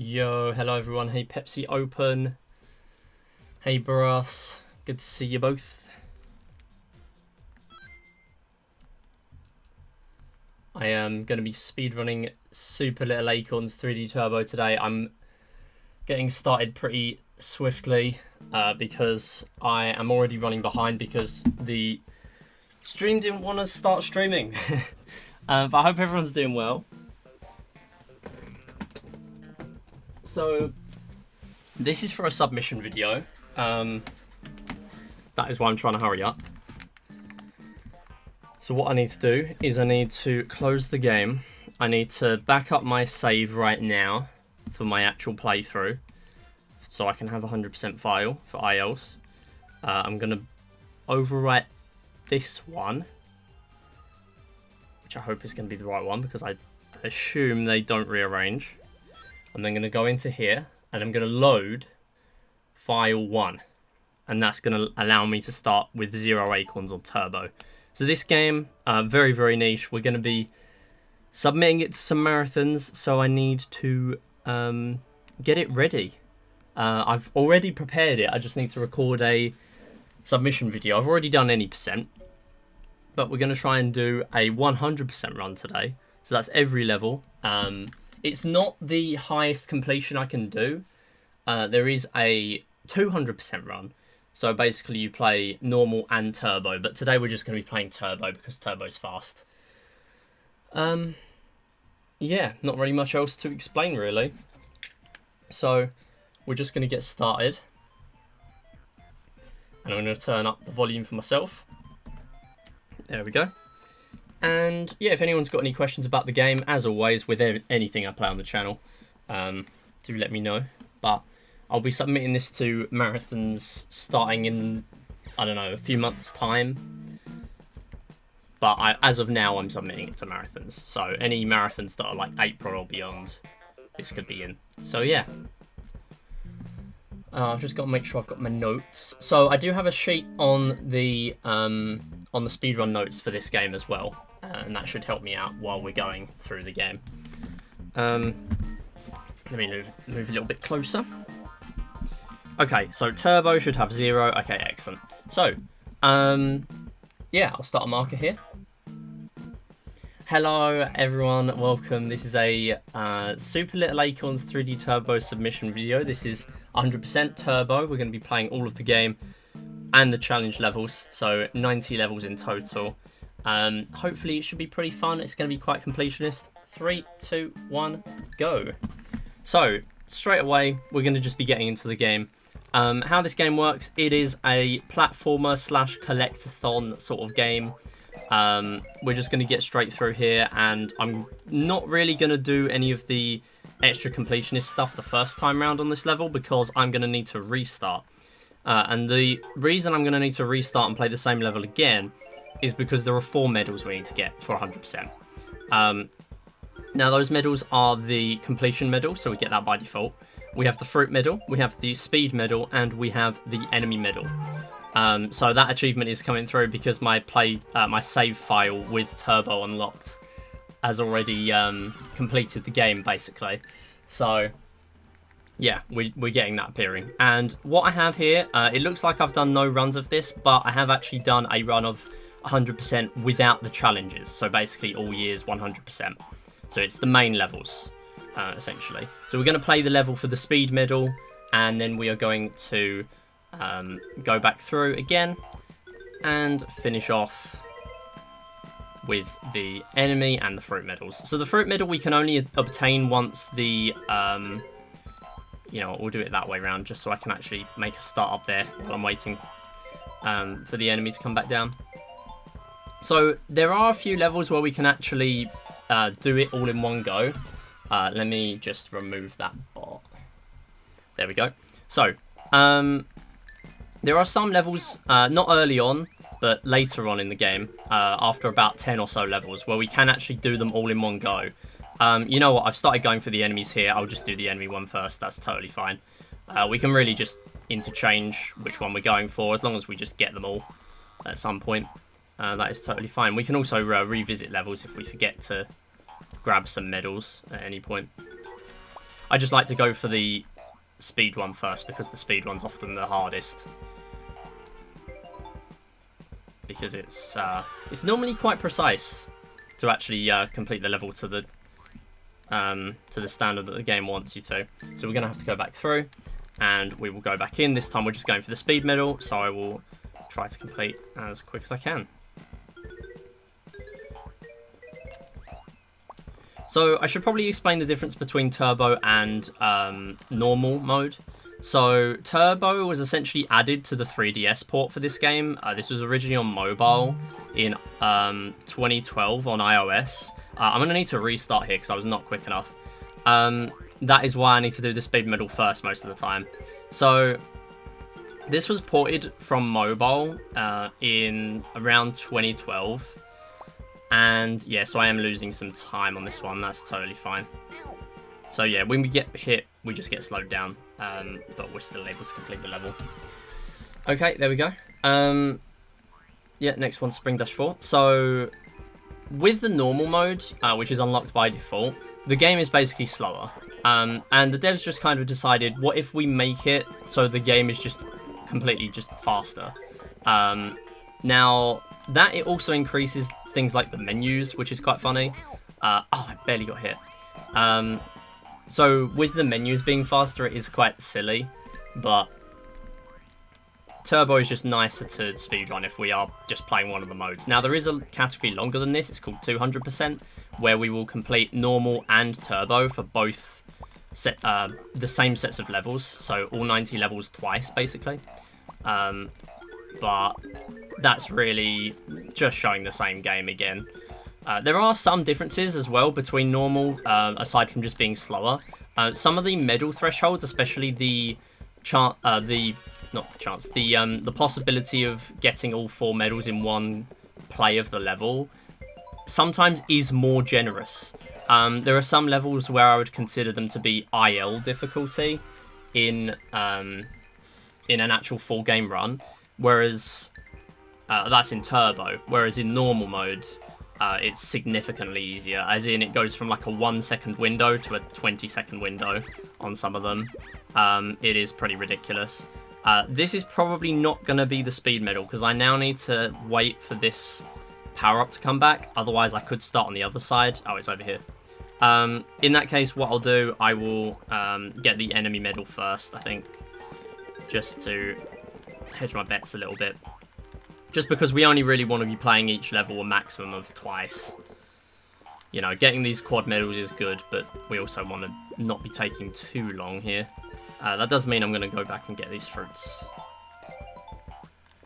Yo, hello everyone. Hey Pepsi Open. Hey Brass. Good to see you both. I am going to be speedrunning Super Little Acorns 3D Turbo today. I'm getting started pretty swiftly because I am already running behind because the stream didn't want to start streaming. But I hope everyone's doing well. So, this is for a submission video. That is why I'm trying to hurry up. So what I need to do is I need to close the game. I need to back up my save right now for my actual playthrough, so I can have a 100% file for ILs. I'm going to overwrite this one, which I hope is going to be the right one because I assume they don't rearrange. I'm then going to go into here and I'm going to load file 1. And that's going to allow me to start with 0 acorns on turbo. So this game, very, very niche. We're going to be submitting it to some marathons. So I need to get it ready. I've already prepared it. I just need to record a submission video. I've already done any %. But we're going to try and do a 100% run today. So that's every level. It's not the highest completion I can do. There is a 200% run. So basically you play normal and turbo. But today we're just going to be playing turbo because turbo's fast. Yeah, not really much else to explain really. So we're just going to get started. And I'm going to turn up the volume for myself. There we go. And yeah, if anyone's got any questions about the game, as always, with anything I play on the channel, do let me know. But I'll be submitting this to marathons starting in, I don't know, a few months' time. But as of now, I'm submitting it to marathons. So any marathons that are like April or beyond, this could be in. So yeah. I've just got to make sure I've got my notes. So I do have a sheet on the speedrun notes for this game as well. And that should help me out while we're going through the game. Let me move a little bit closer. Okay, so turbo should have 0. Okay, excellent. So, yeah, I'll start a marker here. Hello, everyone. Welcome. This is a Super Little Acorns 3D Turbo submission video. This is 100% turbo. We're going to be playing all of the game and the challenge levels. So 90 levels in total. Hopefully it should be pretty fun. It's going to be quite completionist. 3, 2, 1, go. So straight away, we're going to just be getting into the game. How this game works, it is a platformer / collectathon sort of game. We're just going to get straight through here, and I'm not really going to do any of the extra completionist stuff the first time round on this level because I'm going to need to restart. And the reason I'm going to need to restart and play the same level again is because there are 4 medals we need to get for 100%. Now those medals are the completion medal, so we get that by default. We have the fruit medal, we have the speed medal, and we have the enemy medal. So that achievement is coming through because my save file with turbo unlocked has already completed the game basically. So yeah, we're getting that appearing. And what I have here, it looks like I've done no runs of this, but I have actually done a run of 100% without the challenges. So basically all years 100%. So it's the main levels, essentially. So we're going to play the level for the speed medal, and then we are going to go back through again and finish off with the enemy and the fruit medals. So the fruit medal we can only obtain once the, you know, we'll do it that way around just so I can actually make a start up there while I'm waiting for the enemy to come back down. So there are a few levels where we can actually do it all in one go. Let me just remove that bot. There we go. So, there are some levels, not early on, but later on in the game, after about 10 or so levels, where we can actually do them all in one go. You know what, I've started going for the enemies here. I'll just do the enemy one first. That's totally fine. We can really just interchange which one we're going for, as long as we just get them all at some point. That is totally fine. We can also revisit levels if we forget to grab some medals at any point. I just like to go for the speed one first because the speed one's often the hardest. Because it's normally quite precise to actually complete the level to the standard that the game wants you to. So we're going to have to go back through, and we will go back in. This time we're just going for the speed medal, so I will try to complete as quick as I can. So I should probably explain the difference between turbo and normal mode. So turbo was essentially added to the 3DS port for this game. This was originally on mobile in 2012 on iOS. I'm going to need to restart here because I was not quick enough. That is why I need to do the speed medal first most of the time. So this was ported from mobile in around 2012. And yeah, so I am losing some time on this one. That's totally fine. So yeah, when we get hit, we just get slowed down. But we're still able to complete the level. Okay, there we go. Yeah, next one, Spring Dash 4. So with the normal mode, which is unlocked by default, the game is basically slower. And the devs just kind of decided, what if we make it so the game is just completely just faster? Now, that it also increases things like the menus, which is quite funny. Oh, I barely got hit. So with the menus being faster, it is quite silly, but turbo is just nicer to speedrun if we are just playing one of the modes. Now, there is a category longer than this. It's called 200%, where we will complete normal and turbo for both the same sets of levels, so all 90 levels twice, basically. But that's really just showing the same game again. There are some differences as well between normal, aside from just being slower. Some of the medal thresholds, especially the possibility of getting all 4 medals in one play of the level, sometimes is more generous. There are some levels where I would consider them to be IL difficulty in an actual full game run, whereas that's in turbo. Whereas in normal mode, it's significantly easier, as in it goes from like a 1-second window to a 20-second window on some of them. It is pretty ridiculous. This is probably not going to be the speed medal, because I now need to wait for this power-up to come back. Otherwise, I could start on the other side. Oh, it's over here. In that case, what I'll do, I will get the enemy medal first, I think, just to hedge my bets a little bit. Just because we only really want to be playing each level a maximum of twice. You know, getting these quad medals is good, but we also want to not be taking too long here. That does mean I'm going to go back and get these fruits.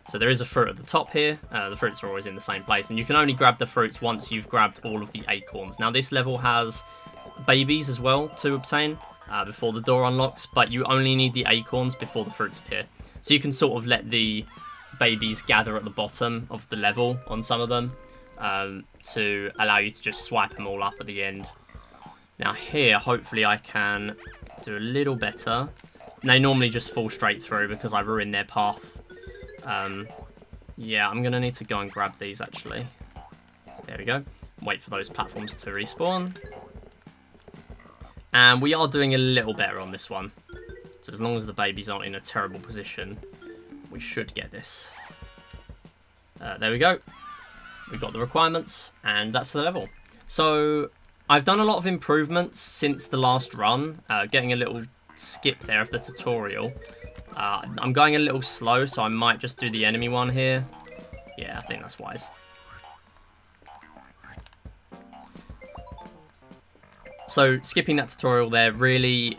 So there is a fruit at the top here. The fruits are always in the same place, and you can only grab the fruits once you've grabbed all of the acorns. Now, this level has babies as well to obtain before the door unlocks, but you only need the acorns before the fruits appear. So you can sort of let the babies gather at the bottom of the level on some of them to allow you to just swipe them all up at the end. Now here, hopefully I can do a little better. They normally just fall straight through because I ruined their path. Yeah, I'm going to need to go and grab these actually. There we go. Wait for those platforms to respawn. And we are doing a little better on this one. So as long as the babies aren't in a terrible position, we should get this. There we go. We've got the requirements, and that's the level. So I've done a lot of improvements since the last run. Getting a little skip there of the tutorial. I'm going a little slow, so I might just do the enemy one here. Yeah, I think that's wise. So skipping that tutorial there really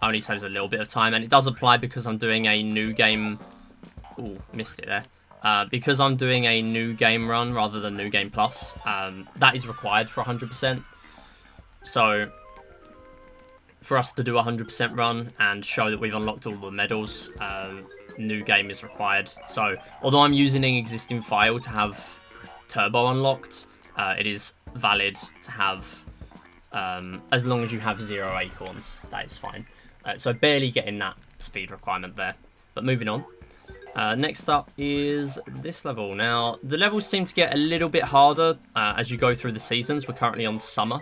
only saves a little bit of time, and it does apply because I'm doing a new game. Ooh, missed it there. Because I'm doing a new game run rather than new game plus, that is required for 100%. So for us to do a 100% run and show that we've unlocked all the medals, new game is required. So although I'm using an existing file to have turbo unlocked, it is valid to have as long as you have 0 acorns. That is fine. So barely getting that speed requirement there. But moving on. Next up is this level. Now, the levels seem to get a little bit harder as you go through the seasons. We're currently on summer.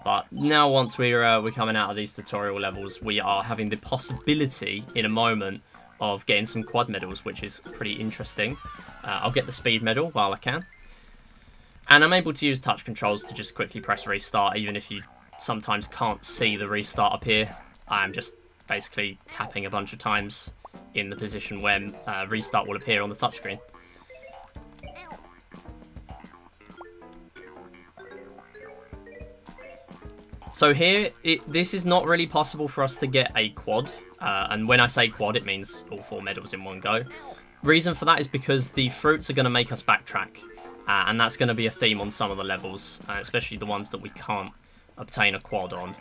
But now once we're coming out of these tutorial levels, we are having the possibility in a moment of getting some quad medals, which is pretty interesting. I'll get the speed medal while I can. And I'm able to use touch controls to just quickly press restart, even if you sometimes can't see the restart up here. I'm just basically tapping a bunch of times in the position when restart will appear on the touchscreen. So here, this is not really possible for us to get a quad. And when I say quad, it means all 4 medals in one go. Reason for that is because the fruits are going to make us backtrack. And that's going to be a theme on some of the levels, especially the ones that we can't obtain a quad on.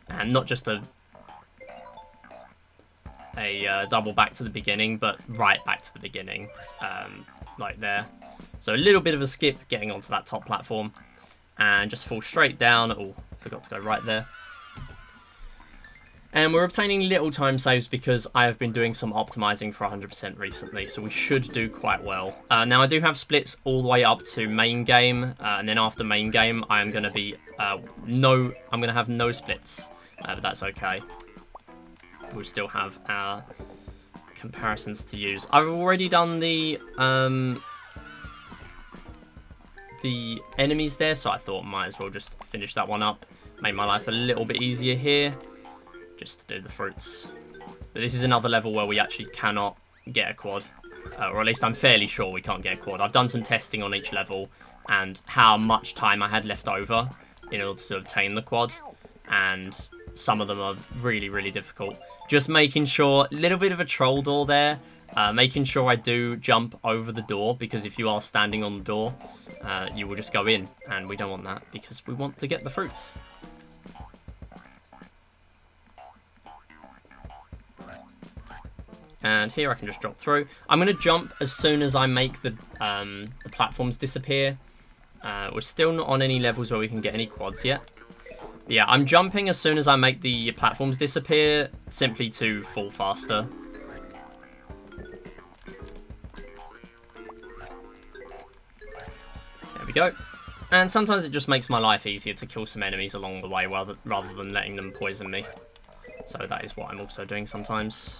And not just a double back to the beginning, but right back to the beginning, like there. So a little bit of a skip getting onto that top platform. And just fall straight down. Oh, forgot to go right there. And we're obtaining little time saves because I have been doing some optimizing for 100% recently, so we should do quite well. Now I do have splits all the way up to main game, and then after main game I'm going to be I'm going to have no splits, but that's okay. We'll still have our comparisons to use. I've already done the enemies there, so I thought might as well just finish that one up. Make my life a little bit easier here, just to do the fruits. But this is another level where we actually cannot get a quad, or at least I'm fairly sure we can't get a quad. I've done some testing on each level and how much time I had left over in order to obtain the quad, and some of them are really, really difficult. Just making sure, a little bit of a troll door there, making sure I do jump over the door, because if you are standing on the door, you will just go in, and we don't want that because we want to get the fruits. And here I can just drop through. I'm going to jump as soon as I make the platforms disappear. We're still not on any levels where we can get any quads yet. But yeah, I'm jumping as soon as I make the platforms disappear, simply to fall faster. There we go. And sometimes it just makes my life easier to kill some enemies along the way rather than letting them poison me. So that is what I'm also doing sometimes.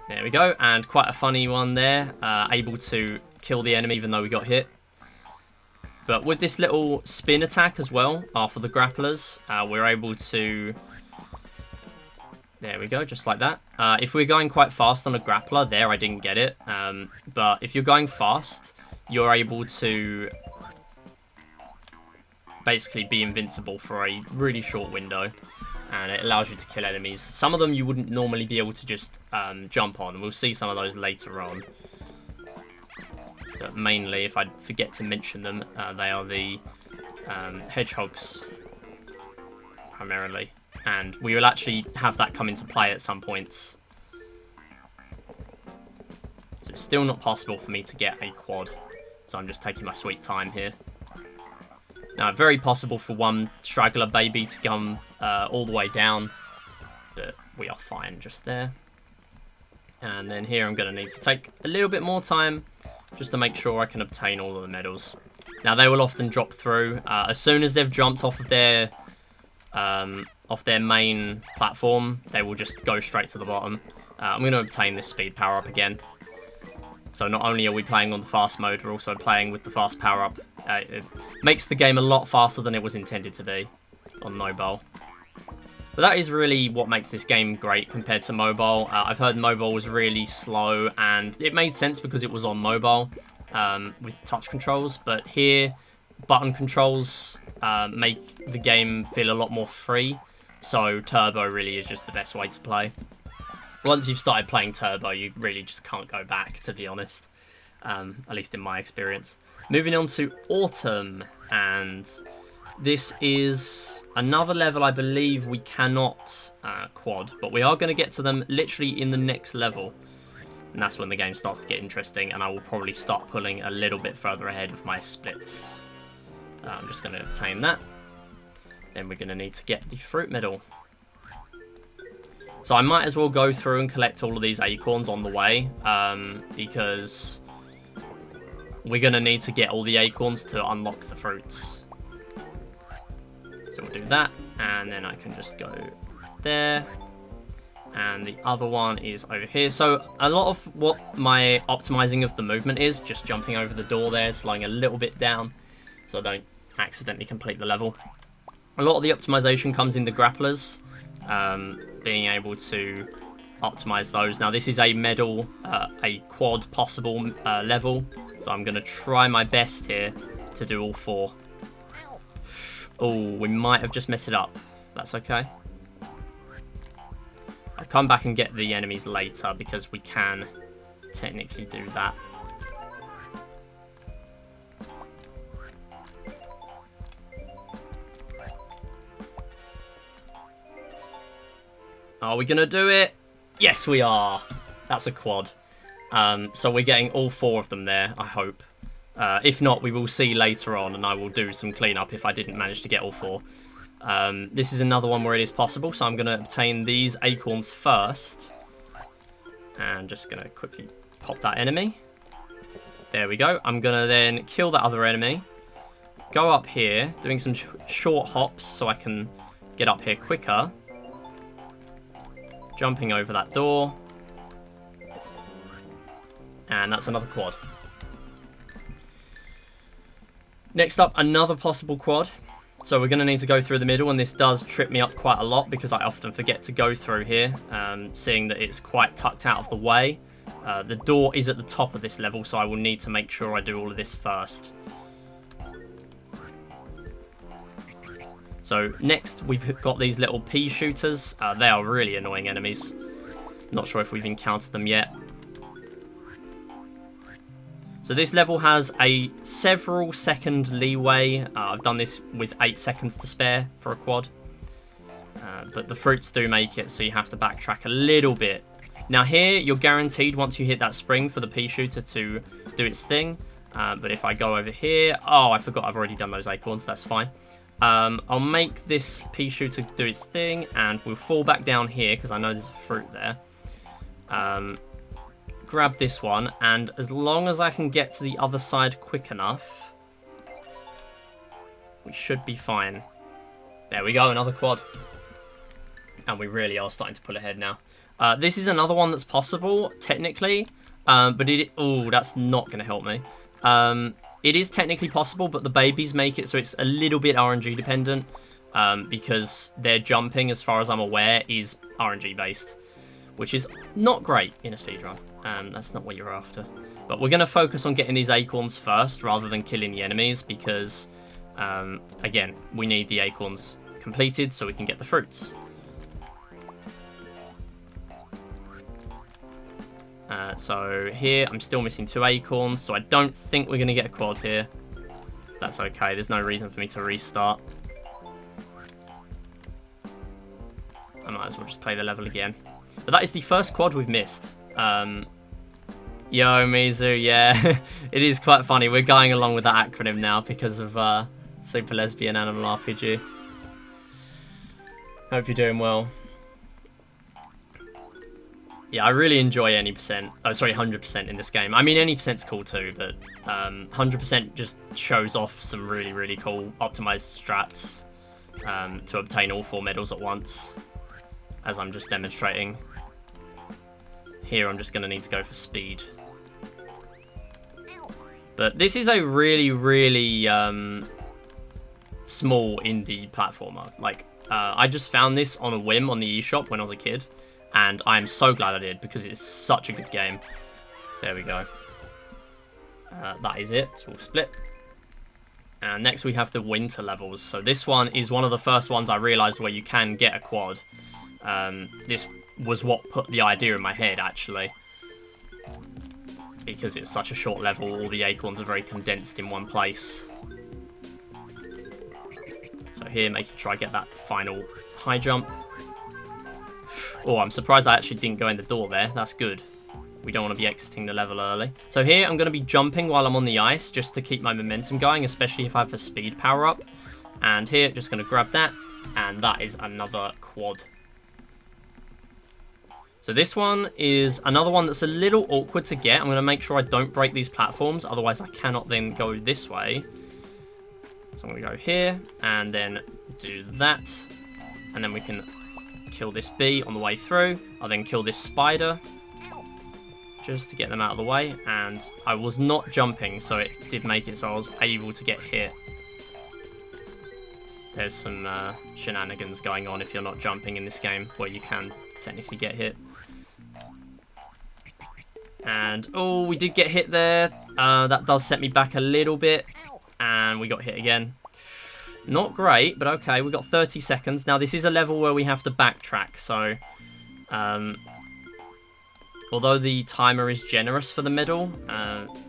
There we go, and quite a funny one there. Able to kill the enemy even though we got hit. But with this little spin attack as well, for the grapplers, we're able to... There we go, just like that. If we're going quite fast on a grappler, there I didn't get it. But if you're going fast, you're able to basically be invincible for a really short window. And it allows you to kill enemies. Some of them you wouldn't normally be able to just jump on. We'll see some of those later on. But mainly, if I forget to mention them, they are the hedgehogs, primarily. And we will actually have that come into play at some points. So it's still not possible for me to get a quad. So I'm just taking my sweet time here. Now, very possible for one straggler baby to come all the way down, but we are fine just there. And then here I'm going to need to take a little bit more time just to make sure I can obtain all of the medals. Now, they will often drop through. As soon as they've jumped off of their main platform, they will just go straight to the bottom. I'm going to obtain this speed power-up again. So not only are we playing on the fast mode, we're also playing with the fast power-up. It makes the game a lot faster than it was intended to be on mobile. But that is really what makes this game great compared to mobile. I've heard mobile was really slow, and it made sense because it was on mobile with touch controls. But here, button controls make the game feel a lot more free. So Turbo really is just the best way to play. Once you've started playing Turbo, you really just can't go back, to be honest. At least in my experience. Moving on to Autumn, and this is another level I believe we cannot quad, but we are going to get to them literally in the next level. And that's when the game starts to get interesting, and I will probably start pulling a little bit further ahead of my splits. I'm just going to obtain that. Then we're going to need to get the fruit medal. So I might as well go through and collect all of these acorns on the way, because we're going to need to get all the acorns to unlock the fruits. So we'll do that, and then I can just go there. And the other one is over here. So a lot of what my optimizing of the movement is, just jumping over the door there, slowing a little bit down, so I don't accidentally complete the level. A lot of the optimization comes in the grapplers, being able to optimize those. Now this is a medal, a quad possible level, so I'm going to try my best here to do all 4. Oh, we might have just messed it up. That's okay. I'll come back and get the enemies later because we can technically do that. Are we going to do it? Yes, we are. That's a quad. So we're getting all 4 of them there, I hope. If not, we will see later on, and I will do some cleanup if I didn't manage to get all 4. This is another one where it is possible, so I'm going to obtain these acorns first. And just going to quickly pop that enemy. There we go. I'm going to then kill that other enemy. Go up here, doing some short hops so I can get up here quicker. Jumping over that door. And that's another quad. Next up, another possible quad. So we're going to need to go through the middle, and this does trip me up quite a lot because I often forget to go through here, seeing that it's quite tucked out of the way. The door is at the top of this level, so I will need to make sure I do all of this first. So next, we've got these little pea shooters. They are really annoying enemies. Not sure if we've encountered them yet. So this level has a several second leeway. I've done this with 8 seconds to spare for a quad. But the fruits do make it, so you have to backtrack a little bit. Now here, you're guaranteed once you hit that spring for the pea shooter to do its thing. But if I go over here... Oh, I forgot I've already done those acorns. That's fine. I'll make this pea shooter do its thing, and we'll fall back down here because I know there's a fruit there. Grab this one, and as long as I can get to the other side quick enough, we should be fine. There we go, another quad. And we really are starting to pull ahead now. This is another one that's possible, technically, but oh, that's not going to help me. It is technically possible, but the babies make it so it's a little bit RNG dependent, because their jumping, as far as I'm aware, is RNG based, which is not great in a speedrun. That's not what you're after. But we're going to focus on getting these acorns first rather than killing the enemies because, again, we need the acorns completed so we can get the fruits. So here, I'm still missing 2 acorns, so I don't think we're going to get a quad here. That's okay. There's no reason for me to restart. I might as well just play the level again. But that is the first quad we've missed. Yo, Mizu, yeah. It is quite funny. We're going along with that acronym now because of Super Lesbian Animal RPG. Hope you're doing well. Yeah, I really enjoy any percent. Oh, sorry, 100% in this game. I mean, any percent's cool too, but 100% just shows off some really, really cool optimized strats to obtain all 4 medals at once, as I'm just demonstrating. Here, I'm just going to need to go for speed. But this is a really, really small indie platformer. Like, I just found this on a whim on the eShop when I was a kid. And I'm so glad I did, because it's such a good game. There we go. That is it. So we'll split. And next we have the winter levels. So this one is one of the first ones I realised where you can get a quad. This was what put the idea in my head, actually. Because it's such a short level, all the acorns are very condensed in one place. So here, making sure I get that final high jump. Oh, I'm surprised I actually didn't go in the door there. That's good. We don't want to be exiting the level early. So here, I'm going to be jumping while I'm on the ice, just to keep my momentum going, especially if I have a speed power up. And here, just going to grab that, and that is another quad. So this one is another one that's a little awkward to get. I'm going to make sure I don't break these platforms, otherwise I cannot then go this way. So I'm going to go here, and then do that. And then we can kill this bee on the way through. I'll then kill this spider, just to get them out of the way. And I was not jumping, so it did make it so I was able to get hit. There's some shenanigans going on if you're not jumping in this game, where you can technically get hit. And, oh, we did get hit there. That does set me back a little bit. And we got hit again. Not great, but okay. We got 30 seconds. Now, this is a level where we have to backtrack. So, although the timer is generous for the middle,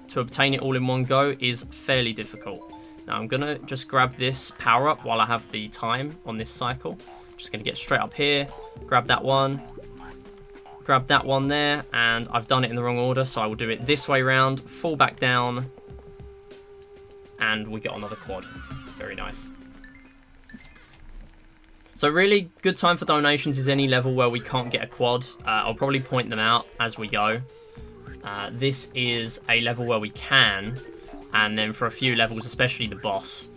to obtain it all in one go is fairly difficult. Now, I'm going to just grab this power-up while I have the time on this cycle. Just going to get straight up here. Grab that one. Grab that one there, and I've done it in the wrong order, so I will do it this way round, fall back down, and we get another quad. Very nice. So really, good time for donations is any level where we can't get a quad. I'll probably point them out as we go. This is a level where we can, and then for a few levels, especially the boss,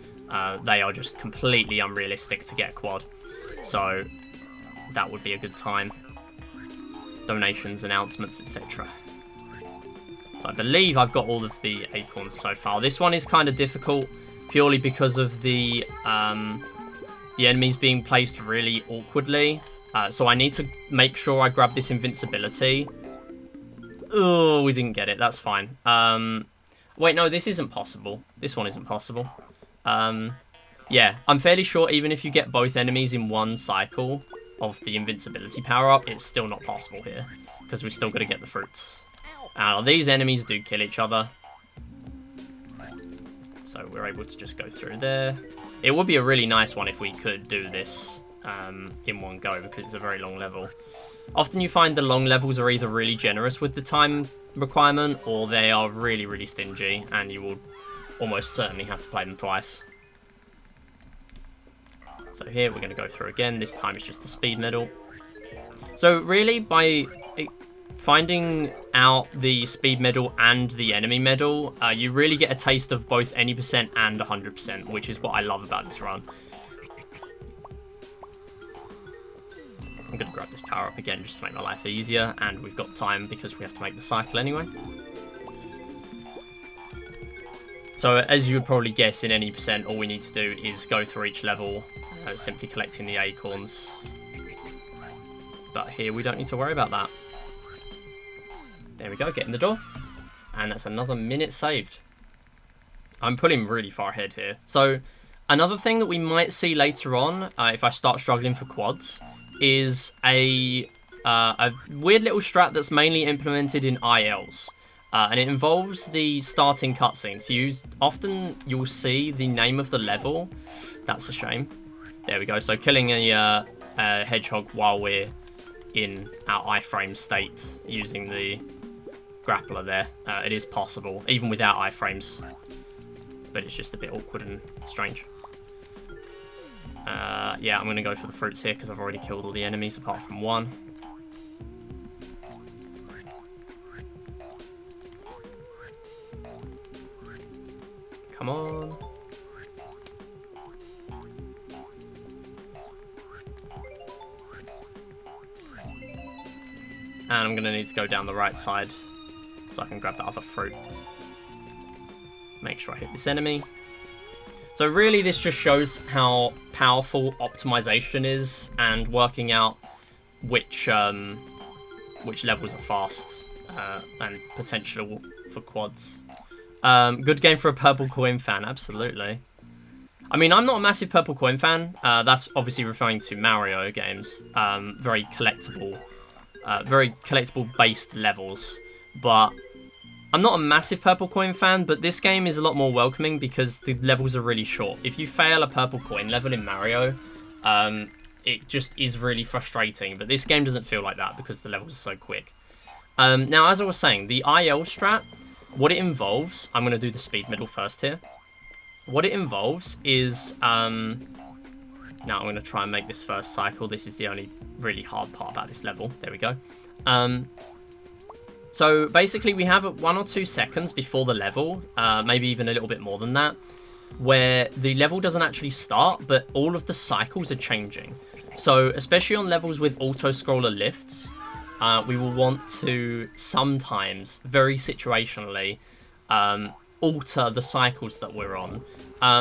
they are just completely unrealistic to get a quad. So that would be a good time. Donations, announcements, etc. So I believe I've got all of the acorns so far. This one is kind of difficult purely because of the enemies being placed really awkwardly. So I need to make sure I grab this invincibility. Oh, we didn't get it. That's fine. Wait, no, this isn't possible. This one isn't possible. Yeah, I'm fairly sure even if you get both enemies in one cycle of the invincibility power-up, it's still not possible here, because we've still got to get the fruits. Now, these enemies do kill each other, so we're able to just go through there. It would be a really nice one if we could do this in one go, because it's a very long level. Often you find the long levels are either really generous with the time requirement, or they are really, really stingy, and you will almost certainly have to play them twice. So here we're going to go through again. This time it's just the speed medal. So really, by finding out the speed medal and the enemy medal, you really get a taste of both any percent and 100%, which is what I love about this run. I'm going to grab this power up again just to make my life easier, and we've got time because we have to make the cycle anyway. So as you would probably guess, in any percent, all we need to do is go through each level, simply collecting the acorns. But here we don't need to worry about that. There we go, get in the door. And that's another minute saved. I'm pulling really far ahead here. So another thing that we might see later on, if I start struggling for quads, is a weird little strat that's mainly implemented in ILs. And it involves the starting cutscene. So often you'll see the name of the level. That's a shame. There we go. So killing a hedgehog while we're in our iframe state using the grappler there. It is possible, even without iframes. But it's just a bit awkward and strange. Yeah, I'm going to go for the fruits here because I've already killed all the enemies apart from one. Come on. And I'm going to need to go down the right side so I can grab that other fruit. Make sure I hit this enemy. So really this just shows how powerful optimization is and working out which levels are fast and potential for quads. Good game for a purple coin fan, absolutely. I mean, I'm not a massive purple coin fan. That's obviously referring to Mario games. Very collectible based levels. But I'm not a massive purple coin fan, but this game is a lot more welcoming because the levels are really short. If you fail a purple coin level in Mario, it just is really frustrating. But this game doesn't feel like that because the levels are so quick. Now, as I was saying, the IL strat, what it involves, I'm going to do the speed middle first here. What it involves is, now I'm going to try and make this first cycle. This is the only really hard part about this level. There we go. So basically we have 1 or 2 seconds before the level, maybe even a little bit more than that, where the level doesn't actually start, but all of the cycles are changing. So especially on levels with auto-scroller lifts, we will want to sometimes, very situationally, alter the cycles that we're on.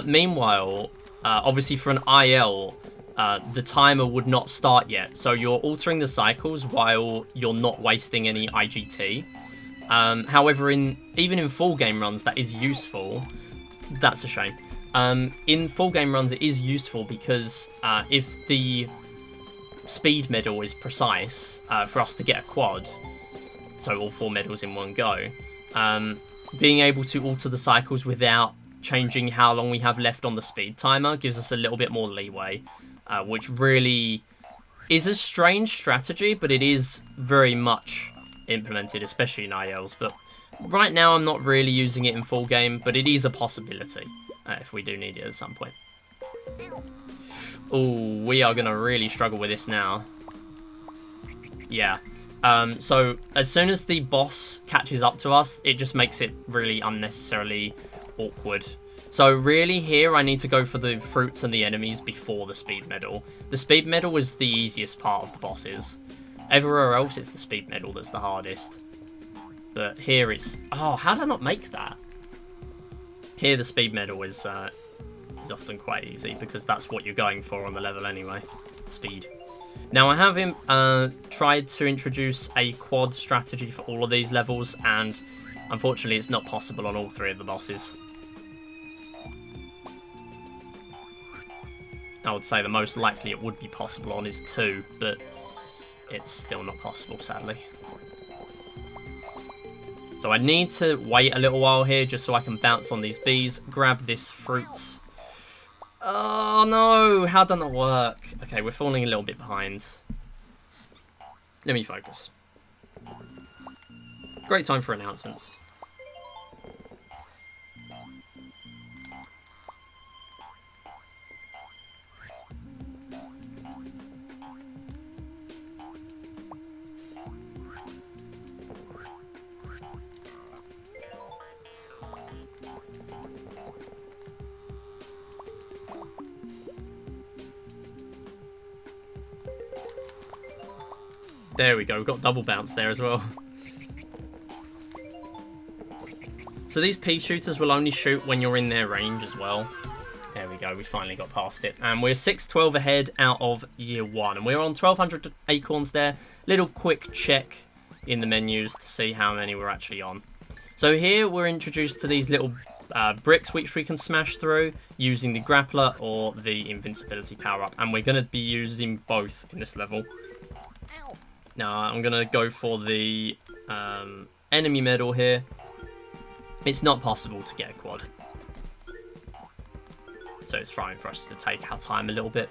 Meanwhile, obviously for an IL, the timer would not start yet, so you're altering the cycles while you're not wasting any IGT. However, even in full game runs, that is useful. That's a shame. In full game runs, it is useful because if the speed medal is precise for us to get a quad, so all 4 medals in one go, being able to alter the cycles without changing how long we have left on the speed timer gives us a little bit more leeway, which really is a strange strategy, but it is very much implemented, especially in ILs. But right now I'm not really using it in full game, but it is a possibility if we do need it at some point. Oh, we are going to really struggle with this now. Yeah. So as soon as the boss catches up to us, it just makes it really unnecessarily awkward. So really here I need to go for the fruits and the enemies before the speed medal. The speed medal is the easiest part of the bosses. Everywhere else it's the speed medal that's the hardest. But here it's... Oh, how did I not make that? Here the speed medal is often quite easy because that's what you're going for on the level anyway. Speed. Now I have tried to introduce a quad strategy for all of these levels, and unfortunately it's not possible on all 3 of the bosses. I would say the most likely it would be possible on is 2, but it's still not possible, sadly. So I need to wait a little while here just so I can bounce on these bees, grab this fruit. Oh no, how did that work? Okay, we're falling a little bit behind. Let me focus. Great time for announcements. There we go, we've got double bounce there as well. So these pea shooters will only shoot when you're in their range as well. There we go, we finally got past it. And we're 6-12 ahead out of year 1. And we're on 1,200 acorns there. Little quick check in the menus to see how many we're actually on. So here we're introduced to these little bricks which we can smash through using the grappler or the invincibility power-up. And we're going to be using both in this level. Now I'm going to go for the enemy medal here. It's not possible to get a quad. So it's fine for us to take our time a little bit.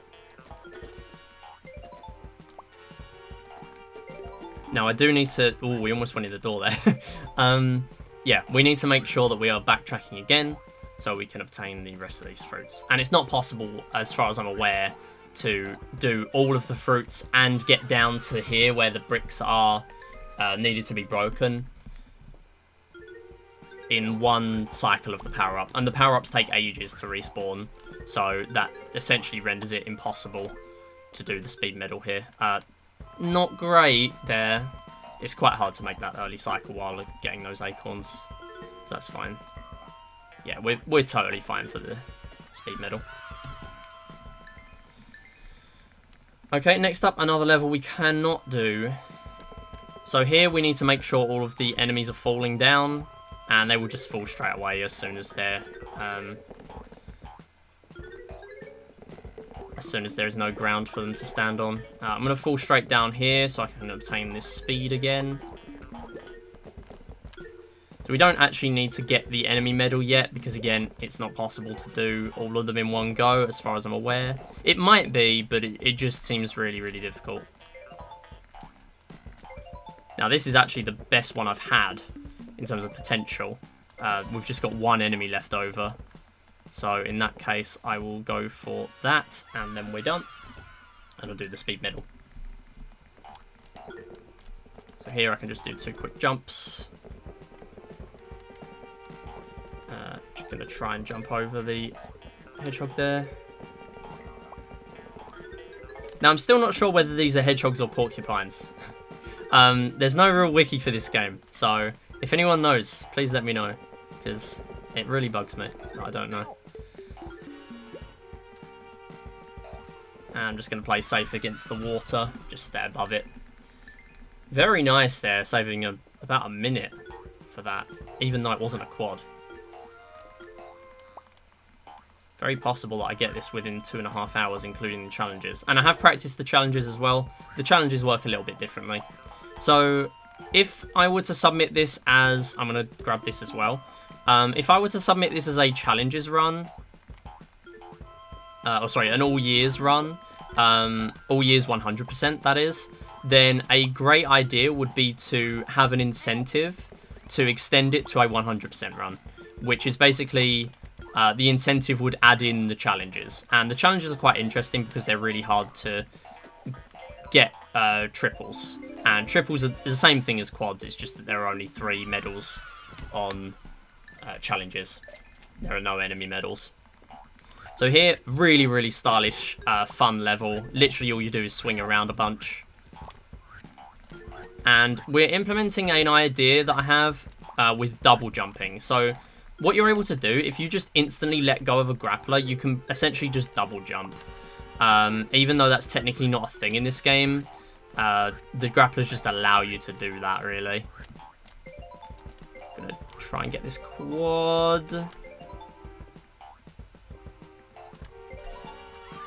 Now I do need to... Oh, we almost went in the door there. Yeah, we need to make sure that we are backtracking again so we can obtain the rest of these fruits. And it's not possible, as far as I'm aware, to do all of the fruits and get down to here where the bricks are needed to be broken in one cycle of the power-up. And the power-ups take ages to respawn, so that essentially renders it impossible to do the speed medal here. Not great there. It's quite hard to make that early cycle while getting those acorns, so that's fine. Yeah, we're totally fine for the speed medal. Okay, next up, another level we cannot do. So here we need to make sure all of the enemies are falling down, and they will just fall straight away as soon as they're... as soon as there is no ground for them to stand on. I'm going to fall straight down here so I can obtain this speed again. So we don't actually need to get the enemy medal yet, because again, it's not possible to do all of them in one go, as far as I'm aware. It might be, but it just seems really, really difficult. Now, this is actually the best one I've had in terms of potential. We've just got one enemy left over. So in that case, I will go for that, and then we're done. And I'll do the speed medal. So So here I can just do 2 quick jumps. Just going to try and jump over the hedgehog there. Now, I'm still not sure whether these are hedgehogs or porcupines. There's no real wiki for this game, so if anyone knows, please let me know, because it really bugs me. I don't know. And I'm just going to play safe against the water, just stay above it. Very nice there, saving about a minute for that, even though it wasn't a quad. Very possible that I get this within 2.5 hours, including the challenges. And I have practiced the challenges as well. The challenges work a little bit differently. So, if I were to submit this as... I'm going to grab this as well. If I were to submit this as a challenges run... an all years run. All years 100%, that is. Then a great idea would be to have an incentive to extend it to a 100% run. Which is basically... the incentive would add in the challenges. And the challenges are quite interesting because they're really hard to get triples. And triples are the same thing as quads, it's just that there are only 3 medals on challenges. There are no enemy medals. So here, really, really stylish, fun level. Literally all you do is swing around a bunch. And we're implementing an idea that I have with double jumping. So... what you're able to do, if you just instantly let go of a grappler, you can essentially just double jump. Even though that's technically not a thing in this game, the grapplers just allow you to do that, really. Gonna try and get this quad.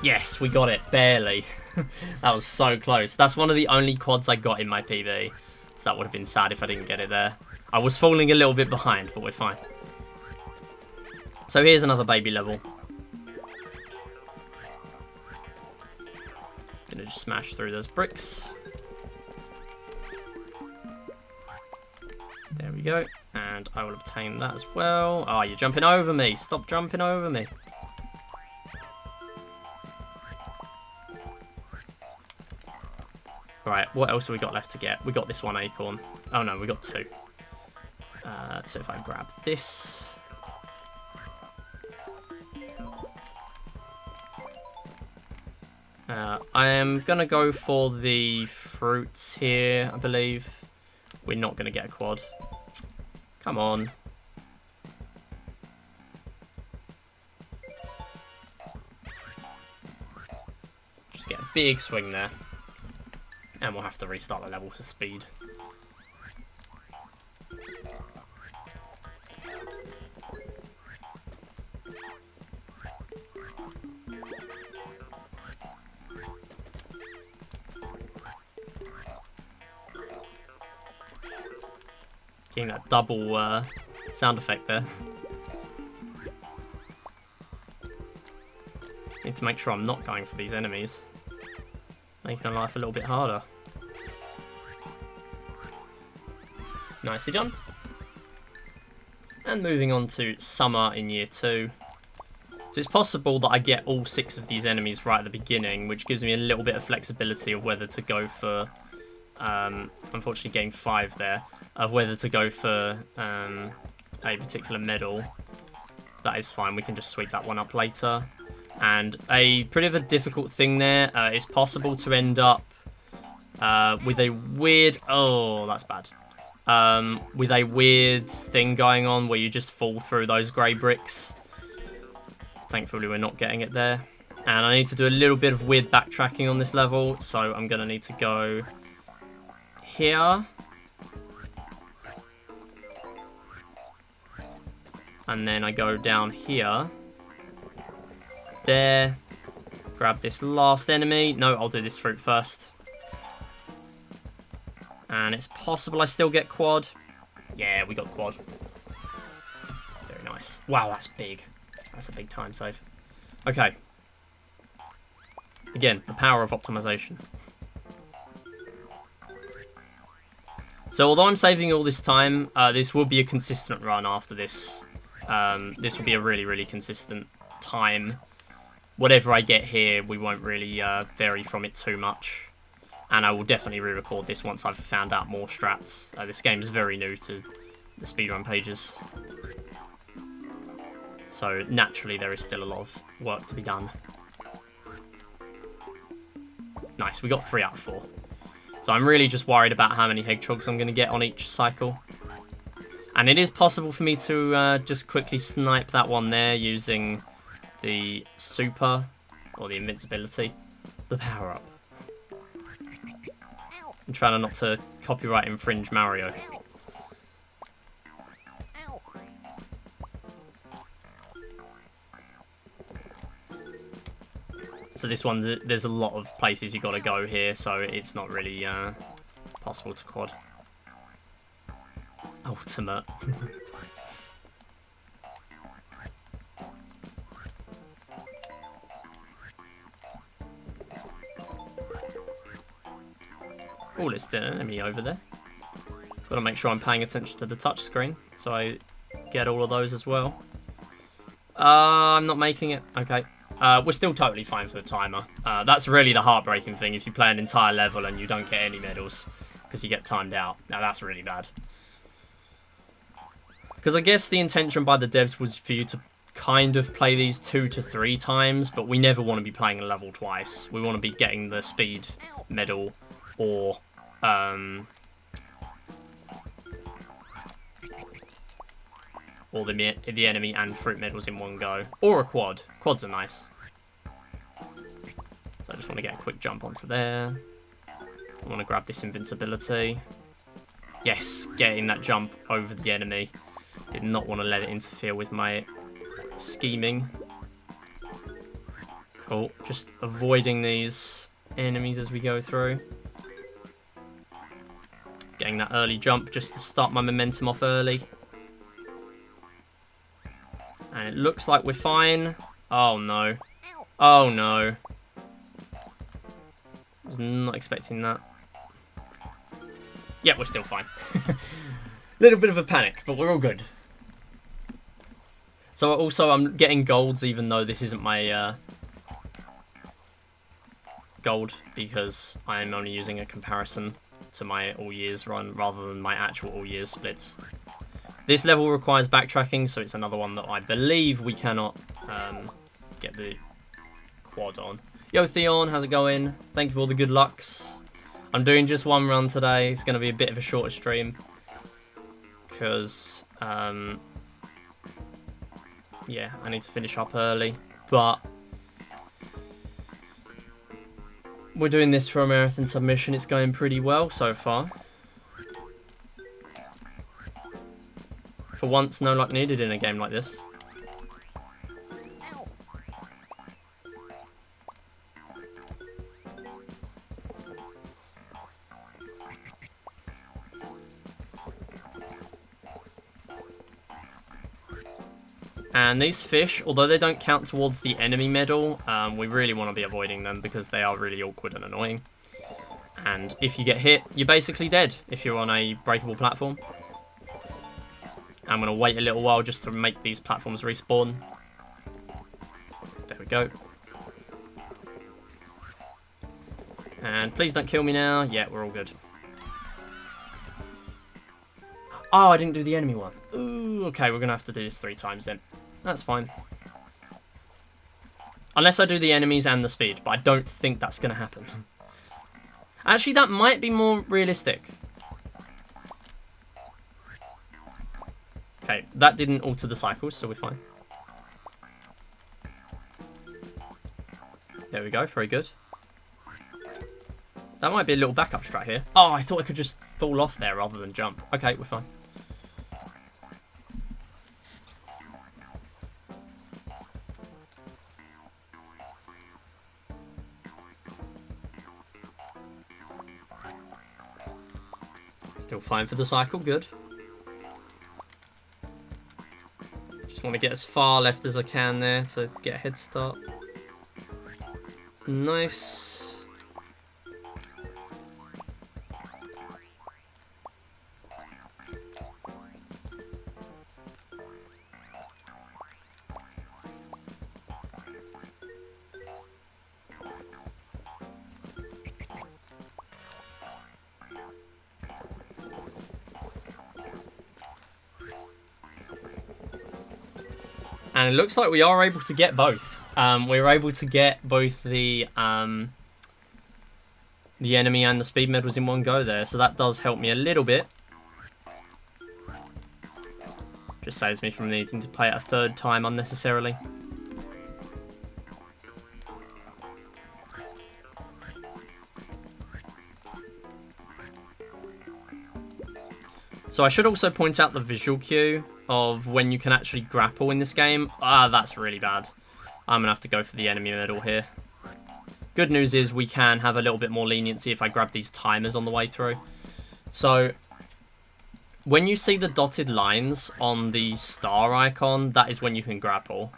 Yes, we got it, barely. That was so close. That's one of the only quads I got in my PB. So that would have been sad if I didn't get it there. I was falling a little bit behind, but we're fine. So here's another baby level. Gonna just smash through those bricks. There we go. And I will obtain that as well. Oh, you're jumping over me. Stop jumping over me. Right, what else have we got left to get? We got this one acorn. Oh no, we got 2. So if I grab this... I am going to go for the fruits here, I believe. We're not going to get a quad. Come on. Just get a big swing there. And we'll have to restart the level for speed. Getting that double sound effect there. Need to make sure I'm not going for these enemies. Making life a little bit harder. Nicely done. And moving on to summer in year 2. So it's possible that I get all 6 of these enemies right at the beginning, which gives me a little bit of flexibility of whether to go for... unfortunately getting 5 there. Of whether to go for a particular medal. That is fine, we can just sweep that one up later. And a pretty of a difficult thing there, it's possible to end up with a weird... oh, that's bad. With a weird thing going on where you just fall through those grey bricks. Thankfully we're not getting it there. And I need to do a little bit of weird backtracking on this level, so I'm going to need to go here. And then I go down here. There. Grab this last enemy. No, I'll do this fruit first. And it's possible I still get quad. Yeah, we got quad. Very nice. Wow, that's big. That's a big time save. Okay. Again, the power of optimization. So although I'm saving all this time, this will be a consistent run after this. This will be a really, really consistent time. Whatever I get here, we won't really vary from it too much. And I will definitely re-record this once I've found out more strats. This game is very new to the speedrun pages. So naturally there is still a lot of work to be done. Nice, we got 3 out of 4. So I'm really just worried about how many hedgehogs I'm going to get on each cycle. And it is possible for me to just quickly snipe that one there using the super, or the invincibility, the power-up. I'm trying not to copyright infringe Mario. So this one, there's a lot of places you got to go here, so it's not really possible to quad. Ultimate. Oh, there's still an enemy over there. Got to make sure I'm paying attention to the touch screen, so I get all of those as well. I'm not making it. Okay. We're still totally fine for the timer. That's really the heartbreaking thing if you play an entire level and you don't get any medals because you get timed out. Now that's really bad. Because I guess the intention by the devs was for you to kind of play these 2 to 3 times, but we never want to be playing a level twice. We want to be getting the speed medal or the enemy and fruit medals in one go. Or a quad. Quads are nice. So I just want to get a quick jump onto there. I want to grab this invincibility. Yes, getting that jump over the enemy. Did not want to let it interfere with my scheming. Cool. Just avoiding these enemies as we go through. Getting that early jump just to start my momentum off early. And it looks like we're fine. Oh no. Oh no. Was not expecting that. Yeah, we're still fine. Little bit of a panic, but we're all good. So also I'm getting golds even though this isn't my gold, because I'm only using a comparison to my all years run rather than my actual all years splits. This level requires backtracking, so it's another one that I believe we cannot get the quad on. Yo Theon, how's it going? Thank you for all the good lucks. I'm doing just one run today. It's going to be a bit of a shorter stream because yeah, I need to finish up early, but we're doing this for a marathon submission. It's going pretty well so far. For once, no luck needed in a game like this. And these fish, although they don't count towards the enemy medal, we really want to be avoiding them because they are really awkward and annoying. And if you get hit, you're basically dead if you're on a breakable platform. I'm going to wait a little while just to make these platforms respawn. There we go. And please don't kill me now. Yeah, we're all good. Oh, I didn't do the enemy one. Ooh, okay, we're going to have to do this 3 times then. That's fine. Unless I do the enemies and the speed, but I don't think that's going to happen. Actually, that might be more realistic. Okay, that didn't alter the cycles, so we're fine. There we go, very good. That might be a little backup strat here. Oh, I thought I could just fall off there rather than jump. Okay, we're fine. Still fine for the cycle, good. Just want to get as far left as I can there to get a head start. Nice. And it looks like we are able to get both. We were able to get both the enemy and the speed medals in one go there. So that does help me a little bit. Just saves me from needing to play it a third time unnecessarily. So I should also point out the visual cue of when you can actually grapple in this game. That's really bad. I'm going to have to go for the enemy medal here. Good news is we can have a little bit more leniency if I grab these timers on the way through. So when you see the dotted lines on the star icon, that is when you can grapple.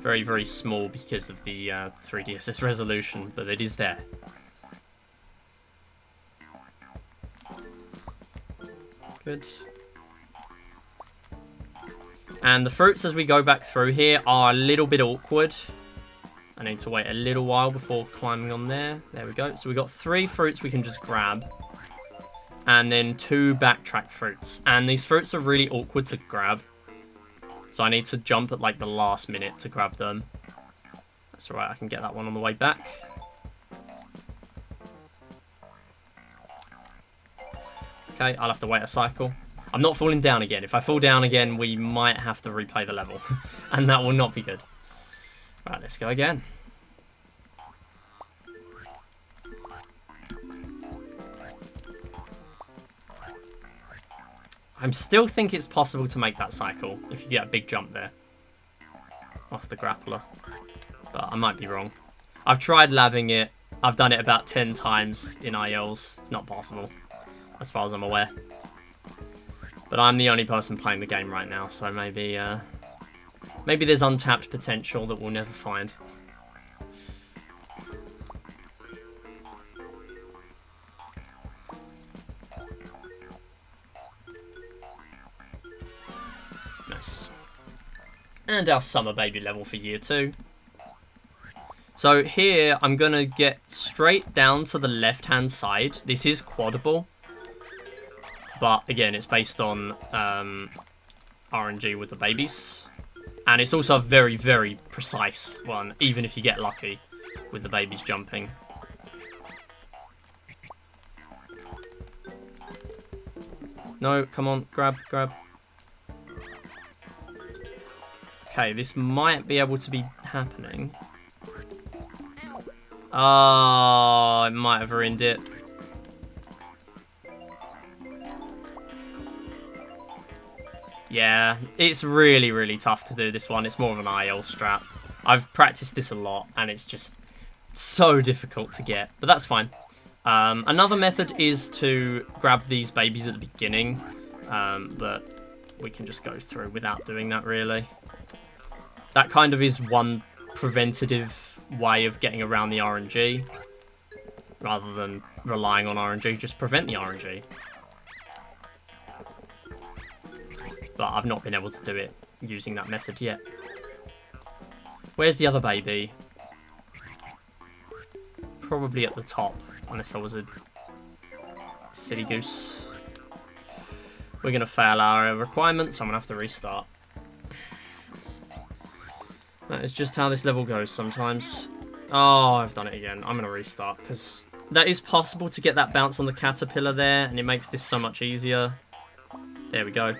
Very, very small because of the 3DS's resolution, but it is there. Good. And the fruits as we go back through here are a little bit awkward. I need to wait a little while before climbing on there. There we go. So we've got 3 fruits we can just grab. And then 2 backtrack fruits. And these fruits are really awkward to grab. So I need to jump at like the last minute to grab them. That's alright, I can get that one on the way back. Okay, I'll have to wait a cycle. I'm not falling down again. If I fall down again, we might have to replay the level. And that will not be good. Right, let's go again. I still think it's possible to make that cycle if you get a big jump there off the grappler. But I might be wrong. I've tried labbing it. I've done it about 10 times in ILs. It's not possible, as far as I'm aware. But I'm the only person playing the game right now, so maybe maybe there's untapped potential that we'll never find. Nice. And our summer baby level for year 2. So here, I'm going to get straight down to the left-hand side. This is quadable. But again, it's based on RNG with the babies. And it's also a very, very precise one, even if you get lucky with the babies jumping. No, come on, grab, grab. Okay, this might be able to be happening. Oh, it might have ruined it. Yeah, it's really, really tough to do this one. It's more of an IL strat. I've practiced this a lot, and it's just so difficult to get. But that's fine. Another method is to grab these babies at the beginning. But we can just go through without doing that, really. That kind of is one preventative way of getting around the RNG. Rather than relying on RNG, just prevent the RNG. But I've not been able to do it using that method yet. Where's the other baby? Probably at the top, unless I was a silly goose. We're going to fail our requirements, so I'm going to have to restart. That is just how this level goes sometimes. Oh, I've done it again. I'm going to restart, because that is possible to get that bounce on the caterpillar there, and it makes this so much easier. There we go.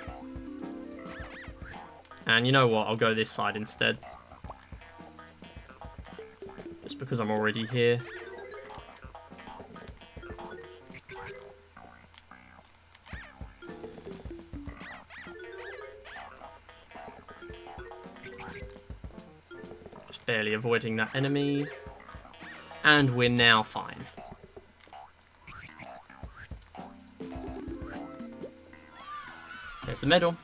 And you know what? I'll go this side instead. Just because I'm already here. Just barely avoiding that enemy. And we're now fine. There's the medal.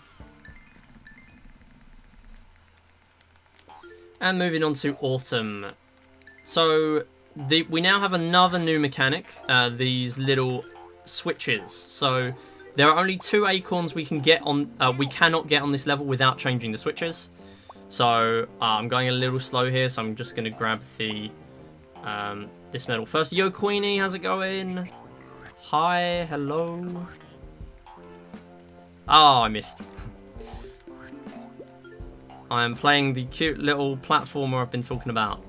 And moving on to Autumn. So, we now have another new mechanic, these little switches. So, there are only 2 acorns we can get on, we cannot get on this level without changing the switches. So, I'm going a little slow here, so I'm just going to grab the, this medal first. Yo, Queenie, how's it going? Hi, hello. Oh, I missed. I am playing the cute little platformer I've been talking about.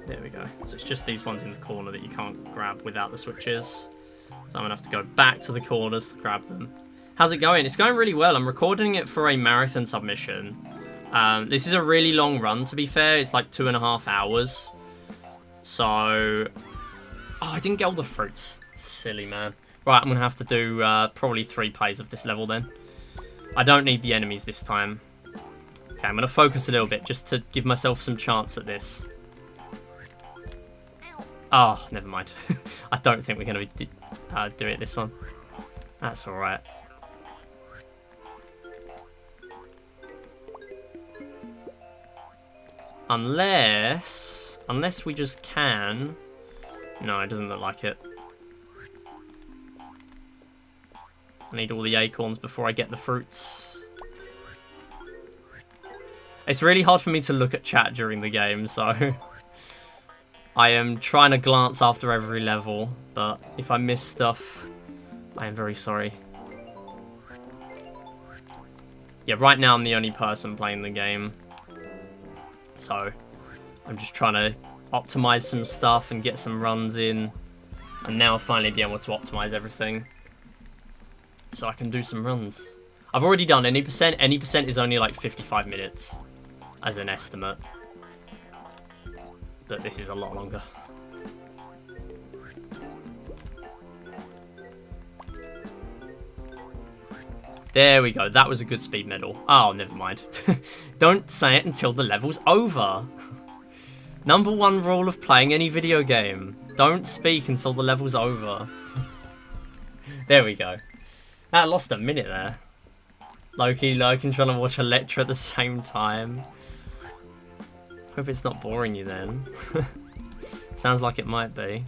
There we go. So it's just these ones in the corner that you can't grab without the switches. So I'm going to have to go back to the corners to grab them. How's it going? It's going really well. I'm recording it for a marathon submission. This is a really long run, to be fair. It's like 2.5 hours. So... Oh, I didn't get all the fruits. Silly, man. Right, I'm going to have to do probably 3 plays of this level then. I don't need the enemies this time. Okay, I'm going to focus a little bit just to give myself some chance at this. Oh, never mind. I don't think we're going to do it this one. That's alright. Unless we just can... No, it doesn't look like it. I need all the acorns before I get the fruits. It's really hard for me to look at chat during the game, so... I am trying to glance after every level, but if I miss stuff, I am very sorry. Yeah, right now I'm the only person playing the game. So, I'm just trying to optimize some stuff and get some runs in. And now I'll finally be able to optimize everything. So I can do some runs. I've already done any percent. Any percent is only like 55 minutes as an estimate. But this is a lot longer. There we go. That was a good speed medal. Oh, never mind. Don't say it until the level's over. #1 rule of playing any video game. Don't speak until the level's over. There we go. I lost a minute there. Loki, trying to watch a lecture at the same time. Hope it's not boring you then. Sounds like it might be.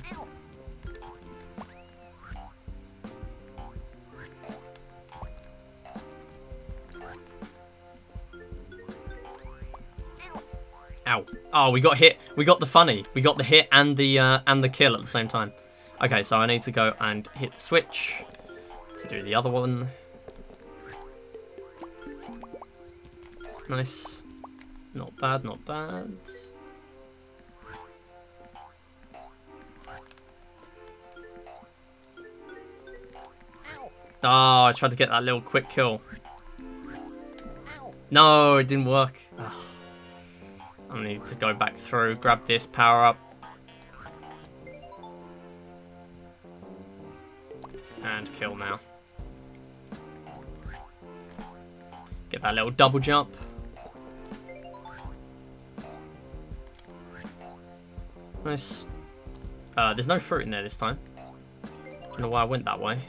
Ow. Oh, we got hit. We got the funny. We got the hit and the kill at the same time. Okay, so I need to go and hit the switch to do the other one. Nice. Not bad, not bad. Oh, I tried to get that little quick kill. No, it didn't work. Oh. I need to go back through, grab this power up. And kill now. Get that little double jump. Nice. There's no fruit in there this time. Don't know why I went that way.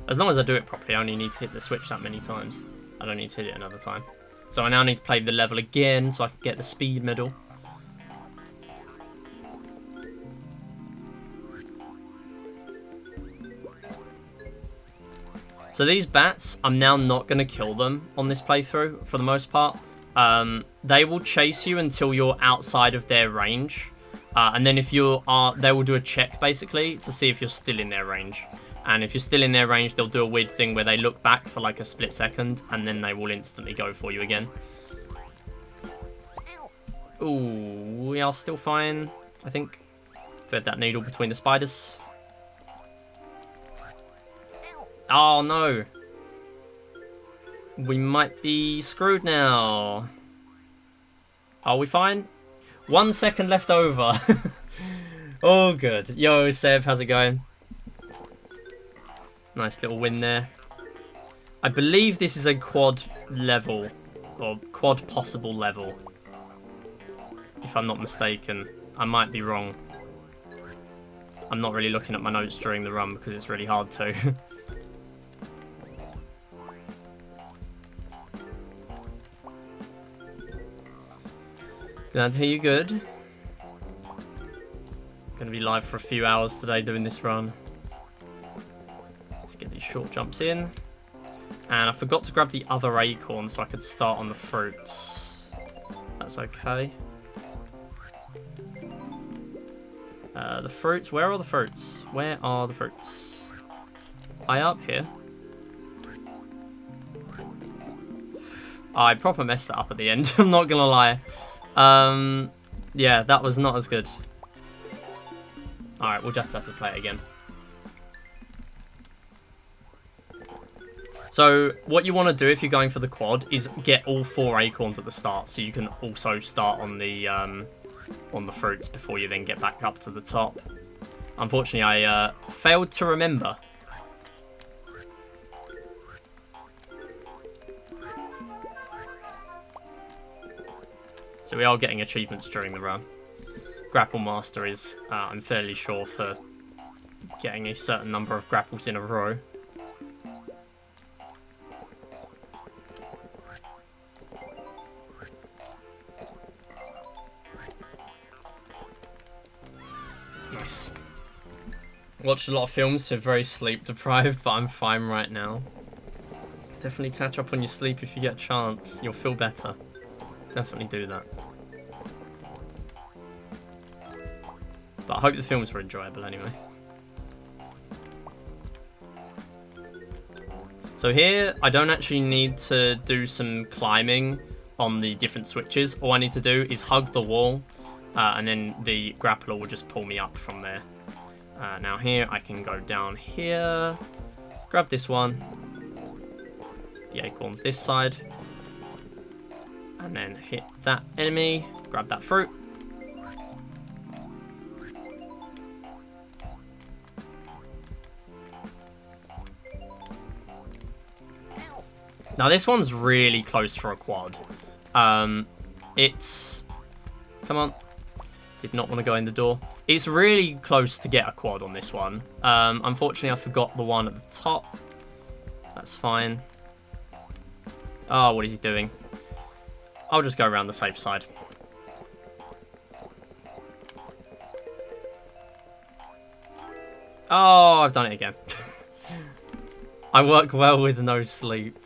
As long as I do it properly, I only need to hit the switch that many times. I don't need to hit it another time. So I now need to play the level again so I can get the speed medal. So these bats, I'm now not going to kill them on this playthrough for the most part. They will chase you until you're outside of their range. And then if you are, they will do a check basically to see if you're still in their range. And if you're still in their range, they'll do a weird thing where they look back for like a split second and then they will instantly go for you again. Ooh, we are still fine, I think. Thread that needle between the spiders. Oh no. We might be screwed now. Are we fine? 1 second left over. Oh, good. Yo, Seb, how's it going? Nice little win there. I believe this is a quad level, or quad possible level. If I'm not mistaken. I might be wrong. I'm not really looking at my notes during the run because it's really hard to. Glad to hear you good. be live for a few hours today doing this run. Let's get these short jumps in. And I forgot to grab the other acorn so I could start on the fruits. That's okay. The fruits, where are the fruits? Where are the fruits? High up here. I proper messed that up at the end, I'm not gonna lie. Yeah, that was not as good. Alright, we'll just have to play it again. So, what you want to do if you're going for the quad is get all 4 acorns at the start, so you can also start on the fruits before you then get back up to the top. Unfortunately, I failed to remember. So we are getting achievements during the run. Grapple Master is, I'm fairly sure, for getting a certain number of grapples in a row. Nice. Watched a lot of films, so very sleep deprived, but I'm fine right now. Definitely catch up on your sleep if you get a chance. You'll feel better. Definitely do that. But I hope the films were enjoyable anyway. So here, I don't actually need to do some climbing on the different switches. All I need to do is hug the wall, and then the grappler will just pull me up from there. Now here, I can go down here, grab this one, the acorns this side, and then hit that enemy, grab that fruit. Now this one's really close for a quad. It's... Come on. Did not want to go in the door. It's really close to get a quad on this one. Unfortunately, I forgot the one at the top. That's fine. Oh, what is he doing? I'll just go around the safe side. Oh, I've done it again. I work well with no sleep.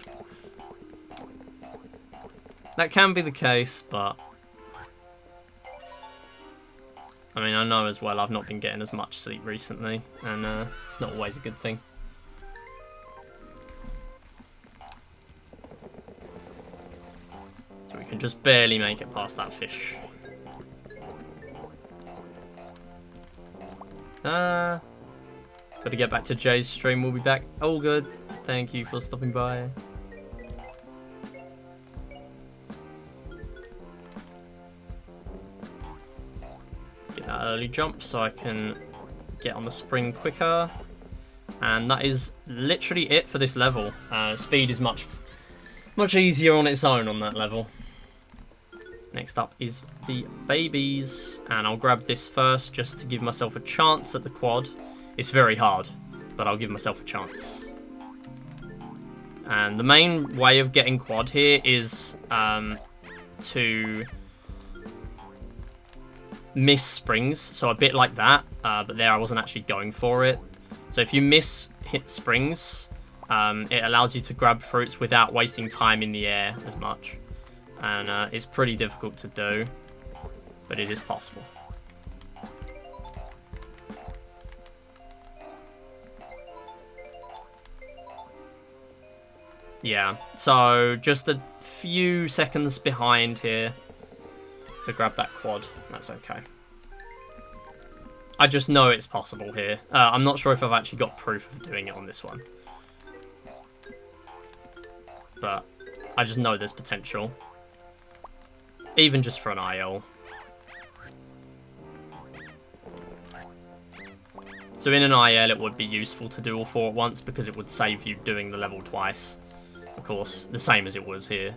That can be the case, but... I mean, I know as well I've not been getting as much sleep recently, and it's not always a good thing. So we can just barely make it past that fish. Gotta get back to Jay's stream, we'll be back. All good. Thank you for stopping by. Get that early jump so I can get on the spring quicker. And that is literally it for this level. Speed is much easier on its own on that level. Next up is the babies. And I'll grab this first just to give myself a chance at the quad. It's very hard, but I'll give myself a chance. And the main way of getting quad here is to miss springs. So a bit like that, but there I wasn't actually going for it. So if you hit springs, it allows you to grab fruits without wasting time in the air as much. And it's pretty difficult to do, but it is possible. Yeah, so just a few seconds behind here to grab that quad. That's okay. I just know it's possible here. I'm not sure if I've actually got proof of doing it on this one. But I just know there's potential. Even just for an IL. So in an IL it would be useful to do all 4 at once because it would save you doing the level twice. Of course, the same as it was here.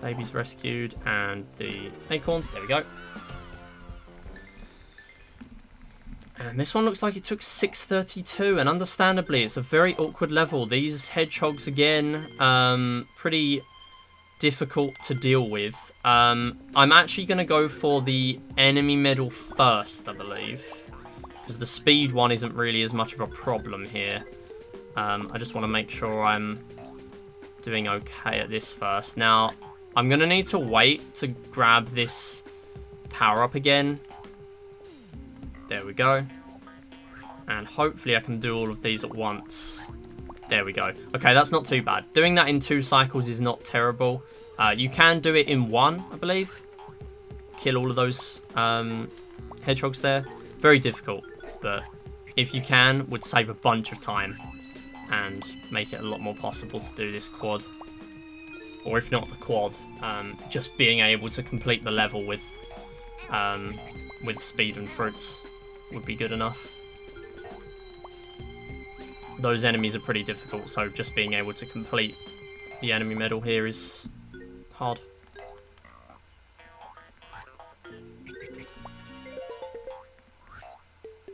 Babies rescued and the acorns. There we go. And this one looks like it took 6:32, and understandably, it's a very awkward level. These hedgehogs again, pretty difficult to deal with. I'm actually going to go for the enemy medal first, I believe. Because the speed one isn't really as much of a problem here. I just want to make sure I'm doing okay at this first. Now, I'm going to need to wait to grab this power-up again. There we go. And hopefully I can do all of these at once. There we go. Okay, that's not too bad. Doing that in 2 cycles is not terrible. You can do it in 1, I believe. Kill all of those hedgehogs there. Very difficult, but if you can, would save a bunch of time and make it a lot more possible to do this quad. Or if not the quad, just being able to complete the level with speed and fruits would be good enough. Those enemies are pretty difficult, so just being able to complete the enemy medal here is hard.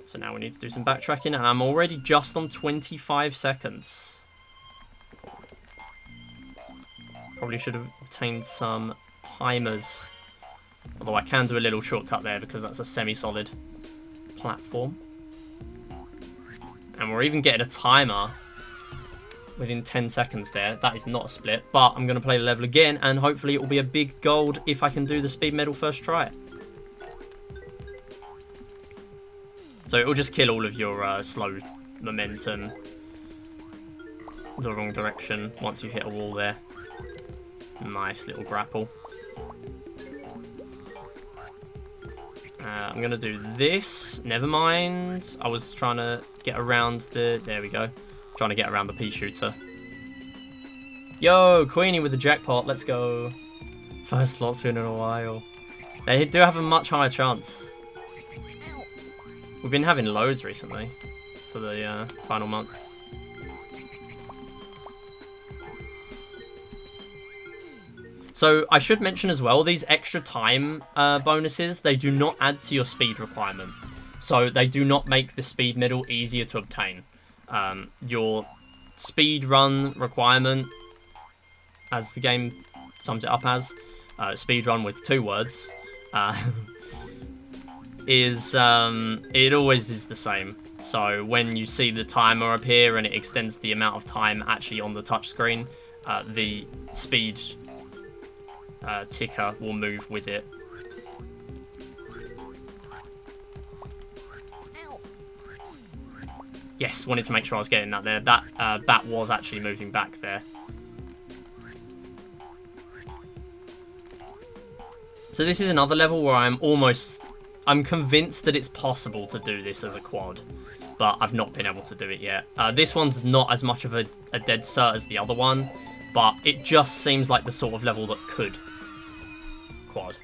So now we need to do some backtracking, and I'm already just on 25 seconds. Probably should have obtained some timers. Although I can do a little shortcut there because that's a semi-solid platform. And we're even getting a timer within 10 seconds there. That is not a split, but I'm going to play the level again, and hopefully it will be a big gold if I can do the speed medal first try. So it will just kill all of your slow momentum, the wrong direction once you hit a wall there. Nice little grapple. I'm going to do this. Never mind. I was trying to get around the... There we go. Trying to get around the pea shooter. Yo, Queenie with the jackpot. Let's go. First slot win in a while. They do have a much higher chance. We've been having loads recently for the final month. So I should mention as well, these extra time bonuses, they do not add to your speed requirement. So they do not make the speed medal easier to obtain. Your speed run requirement, as the game sums it up as, speed run with 2 words, is it always is the same. So when you see the timer appear and it extends the amount of time actually on the touchscreen, the speed ticker will move with it. Yes, wanted to make sure I was getting that there. That bat was actually moving back there. So this is another level where I'm convinced that it's possible to do this as a quad, but I've not been able to do it yet. This one's not as much of a dead cert as the other one, but it just seems like the sort of level that could quad.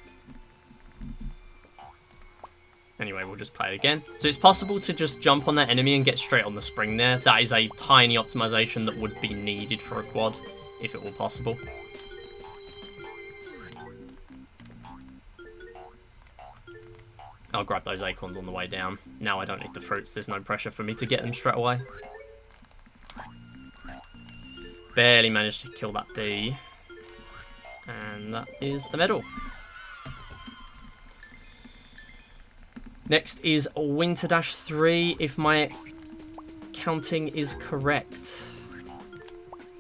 Anyway, we'll just play it again. So it's possible to just jump on that enemy and get straight on the spring there. That is a tiny optimization that would be needed for a quad, if it were possible. I'll grab those acorns on the way down. Now I don't need the fruits. There's no pressure for me to get them straight away. Barely managed to kill that bee. And that is the medal. Next is Winter Dash 3, if my counting is correct.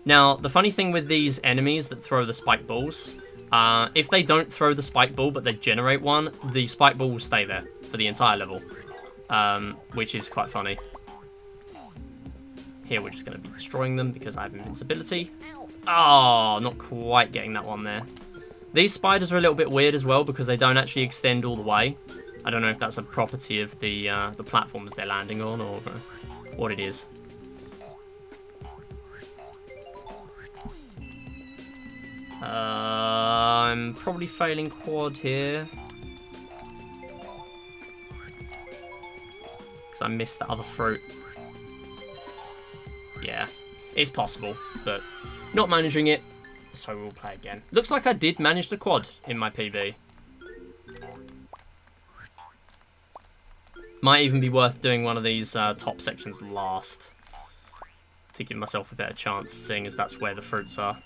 Now, the funny thing with these enemies that throw the spike balls, if they don't throw the spike ball but they generate one, the spike ball will stay there for the entire level, which is quite funny. Here we're just going to be destroying them because I have invincibility. Oh, not quite getting that one there. These spiders are a little bit weird as well because they don't actually extend all the way. I don't know if that's a property of the platforms they're landing on or what it is. I'm probably failing quad here. Because I missed the other fruit. Yeah, it's possible, but not managing it, so we'll play again. Looks like I did manage the quad in my PB. Might even be worth doing one of these top sections last to give myself a better chance, seeing as that's where the fruits are.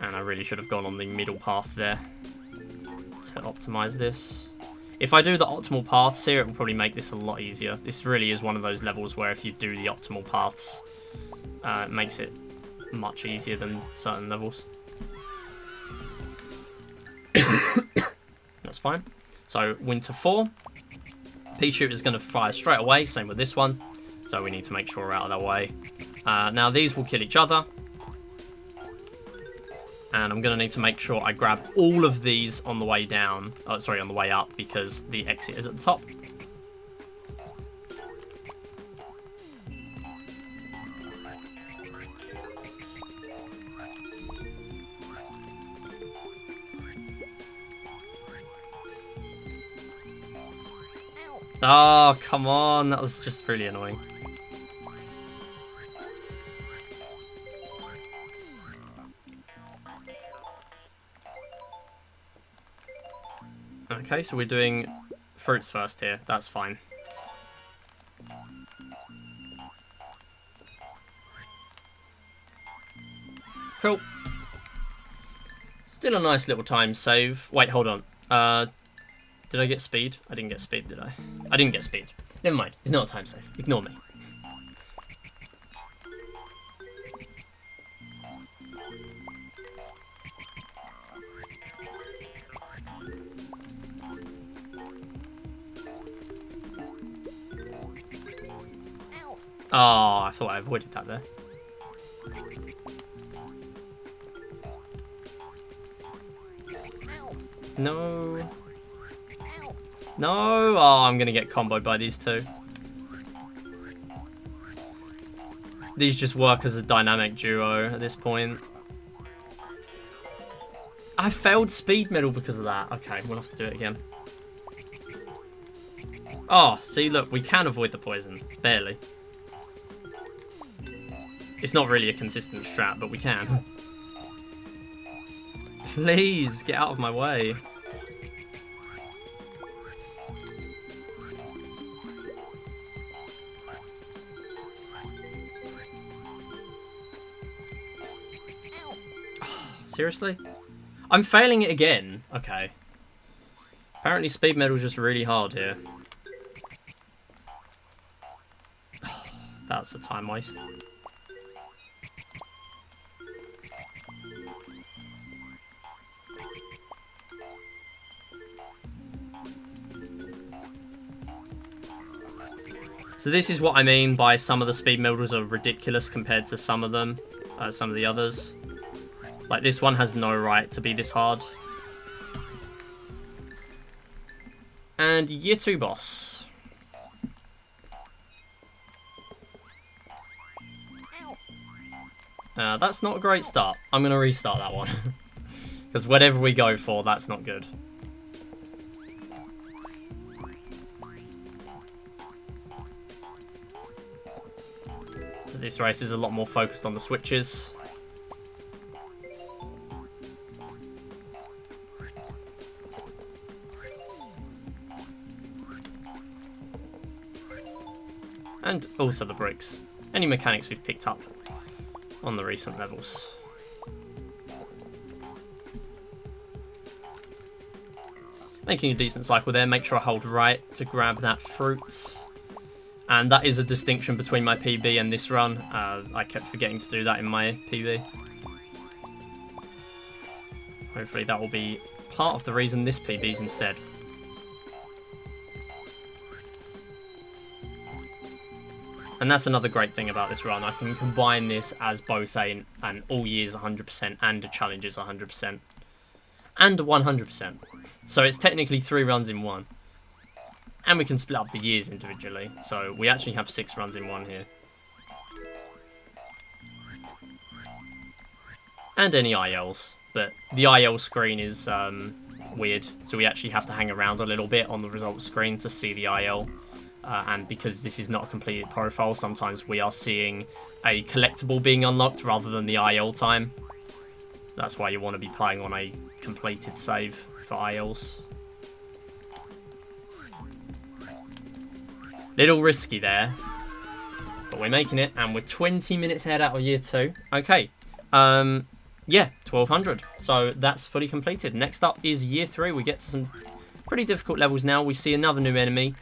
And I really should have gone on the middle path there to optimize this. If I do the optimal paths here, it will probably make this a lot easier. This really is one of those levels where if you do the optimal paths, it makes it much easier than certain levels. That's fine. So, Winter 4. Pea shooter is going to fire straight away, same with this one. So we need to make sure we're out of their way. Now these will kill each other. And I'm going to need to make sure I grab all of these on the way down. Oh, sorry, on the way up, because the exit is at the top. Oh, come on. That was just really annoying. Okay, so we're doing fruits first here. That's fine. Cool. Still a nice little time save. Wait, hold on. Did I get speed? I didn't get speed, did I? I didn't get speed. Never mind. It's not a time save. Ignore me. Oh, I thought I avoided that there. No. No! Oh, I'm going to get comboed by these two. These just work as a dynamic duo at this point. I failed speed medal because of that. Okay, we'll have to do it again. Oh, see, look, we can avoid the poison. Barely. It's not really a consistent strat, but we can. Please, get out of my way. Seriously? I'm failing it again. Okay. Apparently speed medal's just really hard here. That's a time waste. So this is what I mean by some of the speed medals are ridiculous compared to some of them, some of the others. Like, this one has no right to be this hard. And year 2 boss. That's not a great start. I'm going to restart that one. Because whatever we go for, that's not good. So this race is a lot more focused on the switches. And also the bricks. Any mechanics we've picked up on the recent levels. Making a decent cycle there. Make sure I hold right to grab that fruit. And that is a distinction between my PB and this run. I kept forgetting to do that in my PB. Hopefully that will be part of the reason this PB's instead. And that's another great thing about this run. I can combine this as both an all years 100% and a challenges 100%. And a 100%. So it's technically 3 runs in one. And we can split up the years individually. So we actually have 6 runs in one here. And any ILs. But the IL screen is weird. So we actually have to hang around a little bit on the results screen to see the IL. And because this is not a completed profile, sometimes we are seeing a collectible being unlocked rather than the IL time. That's why you want to be playing on a completed save for ILs. Little risky there, but we're making it, and we're 20 minutes ahead out of year 2. Okay, yeah, 1200. So that's fully completed. Next up is year 3. We get to some pretty difficult levels now. We see another new enemy.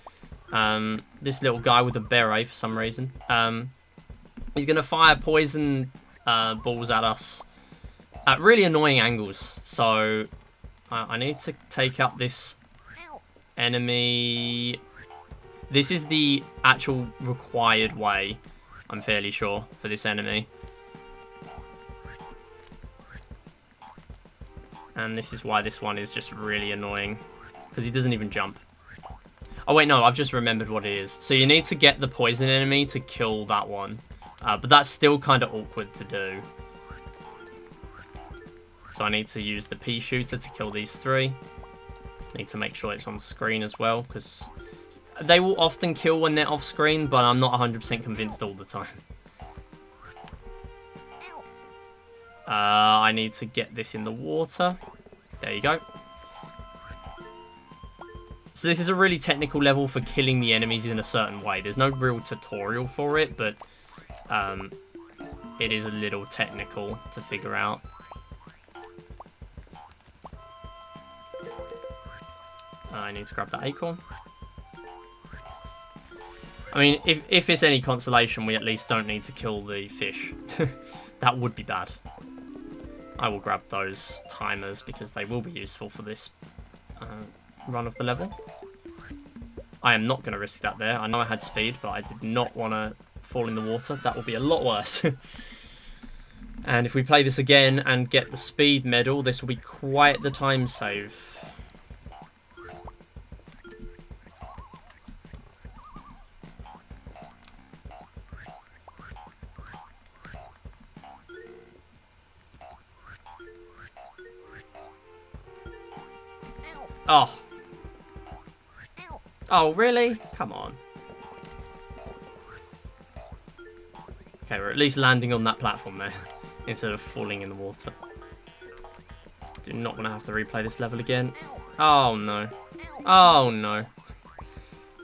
This little guy with a beret for some reason. He's going to fire poison balls at us at really annoying angles. So I need to take out this enemy. This is the actual required way, I'm fairly sure, for this enemy. And this is why this one is just really annoying, because he doesn't even jump. Oh wait, no, I've just remembered what it is. So you need to get the poison enemy to kill that one. But that's still kind of awkward to do. So I need to use the pea shooter to kill these 3. Need to make sure it's on screen as well, because they will often kill when they're off screen, but I'm not 100% convinced all the time. I need to get this in the water. There you go. So this is a really technical level for killing the enemies in a certain way. There's no real tutorial for it, but it is a little technical to figure out. I need to grab that acorn. I mean, if it's any consolation, we at least don't need to kill the fish. That would be bad. I will grab those timers because they will be useful for this run of the level. I am not going to risk that there. I know I had speed, but I did not want to fall in the water. That will be a lot worse. And if we play this again and get the speed medal, this will be quite the time save. Oh. Oh, really? Come on. Okay, we're at least landing on that platform there, instead of falling in the water. Do not want to have to replay this level again. Oh, no. Oh, no.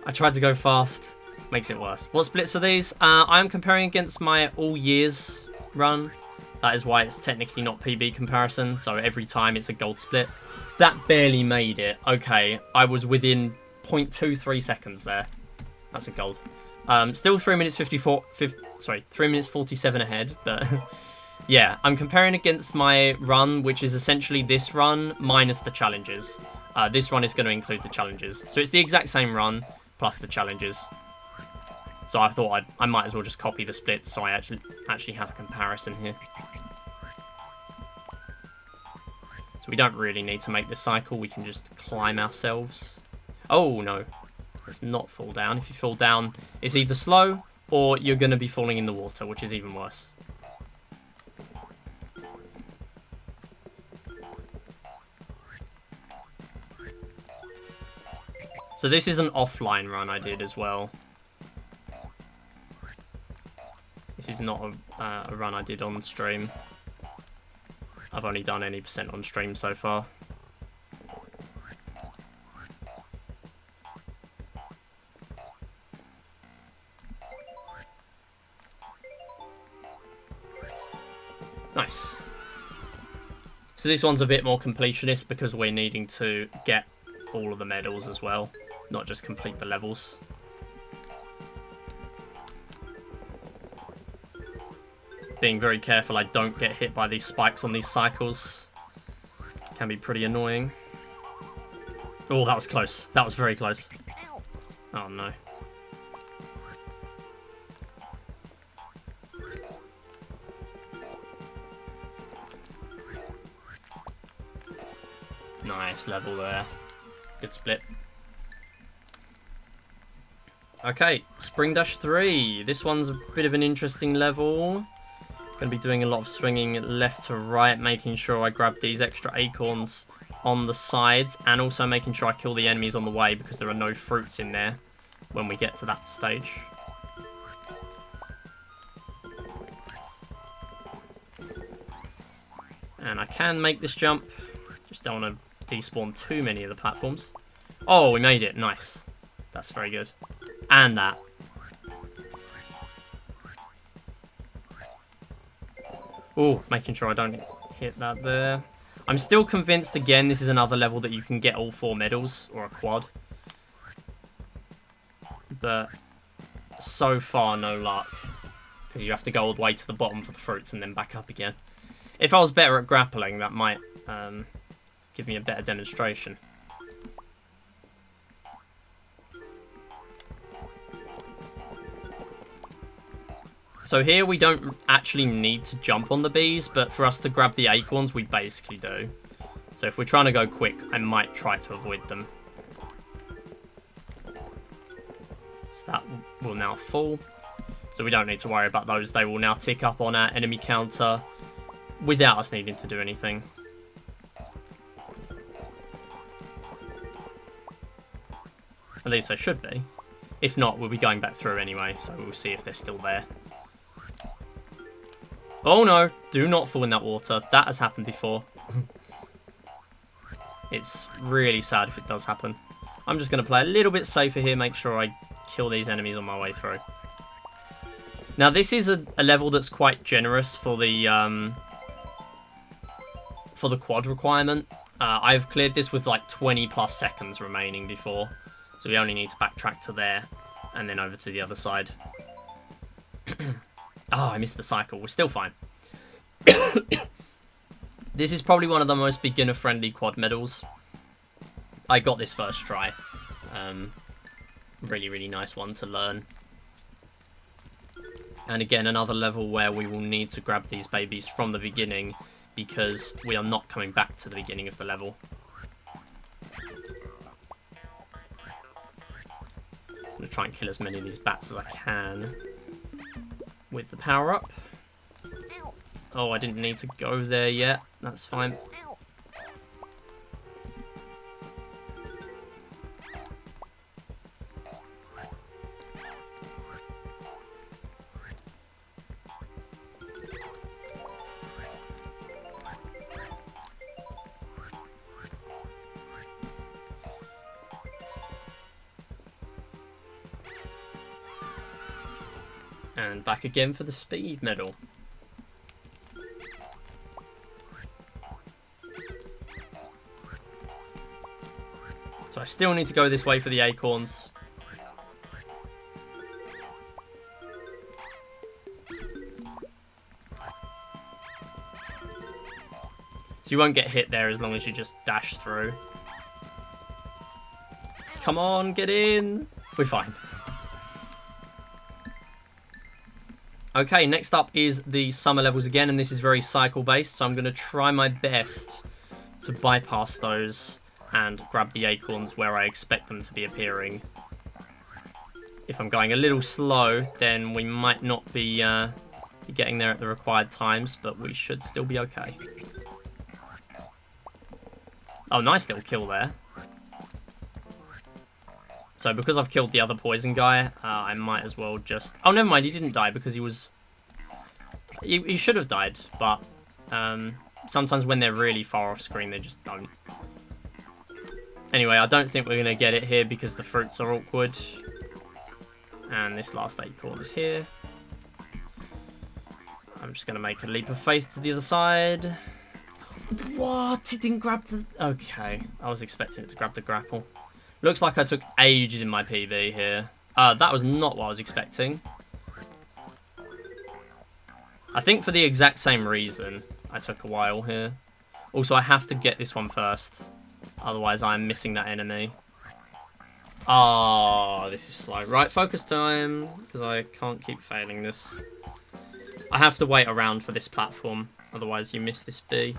I tried to go fast. Makes it worse. What splits are these? I am comparing against my all years run. That is why it's technically not PB comparison, so every time it's a gold split. That barely made it. Okay, I was within 0.23 seconds there. That's a gold. Still 3 minutes 3 minutes 47 ahead, but yeah, I'm comparing against my run, which is essentially this run minus the challenges. This run is going to include the challenges. So it's the exact same run plus the challenges. So I thought I might as well just copy the splits so I actually have a comparison here. So we don't really need to make this cycle. We can just climb ourselves. Oh, no. Let's not fall down. If you fall down, it's either slow or you're going to be falling in the water, which is even worse. So this is an offline run I did as well. This is not a run I did on stream. I've only done any % on stream so far. Nice. So this one's a bit more completionist because we're needing to get all of the medals as well, not just complete the levels. Being very careful I don't get hit by these spikes on these cycles. Can be pretty annoying. Oh, that was close. That was very close. Oh, no. Nice level there. Good split. Okay, Spring Dash 3. This one's a bit of an interesting level. Going to be doing a lot of swinging left to right, making sure I grab these extra acorns on the sides, and also making sure I kill the enemies on the way because there are no fruits in there when we get to that stage. And I can make this jump. Just don't want to despawn too many of the platforms. Oh, we made it. Nice. That's very good. And that. Oh, making sure I don't hit that there. I'm still convinced, again, this is another level that you can get all 4 medals, or a quad. But so far, no luck. Because you have to go all the way to the bottom for the fruits and then back up again. If I was better at grappling, that might give me a better demonstration. So here we don't actually need to jump on the bees, but for us to grab the acorns, we basically do. So if we're trying to go quick, I might try to avoid them. So that will now fall. So we don't need to worry about those. They will now tick up on our enemy counter without us needing to do anything. At least they should be. If not, we'll be going back through anyway, so we'll see if they're still there. Oh no, do not fall in that water. That has happened before. It's really sad if it does happen. I'm just going to play a little bit safer here, make sure I kill these enemies on my way through. Now this is a level that's quite generous for the quad requirement. I've cleared this with like 20 plus seconds remaining before. So we only need to backtrack to there and then over to the other side. Oh, I missed the cycle. We're still fine. This is probably one of the most beginner-friendly quad medals. I got this first try. Really, really nice one to learn. And again, another level where we will need to grab these babies from the beginning because we are not coming back to the beginning of the level. I'm going to try and kill as many of these bats as I can with the power-up. Oh, I didn't need to go there yet. That's fine. And back again for the speed medal. So I still need to go this way for the acorns. So you won't get hit there as long as you just dash through. Come on, get in. We're fine. Okay, next up is the summer levels again, and this is very cycle based, so I'm going to try my best to bypass those and grab the acorns where I expect them to be appearing. If I'm going a little slow, then we might not be getting there at the required times, but we should still be okay. Oh, nice little kill there. So because I've killed the other poison guy, I might as well just... Oh, never mind, he didn't die because he was... He should have died, but sometimes when they're really far off screen, they just don't. Anyway, I don't think we're going to get it here because the fruits are awkward. And this last acorn is here. I'm just going to make a leap of faith to the other side. What? It didn't grab the... Okay, I was expecting it to grab the grapple. Looks like I took ages in my PB here. That was not what I was expecting. I think for the exact same reason, I took a while here. Also, I have to get this one first. Otherwise, I'm missing that enemy. Oh, this is slow. Right, focus time, because I can't keep failing this. I have to wait around for this platform. Otherwise, you miss this bee.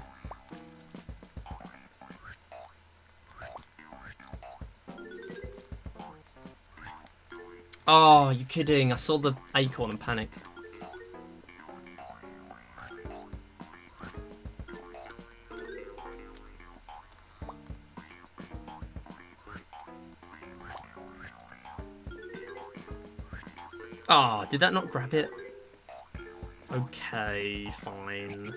Oh, you're kidding. I saw the acorn and panicked. Oh, did that not grab it? Okay, fine.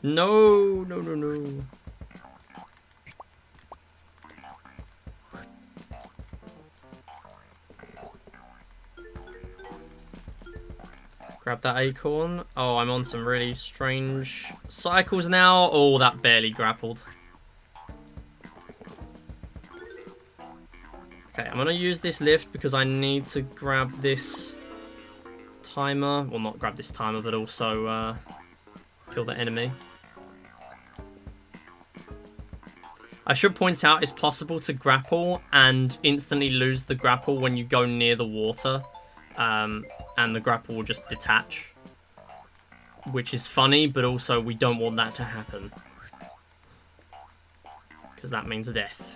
No, no, no, no. Grab that acorn. Oh, I'm on some really strange cycles now. Oh, that barely grappled. Okay, I'm going to use this lift because I need to grab this timer. Well, not grab this timer, but also kill the enemy. I should point out it's possible to grapple and instantly lose the grapple when you go near the water. And the grapple will just detach. Which is funny, but also we don't want that to happen. Because that means death.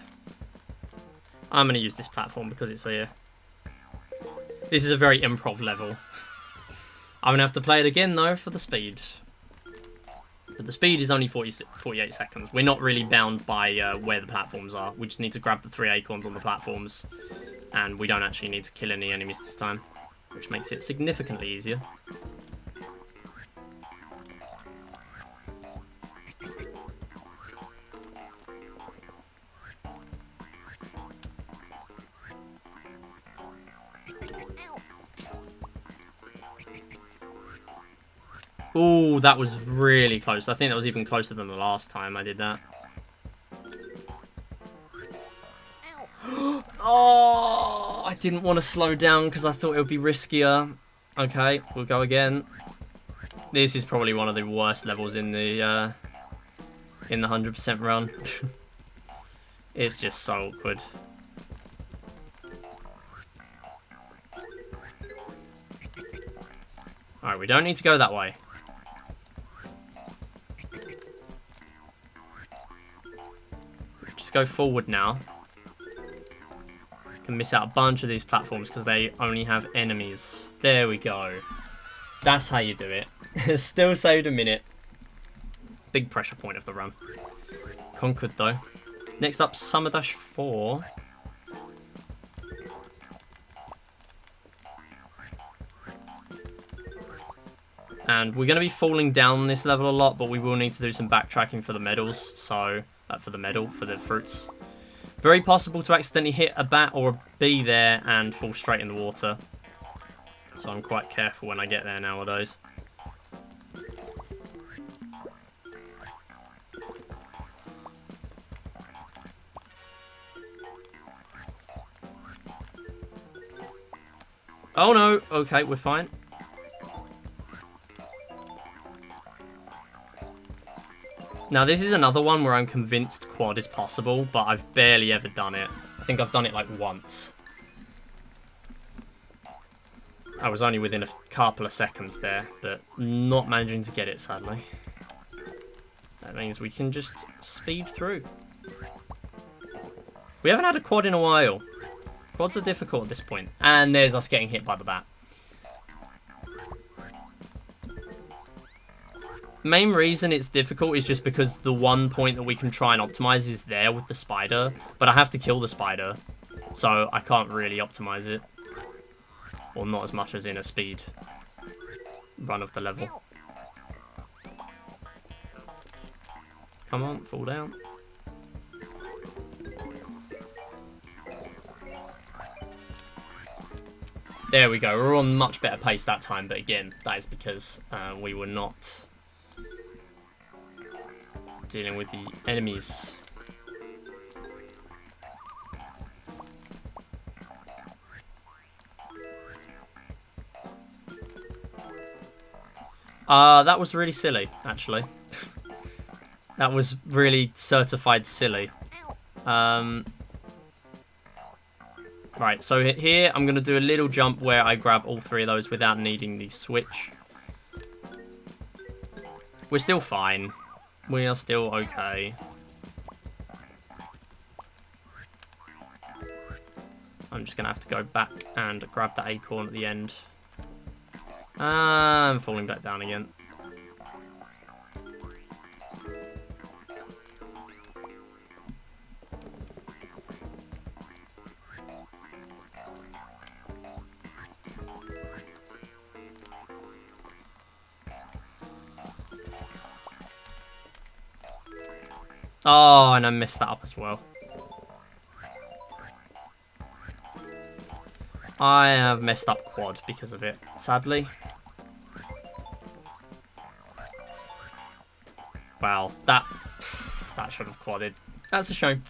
I'm going to use this platform because it's here. This is a very improv level. I'm going to have to play it again, though, for the speed. But the speed is only 48 seconds. We're not really bound by where the platforms are. We just need to grab the 3 acorns on the platforms. And we don't actually need to kill any enemies this time. Which makes it significantly easier. Ooh, that was really close. I think that was even closer than the last time I did that. Oh, I didn't want to slow down because I thought it would be riskier. Okay, we'll go again. This is probably one of the worst levels in the 100% run. It's just so awkward. Alright, we don't need to go that way. Just go forward now. Can miss out a bunch of these platforms because they only have enemies. There we go. That's how you do it. Still saved a minute. Big pressure point of the run. Conquered though. Next up, Summer Dash 4. And we're going to be falling down this level a lot, but we will need to do some backtracking for the medals. So, for the fruits. Very possible to accidentally hit a bat or a bee there and fall straight in the water. So I'm quite careful when I get there nowadays. Oh no, okay, we're fine. Now this is another one where I'm convinced quad is possible, but I've barely ever done it. I think I've done it like once. I was only within a couple of seconds there, but not managing to get it, sadly. That means we can just speed through. We haven't had a quad in a while. Quads are difficult at this point. And there's us getting hit by the bat. Main reason it's difficult is just because the one point that we can try and optimize is there with the spider, but I have to kill the spider, so I can't really optimize it. Or not as much as in a speed run of the level. Come on, fall down. There we go, we're on much better pace that time, but again, that is because we were not dealing with the enemies. That was really silly, actually. That was really certified silly. Right, so here I'm going to do a little jump where I grab all 3 of those without needing the switch. We're still fine. We are still okay. I'm just going to have to go back and grab that acorn at the end. I'm falling back down again. Oh, and I messed that up as well. I have messed up quad because of it, sadly. Wow, that should have quadded. That's a shame.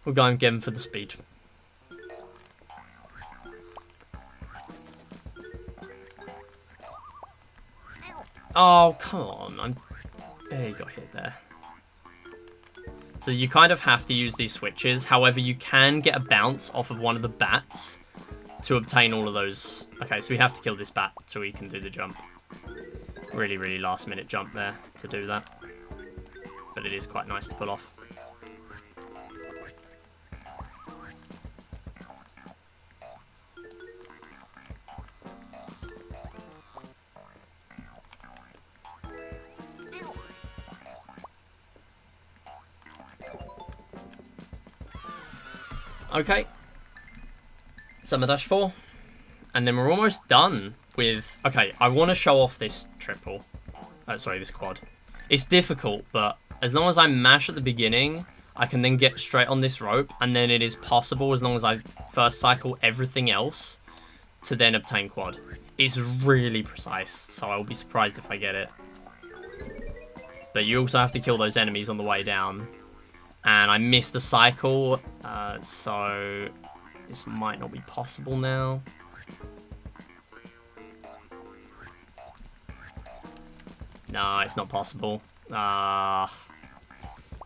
We'll go and get him for the speed. Oh, come on. There, you got hit there. So you kind of have to use these switches. However, you can get a bounce off of one of the bats to obtain all of those. Okay, so we have to kill this bat so we can do the jump. Really, really last minute jump there to do that. But it is quite nice to pull off. Okay, Summer Dash 4, and then we're almost done with, okay, I want to show off this triple, sorry, this quad. It's difficult, but as long as I mash at the beginning, I can then get straight on this rope, and then it is possible, as long as I first cycle everything else, to then obtain quad. It's really precise, so I will be surprised if I get it. But you also have to kill those enemies on the way down. And I missed the cycle, so this might not be possible now. No, it's not possible.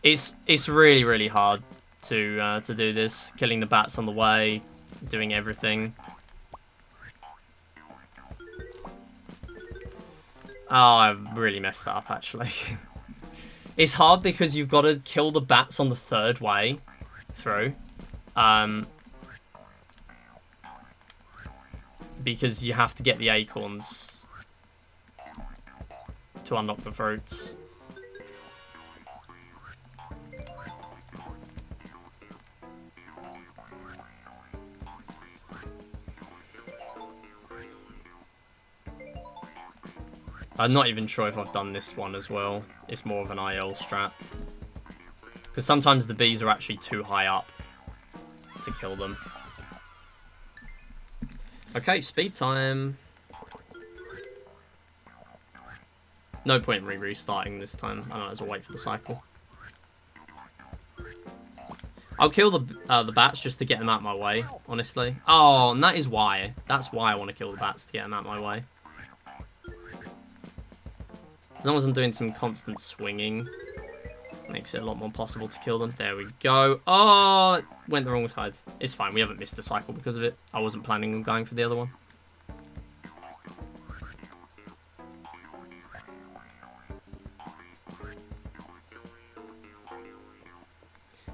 It's really, really hard to do this. Killing the bats on the way, doing everything. Oh, I really messed that up, actually. It's hard because you've got to kill the bats on the third way through. Because you have to get the acorns to unlock the fruits. I'm not even sure if I've done this one as well. It's more of an IL strat. Because sometimes the bees are actually too high up to kill them. Okay, speed time. No point in restarting this time. I don't know, as well wait for the cycle. I'll kill the bats just to get them out of my way, honestly. Oh, and that is why. That's why I want to kill the bats, to get them out of my way. As long as I'm doing some constant swinging, makes it a lot more possible to kill them. There we go. Oh, it went the wrong side. It's fine. We haven't missed the cycle because of it. I wasn't planning on going for the other one.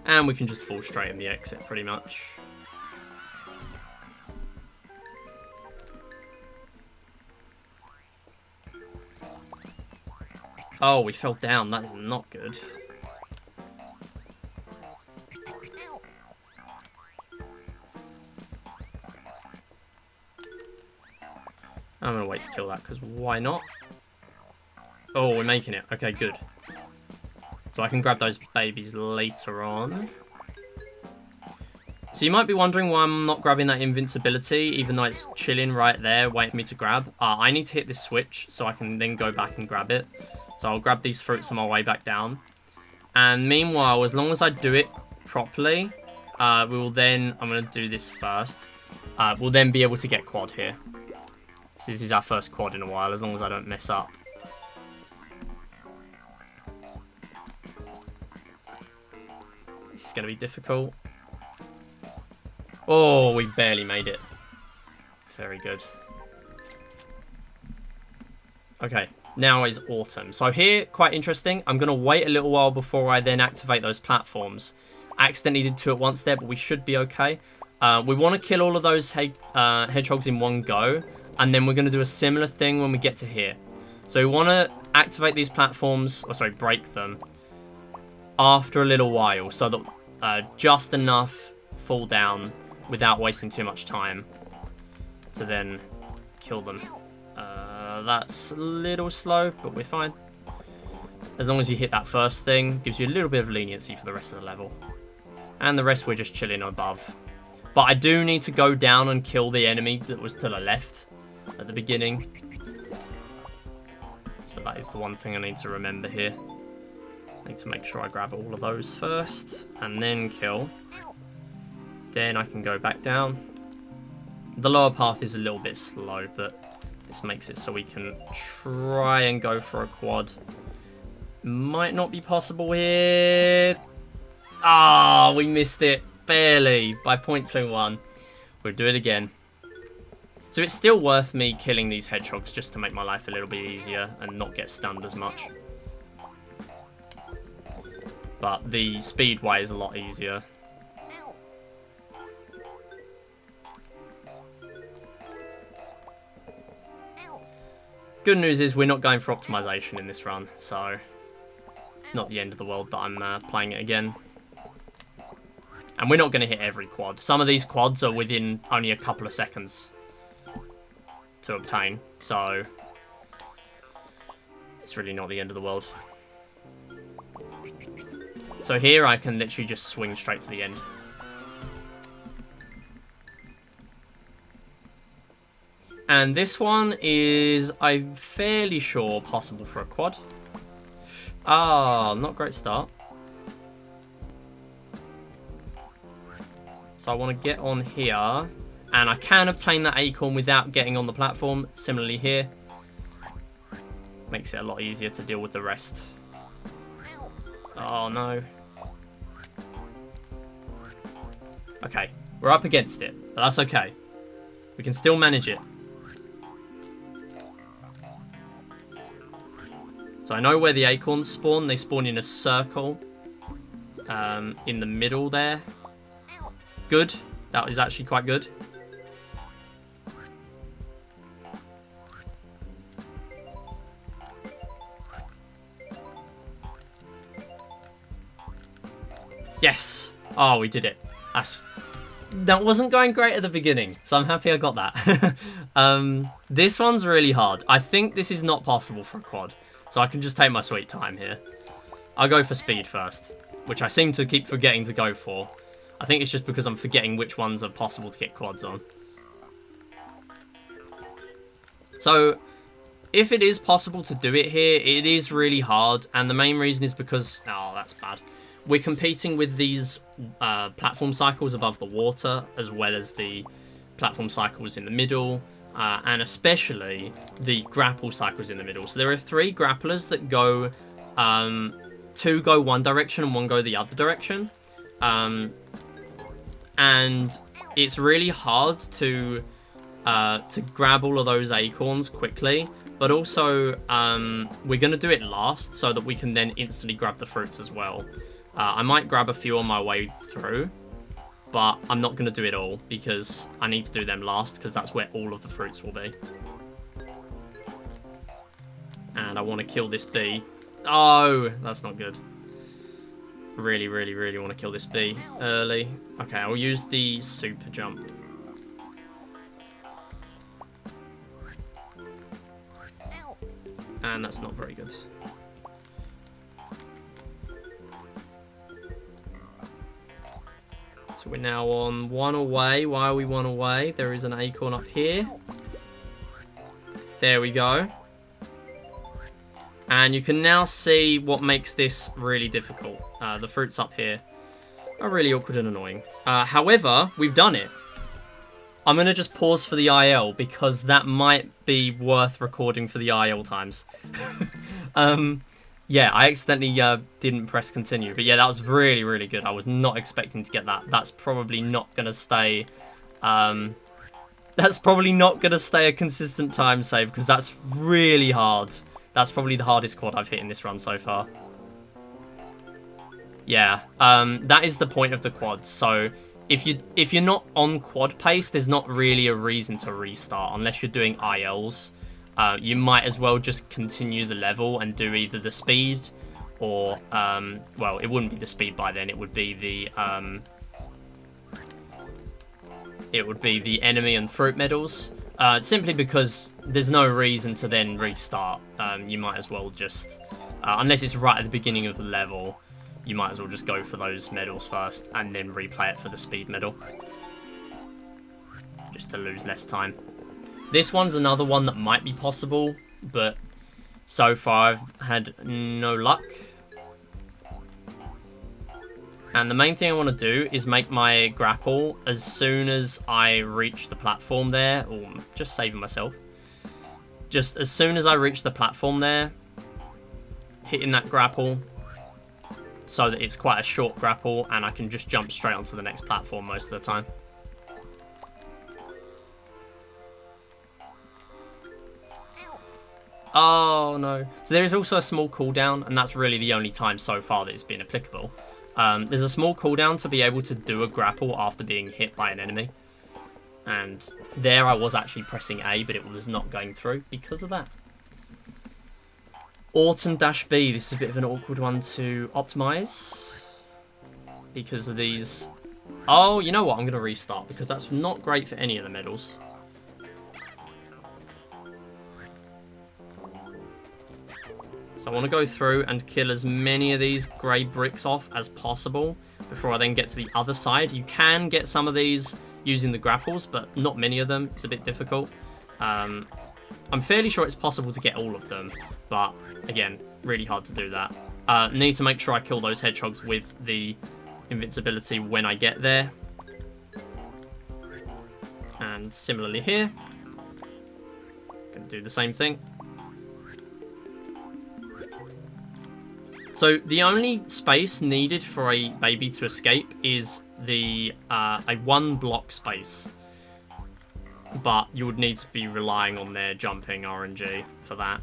And we can just fall straight in the exit, pretty much. Oh, we fell down. That is not good. I'm going to wait to kill that, because why not? Oh, we're making it. Okay, good. So I can grab those babies later on. So you might be wondering why I'm not grabbing that invincibility, even though it's chilling right there, waiting for me to grab. I need to hit this switch, so I can then go back and grab it. So I'll grab these fruits on my way back down. And meanwhile, as long as I do it properly, we will then... I'm going to do this first. We'll then be able to get quad here. So this is our first quad in a while, as long as I don't mess up. This is going to be difficult. Oh, we barely made it. Very good. Okay, now is autumn. So here, quite interesting. I'm going to wait a little while before I then activate those platforms. I accidentally did 2 at once there, but we should be okay. We want to kill all of those hedgehogs in one go. And then we're going to do a similar thing when we get to here. So we want to activate these platforms, or sorry, break them, after a little while. So that just enough fall down without wasting too much time to then kill them. That's a little slow, but we're fine. As long as you hit that first thing, gives you a little bit of leniency for the rest of the level. And the rest we're just chilling above. But I do need to go down and kill the enemy that was to the left at the beginning. So that is the one thing I need to remember here. Need to make sure I grab all of those first, and then kill. Then I can go back down. The lower path is a little bit slow, but this makes it so we can try and go for a quad. Might not be possible here. Ah, we missed it barely by 0.21. We'll do it again. So it's still worth me killing these hedgehogs just to make my life a little bit easier and not get stunned as much. But the speedway is a lot easier. Good news is we're not going for optimization in this run, so it's not the end of the world that I'm playing it again. And we're not going to hit every quad. Some of these quads are within only a couple of seconds to obtain, so it's really not the end of the world. So here I can literally just swing straight to the end. And this one is, I'm fairly sure, possible for a quad. Ah, not great start. So I want to get on here. And I can obtain that acorn without getting on the platform. Similarly here. Makes it a lot easier to deal with the rest. Oh, no. Okay, we're up against it. But that's okay. We can still manage it. So I know where the acorns spawn. They spawn in a circle in the middle there. Good. That is actually quite good. Yes. Oh, we did it. That wasn't going great at the beginning, so I'm happy I got that. This one's really hard. I think this is not possible for a quad. So I can just take my sweet time here. I'll go for speed first, which I seem to keep forgetting to go for. I think it's just because I'm forgetting which ones are possible to get quads on. So, if it is possible to do it here, it is really hard. And the main reason is because... Oh, that's bad. We're competing with these platform cycles above the water, as well as the platform cycles in the middle. And especially the grapple cycles in the middle. So there are 3 grapplers that go, 2 go one direction and 1 go the other direction. And it's really hard to grab all of those acorns quickly. But also, we're going to do it last so that we can then instantly grab the fruits as well. I might grab a few on my way through. But I'm not going to do it all because I need to do them last because that's where all of the fruits will be. And I want to kill this bee. Oh, that's not good. Really, really, really want to kill this bee early. Okay, I'll use the super jump. And that's not very good. So we're now on 1 away. Why are we 1 away? There is an acorn up here. There we go. And you can now see what makes this really difficult. The fruits up here are really awkward and annoying. However, we've done it. I'm going to just pause for the IL because that might be worth recording for the IL times. Yeah, I accidentally didn't press continue. But yeah, that was really, really good. I was not expecting to get that. That's probably not going to stay... that's probably not going to stay a consistent time save because that's really hard. That's probably the hardest quad I've hit in this run so far. Yeah, that is the point of the quads. So if you're not on quad pace, there's not really a reason to restart unless you're doing ILs. You might as well just continue the level and do either the speed or, well, it wouldn't be the speed by then. It would be the enemy and fruit medals. Simply because there's no reason to then restart. You might as well just, unless it's right at the beginning of the level, you might as well just go for those medals first and then replay it for the speed medal. Just to lose less time. This one's another one that might be possible, but so far I've had no luck. And the main thing I want to do is make my grapple as soon as I reach the platform there. Or just saving myself. Just as soon as I reach the platform there, hitting that grapple so that it's quite a short grapple and I can just jump straight onto the next platform most of the time. Oh no. So there is also a small cooldown, and that's really the only time so far that it's been applicable. There's a small cooldown to be able to do a grapple after being hit by an enemy. And there I was actually pressing A, but it was not going through because of that. Autumn-B. This is a bit of an awkward one to optimize because of these. Oh, you know what? I'm going to restart because that's not great for any of the medals. So I want to go through and kill as many of these grey bricks off as possible before I then get to the other side. You can get some of these using the grapples, but not many of them. It's a bit difficult. I'm fairly sure it's possible to get all of them, but again, really hard to do that. Need to make sure I kill those hedgehogs with the invincibility when I get there. And similarly here, gonna do the same thing. So the only space needed for a baby to escape is the a 1 block space. But you would need to be relying on their jumping RNG for that,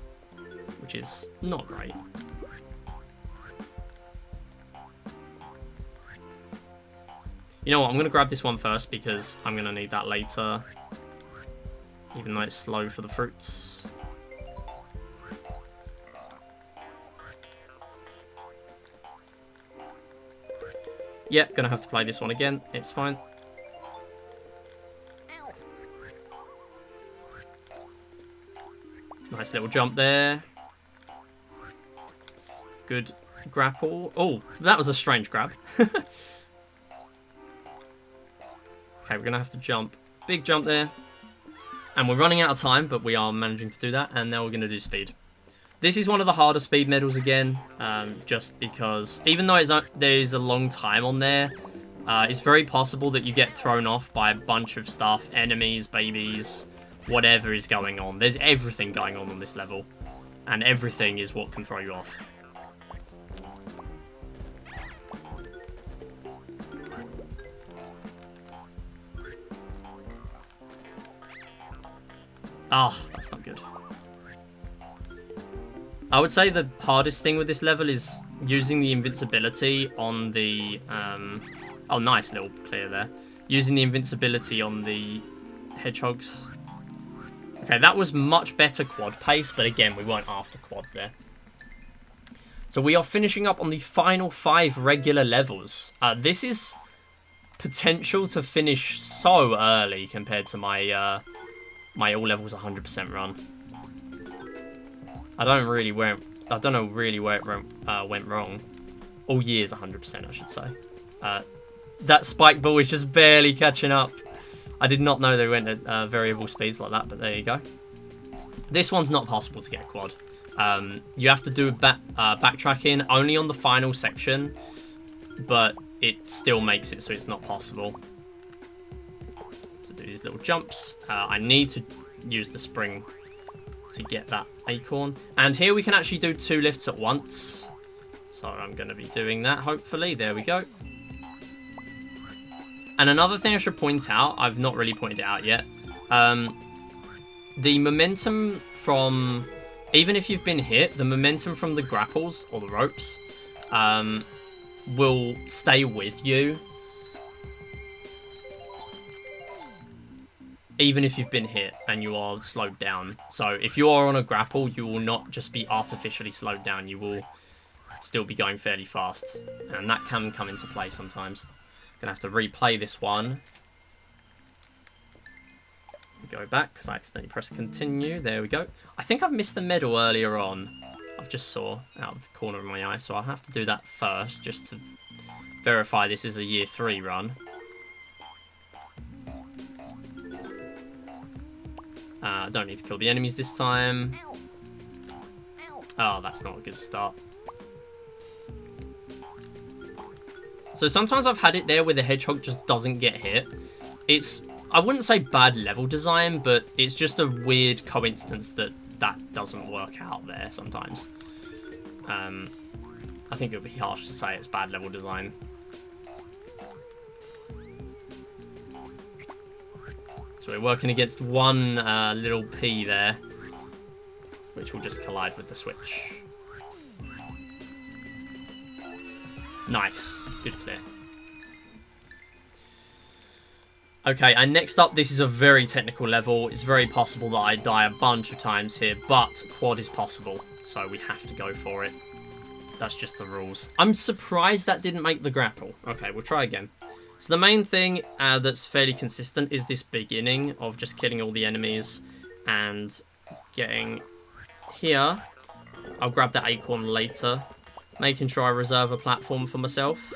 which is not great. You know what, I'm going to grab this one first because I'm going to need that later, even though it's slow for the fruits. Yep, going to have to play this one again, it's fine. Nice little jump there. Good grapple. Oh, that was a strange grab. Okay, we're going to have to jump. Big jump there. And we're running out of time, but we are managing to do that. And now we're going to do speed. This is one of the harder speed medals again. Just because, even though there is a long time on there, it's very possible that you get thrown off by a bunch of stuff. Enemies, babies, whatever is going on. There's everything going on this level. And everything is what can throw you off. Ah, oh, that's not good. I would say the hardest thing with this level is using the invincibility on the... oh, nice little clear there. Using the invincibility on the hedgehogs. Okay, that was much better quad pace, but again, we weren't after quad there. So we are finishing up on the final 5 regular levels. This is potential to finish so early compared to my my all levels 100% run. I don't know really where it went wrong. All years 100%, I should say. That spike ball is just barely catching up. I did not know they went at variable speeds like that, but there you go. This one's not possible to get a quad. You have to do backtracking only on the final section, but it still makes it so it's not possible. So do these little jumps. I need to use the spring to get that acorn. And here we can actually do 2 lifts at once. So I'm going to be doing that, hopefully. There we go. And another thing I should point out, I've not really pointed it out yet. The momentum from, even if you've been hit, the momentum from the grapples or the ropes will stay with you. Even if you've been hit and you are slowed down. So if you are on a grapple, you will not just be artificially slowed down. You will still be going fairly fast. And that can come into play sometimes. Gonna have to replay this one. Go back because I accidentally pressed continue. There we go. I think I've missed the medal earlier on. I've just saw out of the corner of my eye, so I'll have to do that first just to verify this is a year 3 run. Don't need to kill the enemies this time. Oh, that's not a good start. So sometimes I've had it there where the hedgehog just doesn't get hit. It's, I wouldn't say bad level design, but it's just a weird coincidence that that doesn't work out there sometimes. I think it would be harsh to say it's bad level design. So we're working against one little P there, which will just collide with the switch. Nice. Good clear. Okay, and next up, this is a very technical level. It's very possible that I die a bunch of times here, but quad is possible, so we have to go for it. That's just the rules. I'm surprised that didn't make the grapple. Okay, we'll try again. So the main thing that's fairly consistent is this beginning of just killing all the enemies and getting here. I'll grab that acorn later. Making sure I reserve a platform for myself.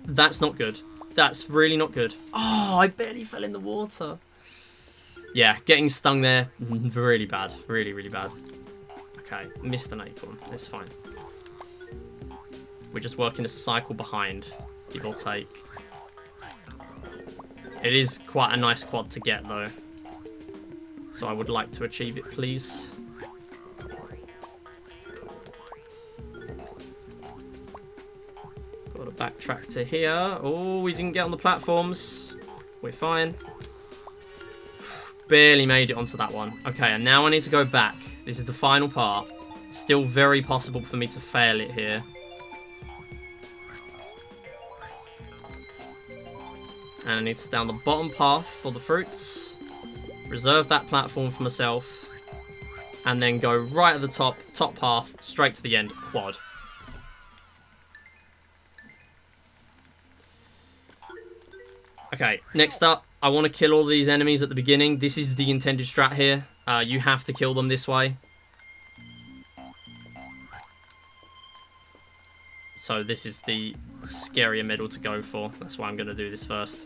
That's not good. That's really not good. Oh, I barely fell in the water. Yeah, getting stung there, really bad. Really, really bad. Okay, missed an acorn. It's fine. We're just working a cycle behind, give or take. It is quite a nice quad to get, though. So I would like to achieve it, please. Got to backtrack to here. Oh, we didn't get on the platforms. We're fine. Barely made it onto that one. Okay, and now I need to go back. This is the final part. Still very possible for me to fail it here. And I need to stay on the bottom path for the fruits. Reserve that platform for myself. And then go right at the top path, straight to the end, quad. Okay, next up, I want to kill all these enemies at the beginning. This is the intended strat here. You have to kill them this way. So this is the scarier middle to go for. That's why I'm going to do this first.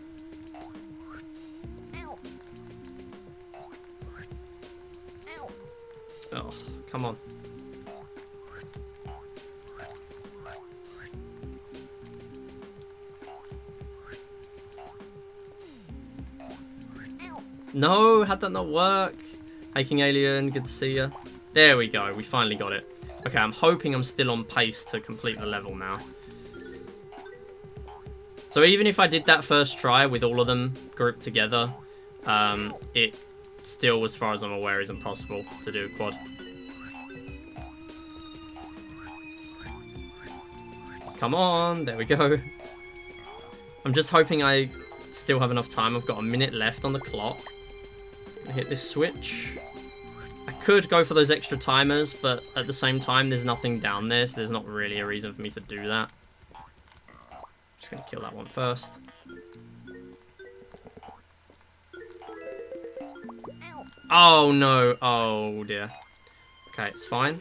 Oh, come on. No, how'd that not work? Hiking Alien, good to see ya. There we go, we finally got it. Okay, I'm hoping I'm still on pace to complete the level now. So even if I did that first try with all of them grouped together, it still, as far as I'm aware, isn't possible to do a quad. Come on, there we go. I'm just hoping I still have enough time. I've got a minute left on the clock. Gonna hit this switch. I could go for those extra timers, but at the same time, there's nothing down there, so there's not really a reason for me to do that. Just gonna kill that one first. Oh no, oh dear. Okay, it's fine.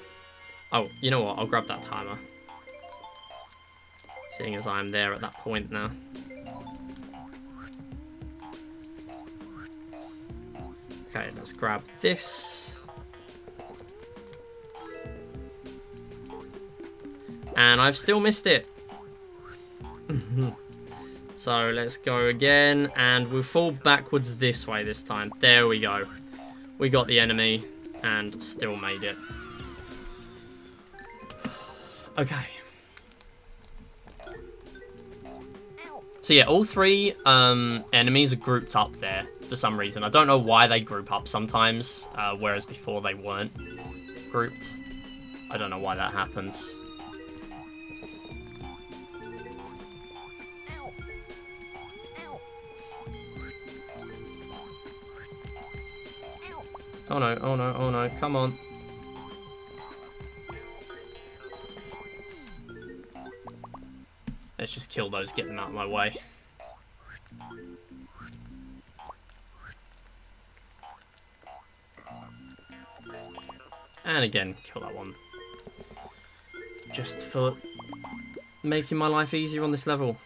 Oh, you know what, I'll grab that timer. Seeing as I'm there at that point now. Okay, let's grab this. And I've still missed it. So let's go again, and we'll fall backwards this way this time. There we go. We got the enemy and still made it. Okay. So yeah, all three enemies are grouped up there for some reason. I don't know why they group up sometimes, whereas before they weren't grouped. I don't know why that happens. Oh no, oh no, oh no, come on. Let's just kill those, get them out of my way. And again, kill that one. Just for making my life easier on this level.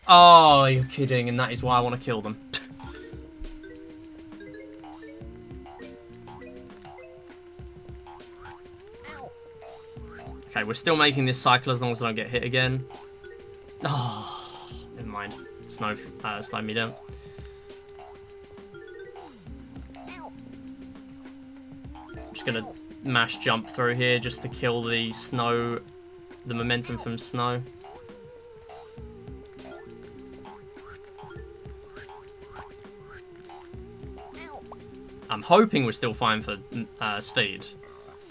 Oh, you're kidding, and that is why I want to kill them. Okay, we're still making this cycle as long as I don't get hit again. Oh, never mind. Snow slowed me down. I'm just gonna mash jump through here just to kill the snow, the momentum from snow. I'm hoping we're still fine for speed.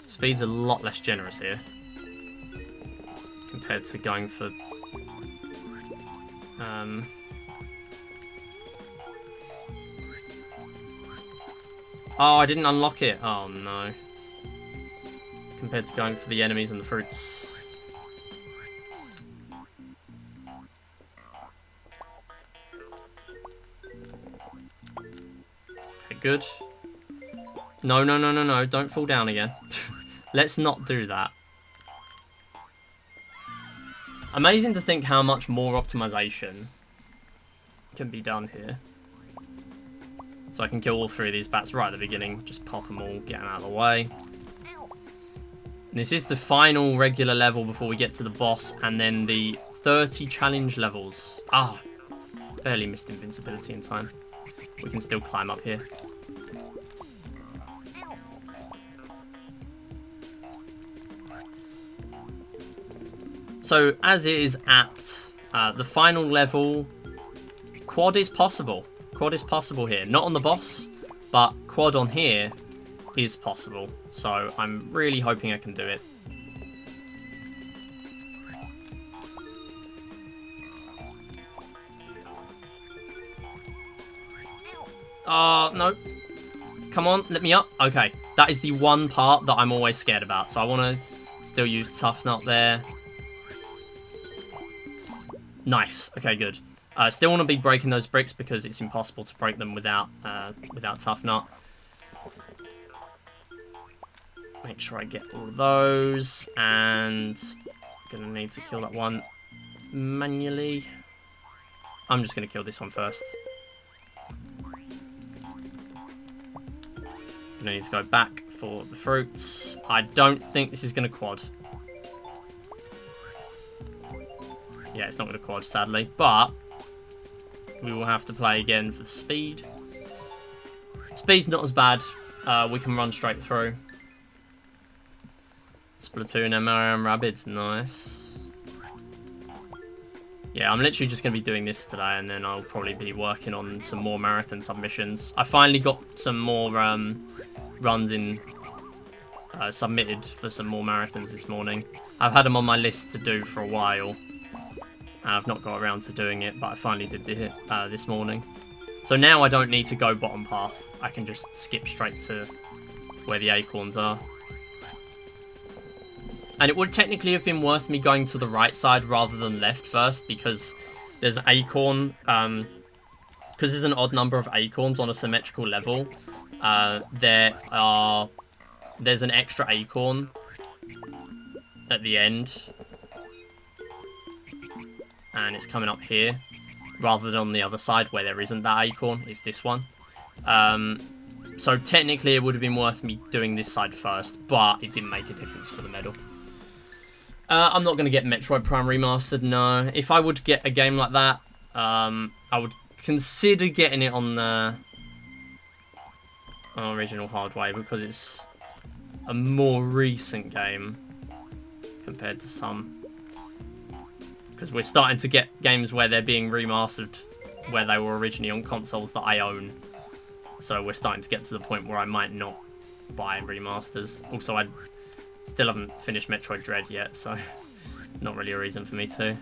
Speed's a lot less generous here compared to going for oh, I didn't unlock it. Oh no. Compared to going for the enemies and the fruits. Okay, good. No, no, no, no, no. Don't fall down again. Let's not do that. Amazing to think how much more optimization can be done here. So I can kill all three of these bats right at the beginning. Just pop them all, get them out of the way. This is the final regular level before we get to the boss, and then the 30 challenge levels. Ah, barely missed invincibility in time. We can still climb up here. So, as it is apt, the final level, quad is possible. Quad is possible here. Not on the boss, but quad on here is possible. So, I'm really hoping I can do it. No. Come on, let me up. Okay, that is the one part that I'm always scared about. So, I want to still use Tough Nut there. Nice. Okay, good. Still want to be breaking those bricks because it's impossible to break them without Tough Nut. Make sure I get all of those, and I'm gonna need to kill that one manually. I'm just gonna kill this one first. Gonna need to go back for the fruits. I don't think this is gonna quad. Yeah, it's not going to quad, sadly, but we will have to play again for the speed. Speed's not as bad. We can run straight through. Splatoon MRM Rabbids, nice. Yeah, I'm literally just going to be doing this today, and then I'll probably be working on some more marathon submissions. I finally got some more runs in submitted for some more marathons this morning. I've had them on my list to do for a while. I've not got around to doing it, but I finally did it this morning. So now I don't need to go bottom path. I can just skip straight to where the acorns are. And it would technically have been worth me going to the right side rather than left first, because there's an acorn, because there's an odd number of acorns on a symmetrical level. There's an extra acorn at the end. And it's coming up here, rather than on the other side where there isn't that acorn. It's this one. So technically it would have been worth me doing this side first, but it didn't make a difference for the medal. I'm not going to get Metroid Prime Remastered, no. If I would get a game like that, I would consider getting it on the original hardware, because it's a more recent game compared to some. Because we're starting to get games where they're being remastered where they were originally on consoles that I own. So we're starting to get to the point where I might not buy remasters. Also, I still haven't finished Metroid Dread yet, so not really a reason for me to.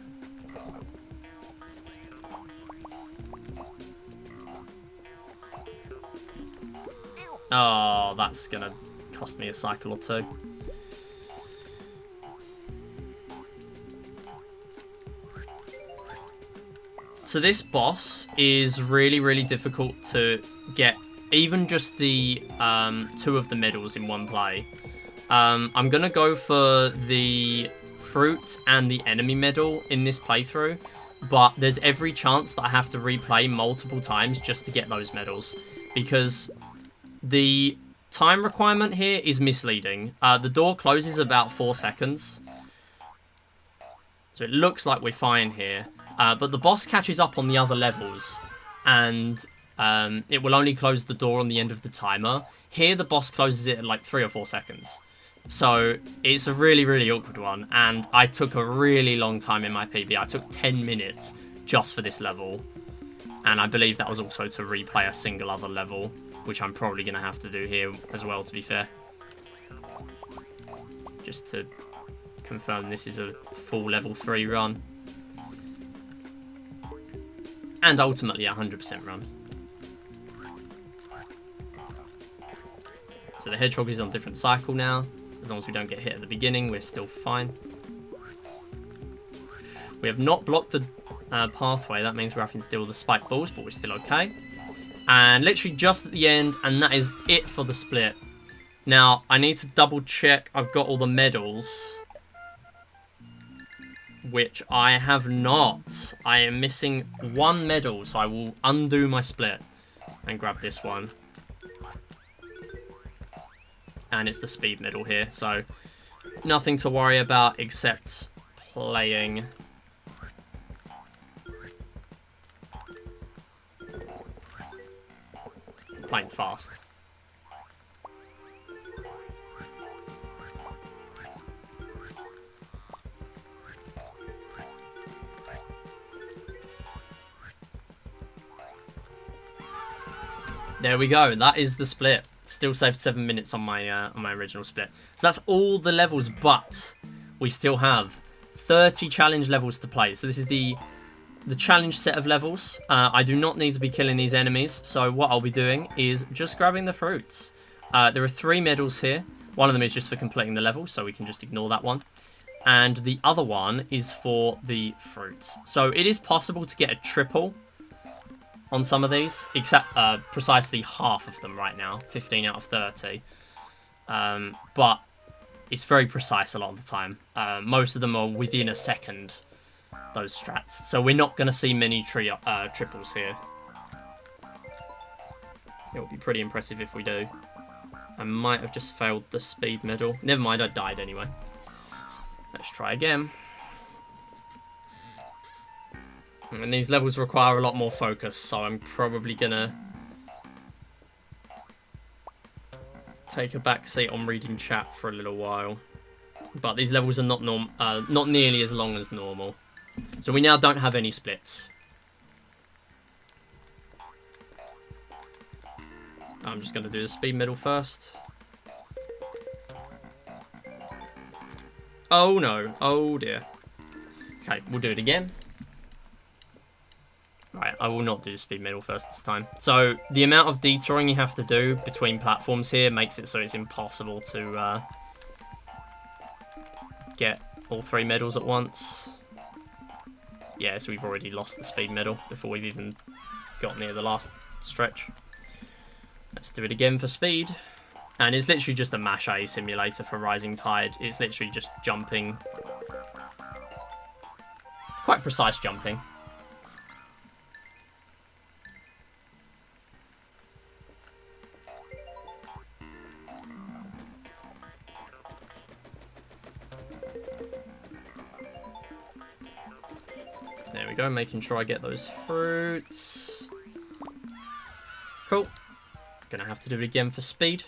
Oh, that's going to cost me a cycle or two. So this boss is really, really difficult to get, even just the 2 of the medals in one play. I'm going to go for the fruit and the enemy medal in this playthrough, but there's every chance that I have to replay multiple times just to get those medals, because the time requirement here is misleading. The door closes about 4 seconds, So it looks like we're fine here. But the boss catches up on the other levels, and it will only close the door on the end of the timer. Here, the boss closes it at like 3 or 4 seconds. So it's a really, really awkward one, and I took a really long time in my PB. I took 10 minutes just for this level, and I believe that was also to replay a single other level, which I'm probably going to have to do here as well, to be fair. Just to confirm this is a full level 3 run. And ultimately a 100% run. So the hedgehog is on a different cycle now. As long as we don't get hit at the beginning, we're still fine. We have not blocked the pathway. That means we're having to deal with the spike balls, but we're still okay. And literally just at the end, and that is it for the split. Now, I need to double check I've got all the medals, which I have not. I am missing 1 medal, so I will undo my split and grab this one. And it's the speed medal here, so nothing to worry about except playing fast. There we go. That is the split. Still saved 7 minutes on my original split. So that's all the levels, but we still have 30 challenge levels to play. So this is the challenge set of levels. I do not need to be killing these enemies. So what I'll be doing is just grabbing the fruits. There are 3 medals here. One of them is just for completing the level, so we can just ignore that one. And the other one is for the fruits. So it is possible to get a triple on some of these, except precisely half of them right now, 15 out of 30. But it's very precise a lot of the time. Most of them are within a second, those strats. So we're not going to see many triples here. It will be pretty impressive if we do. I might have just failed the speed medal. Never mind, I died anyway. Let's try again. And these levels require a lot more focus, so I'm probably gonna take a back seat on reading chat for a little while. But these levels are not nearly as long as normal. So we now don't have any splits. I'm just gonna do the speed medal first. Oh no, oh dear. Okay, we'll do it again. Right, I will not do the speed medal first this time. So, the amount of detouring you have to do between platforms here makes it so it's impossible to get all 3 medals at once. Yeah, so we've already lost the speed medal before we've even got near the last stretch. Let's do it again for speed. And it's literally just a mash A simulator for Rising Tide. It's literally just jumping. Quite precise jumping. There we go, making sure I get those fruits. Cool. Gonna have to do it again for speed.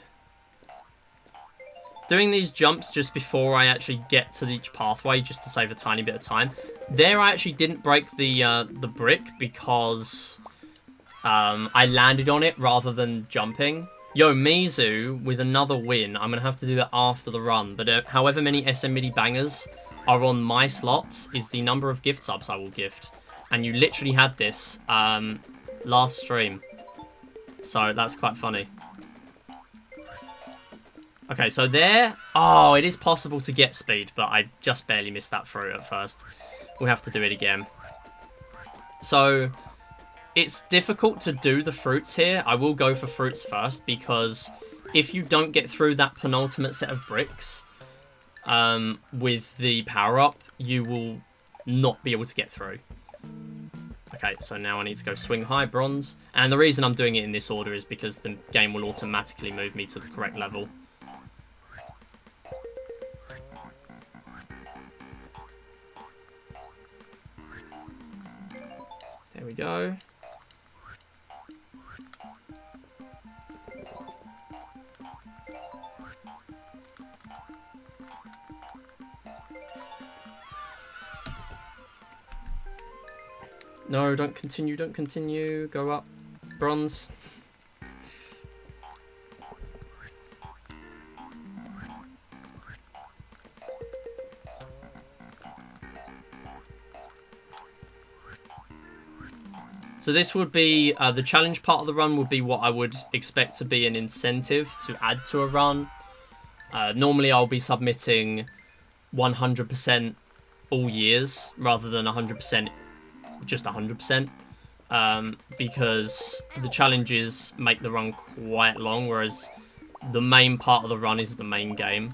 Doing these jumps just before I actually get to each pathway, just to save a tiny bit of time. There I actually didn't break the brick because I landed on it rather than jumping. Yo, Mizu with another win. I'm gonna have to do that after the run, but however many SM MIDI bangers are on my slots is the number of gift subs I will gift. And you literally had this last stream. So that's quite funny. Okay, so there... Oh, it is possible to get speed, but I just barely missed that through at first. We'll have to do it again. So, it's difficult to do the fruits here. I will go for fruits first, because if you don't get through that penultimate set of bricks with the power-up, you will not be able to get through. Okay, so now I need to go swing high, bronze. And the reason I'm doing it in this order is because the game will automatically move me to the correct level. There we go. No, don't continue, don't continue. Go up. Bronze. So this would be, the challenge part of the run would be what I would expect to be an incentive to add to a run. Normally I'll be submitting 100% all years rather than 100%, just 100%. Because the challenges make the run quite long, whereas the main part of the run is the main game.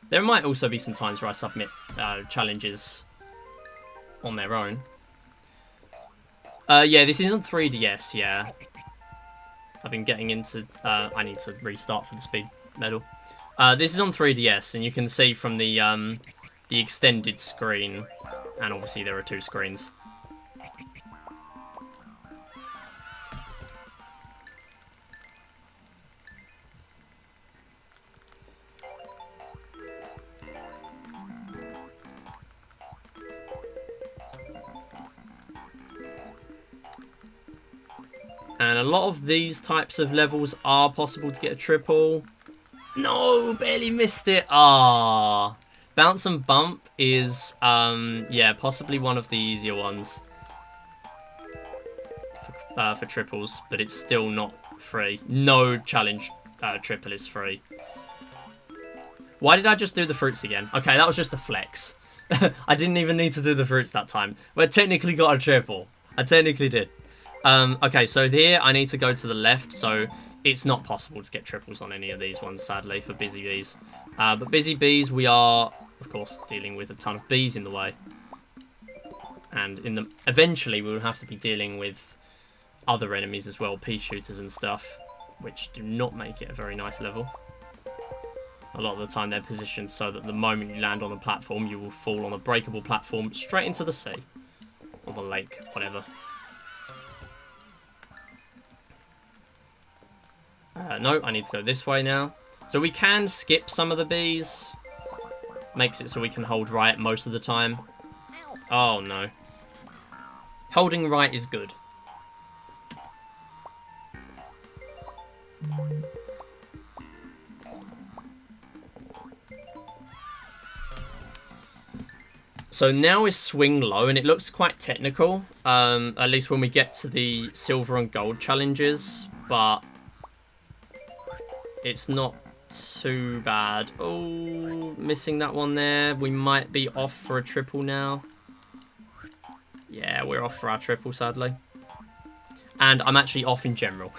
There might also be some times where I submit challenges on their own. Yeah, this is on 3DS, yeah. I've been getting into... I need to restart for the speed medal. This is on 3DS, and you can see from the extended screen, and obviously there are 2 screens. And a lot of these types of levels are possible to get a triple. No, barely missed it. Ah, bounce and bump is, yeah, possibly one of the easier ones for triples, but it's still not free. No challenge triple is free. Why did I just do the fruits again? Okay, that was just a flex. I didn't even need to do the fruits that time. But I technically got a triple. I technically did. Okay, so here I need to go to the left, so it's not possible to get triples on any of these ones, sadly, for Busy Bees. But Busy Bees, we are, of course, dealing with a ton of bees in the way. And eventually we will have to be dealing with other enemies as well, pea shooters and stuff, which do not make it a very nice level. A lot of the time they're positioned so that the moment you land on a platform, you will fall on a breakable platform straight into the sea. Or the lake, whatever. No, I need to go this way now. So we can skip some of the bees. Makes it so we can hold right most of the time. Oh, no. Holding right is good. So now is swing low, and it looks quite technical. At least when we get to the silver and gold challenges. But it's not too bad. Oh, missing that one there. We might be off for a triple now. Yeah, we're off for our triple, sadly. And I'm actually off in general.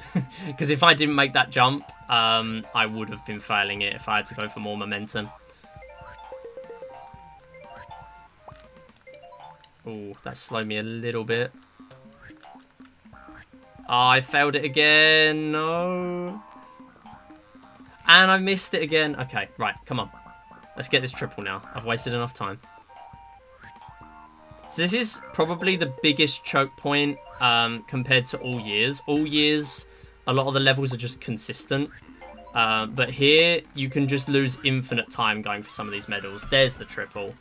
Because if I didn't make that jump, I would have been failing it if I had to go for more momentum. Oh, that slowed me a little bit. Oh, I failed it again. No. And I missed it again. Okay, right, come on. Let's get this triple now. I've wasted enough time. So this is probably the biggest choke point compared to all years. All years, a lot of the levels are just consistent. But here, you can just lose infinite time going for some of these medals. There's the triple.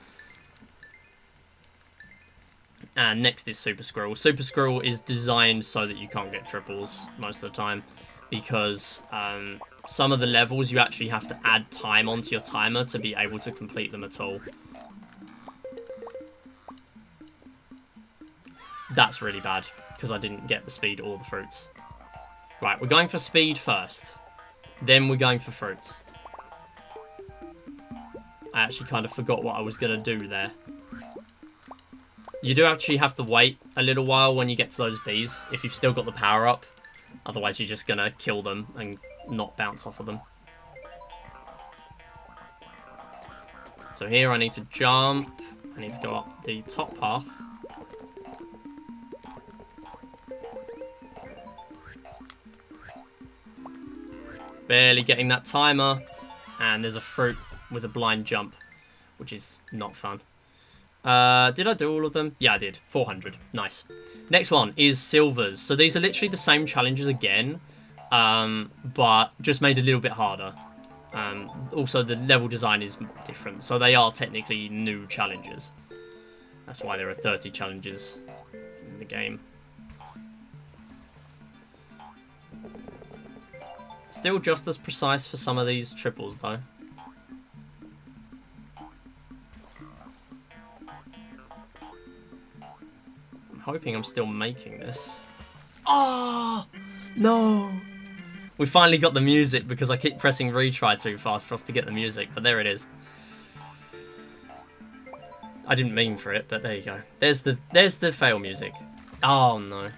And next is Super Squirrel. Super Squirrel is designed so that you can't get triples most of the time. Because some of the levels, you actually have to add time onto your timer to be able to complete them at all. That's really bad, because I didn't get the speed or the fruits. Right, we're going for speed first. Then we're going for fruits. I actually kind of forgot what I was going to do there. You do actually have to wait a little while when you get to those bees, if you've still got the power up. Otherwise, you're just going to kill them and not bounce off of them. So here I need to jump. I need to go up the top path. Barely getting that timer. And there's a fruit with a blind jump, which is not fun. Did I do all of them? Yeah, I did. 400. Nice. Next one is silvers. So these are literally the same challenges again, but just made a little bit harder. Also, the level design is different, so they are technically new challenges. That's why there are 30 challenges in the game. Still just as precise for some of these triples, though. I'm hoping I'm still making this. Oh, no. We finally got the music because I keep pressing retry too fast for us to get the music, but there it is. I didn't mean for it, but there you go. There's the fail music. Oh no.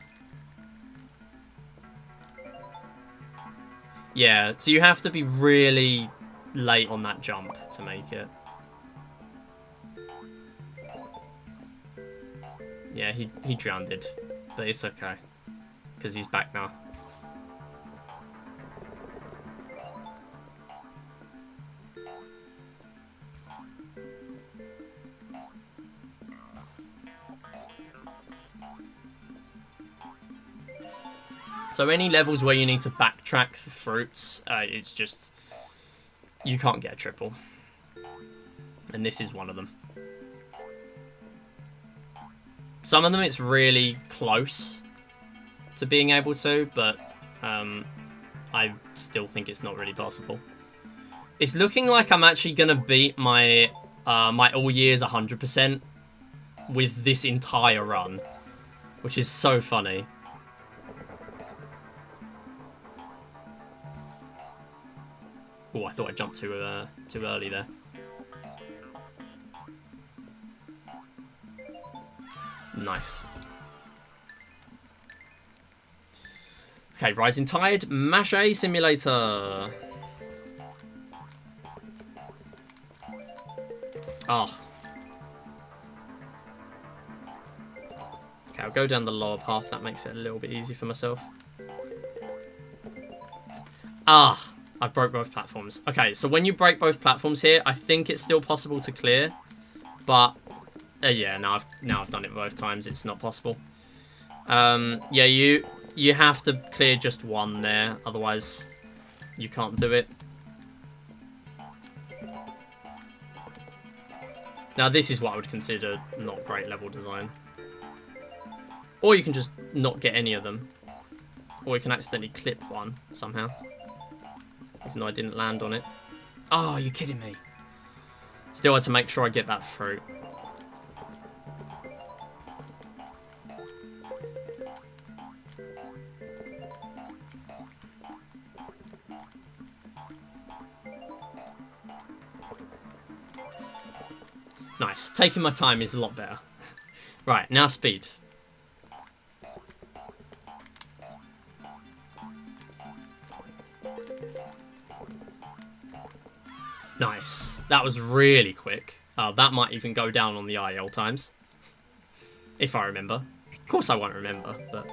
Yeah, so you have to be really late on that jump to make it. Yeah, he drowned, but it's okay because he's back now. So any levels where you need to backtrack for fruits, it's just, you can't get a triple. And this is one of them. Some of them it's really close to being able to, but I still think it's not really possible. It's looking like I'm actually going to beat my my all years 100% with this entire run, which is so funny. Oh, I thought I jumped too early there. Nice. Okay, Rising Tide, Mache Simulator. Oh. Okay, I'll go down the lower path. That makes it a little bit easier for myself. Ah, I broke both platforms. Okay, so when you break both platforms here, I think it's still possible to clear. But, yeah, now I've done it both times. It's not possible. Yeah, you have to clear just one there. Otherwise, you can't do it. Now, this is what I would consider not great level design. Or you can just not get any of them. Or you can accidentally clip one somehow. Even though I didn't land on it. Oh, are you kidding me? Still had to make sure I get that fruit. Nice. Taking my time is a lot better. Right, now speed. Nice. That was really quick. That might even go down on the IL times. If I remember. Of course I won't remember, but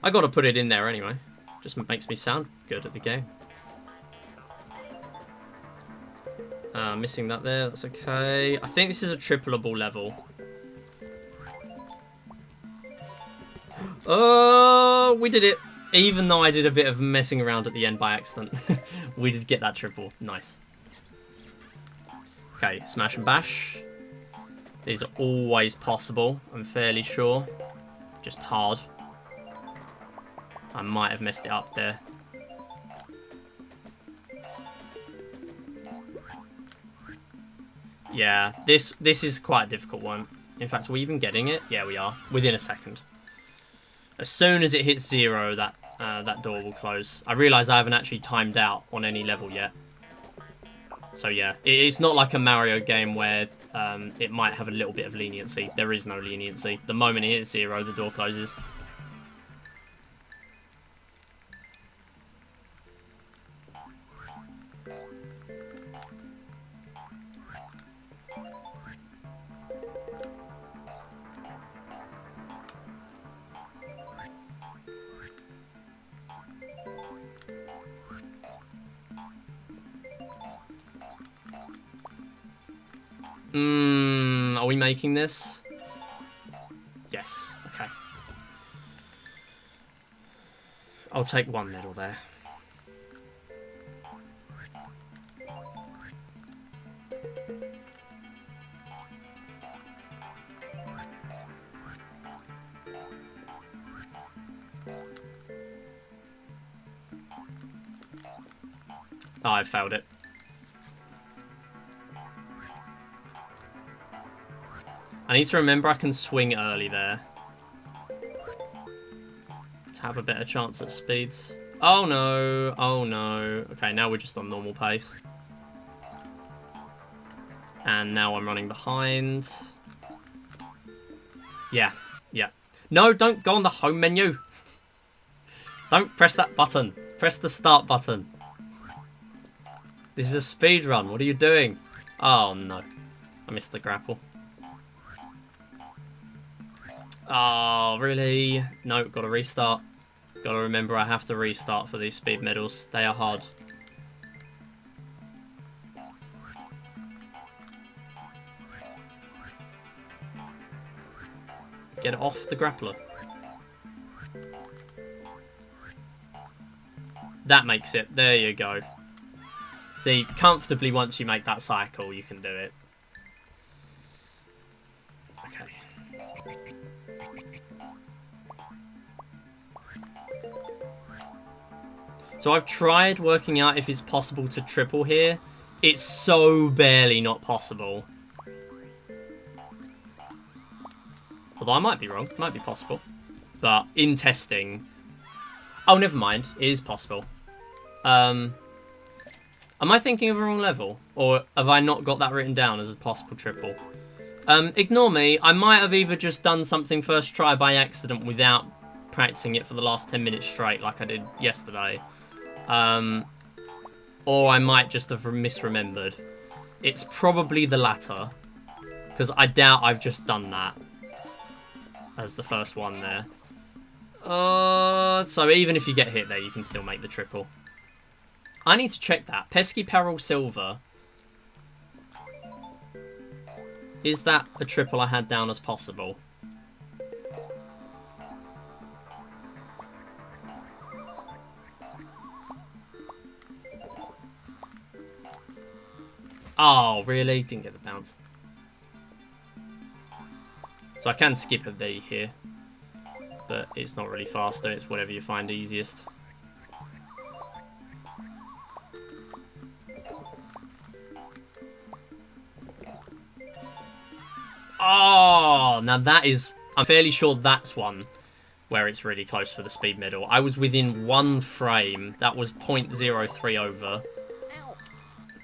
I got to put it in there anyway. Just makes me sound good at the game. Missing that there. That's okay. I think this is a tripleable level. Oh, we did it. Even though I did a bit of messing around at the end by accident. We did get that triple. Nice. Okay, smash and bash. These are always possible, I'm fairly sure. Just hard. I might have messed it up there. Yeah, this is quite a difficult one. In fact, are we even getting it? Yeah, we are. Within a second. As soon as it hits 0, that door will close. I realise I haven't actually timed out on any level yet. So yeah, it's not like a Mario game where it might have a little bit of leniency. There is no leniency. The moment it hits 0, the door closes. Are we making this? Yes. Okay. I'll take 1 medal there. Oh, I failed it. I need to remember I can swing early there to have a better chance at speeds. Oh no, oh no. Okay, now we're just on normal pace. And now I'm running behind. Yeah, yeah. No, don't go on the home menu. Don't press that button. Press the start button. This is a speed run. What are you doing? Oh no. I missed the grapple. Oh, really? No, gotta restart. Gotta remember I have to restart for these speed medals. They are hard. Get it off the grappler. That makes it. There you go. See, comfortably once you make that cycle, you can do it. Okay. So I've tried working out if it's possible to triple here. It's so barely not possible. Although I might be wrong. It might be possible. But in testing... Oh, never mind. It is possible. Am I thinking of a wrong level? Or have I not got that written down as a possible triple? Ignore me. I might have either just done something first try by accident without practicing it for the last 10 minutes straight like I did yesterday. Or I might just have misremembered. It's probably the latter. Because I doubt I've just done that as the first one there. So even if you get hit there, you can still make the triple. I need to check that. Pesky Peril Silver. Is that a triple I had down as possible? Oh, really? Didn't get the bounce. So I can skip a V here. But it's not really faster. It's whatever you find easiest. Oh, now that is... I'm fairly sure that's one where it's really close for the speed medal. I was within 1 frame. That was 0.03 over.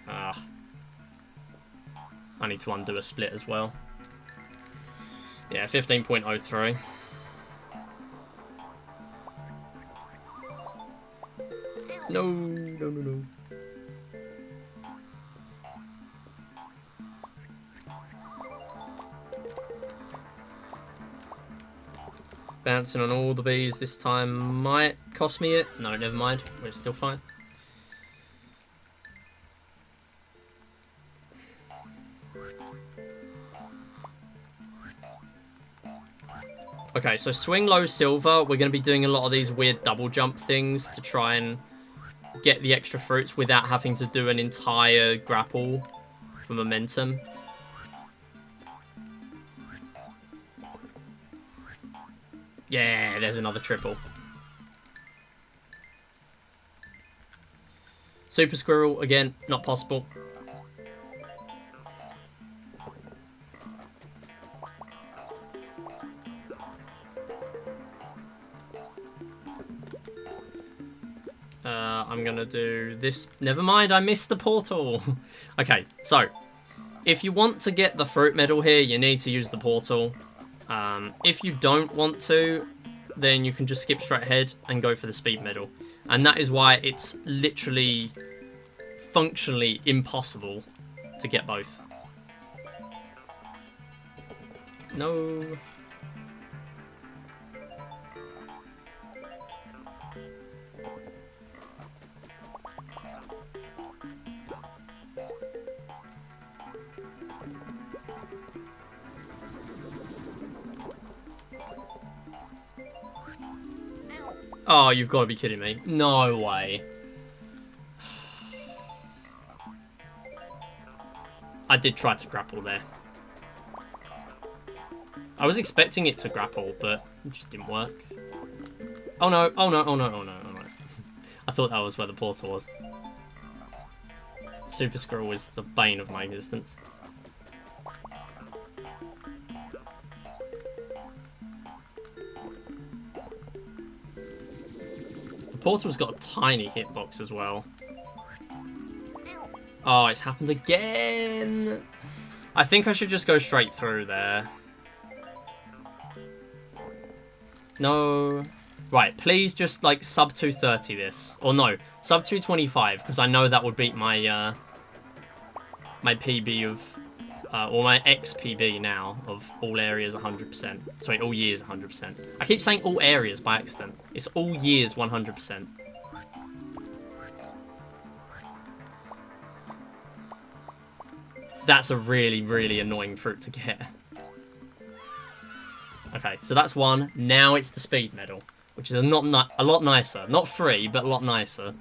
Ah. I need to undo a split as well. Yeah, 15.03. No, no, no, no. Bouncing on all the bees this time might cost me it. No, never mind. We're still fine. Okay, so swing low silver. We're going to be doing a lot of these weird double jump things to try and get the extra fruits without having to do an entire grapple for momentum. Yeah, there's another triple. Super Squirrel, again, not possible. I'm going to do this. Never mind, I missed the portal. Okay, so if you want to get the fruit medal here, you need to use the portal. If you don't want to, then you can just skip straight ahead and go for the speed medal. And that is why it's literally, functionally impossible to get both. No. Oh, you've got to be kidding me. No way. I did try to grapple there. I was expecting it to grapple, but it just didn't work. Oh no, oh no, oh no, oh no, oh no. I thought that was where the portal was. Super Scroll is the bane of my existence. The portal's got a tiny hitbox as well. Oh, it's happened again! I think I should just go straight through there. No. Right, please just, like, sub 230 this. Or no, sub 225, because I know that would beat my, my PB of, or my XPB now, of all areas 100%. Sorry, all years 100%. I keep saying all areas by accident. It's all years 100%. That's a really, really annoying fruit to get. Okay, so that's one. Now it's the speed medal, which is a lot nicer. Not free, but a lot nicer.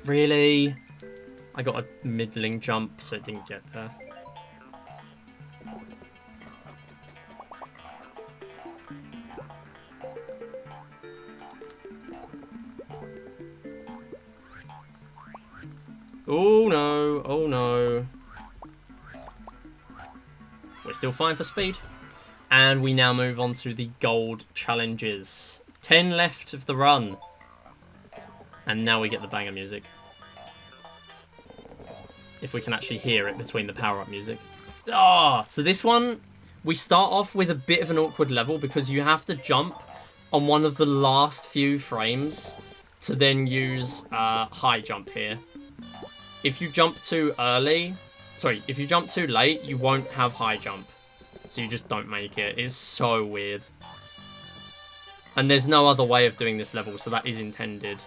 Really? I got a middling jump, so it didn't get there. Oh no, oh no. We're still fine for speed. And we now move on to the gold challenges. 10 left of the run. And now we get the banger music. If we can actually hear it between the power-up music. Ah, so this one, we start off with a bit of an awkward level because you have to jump on one of the last few frames to then use high jump here. If you jump too early, sorry, if you jump too late, you won't have high jump. So you just don't make it. It's so weird. And there's no other way of doing this level, so that is intended.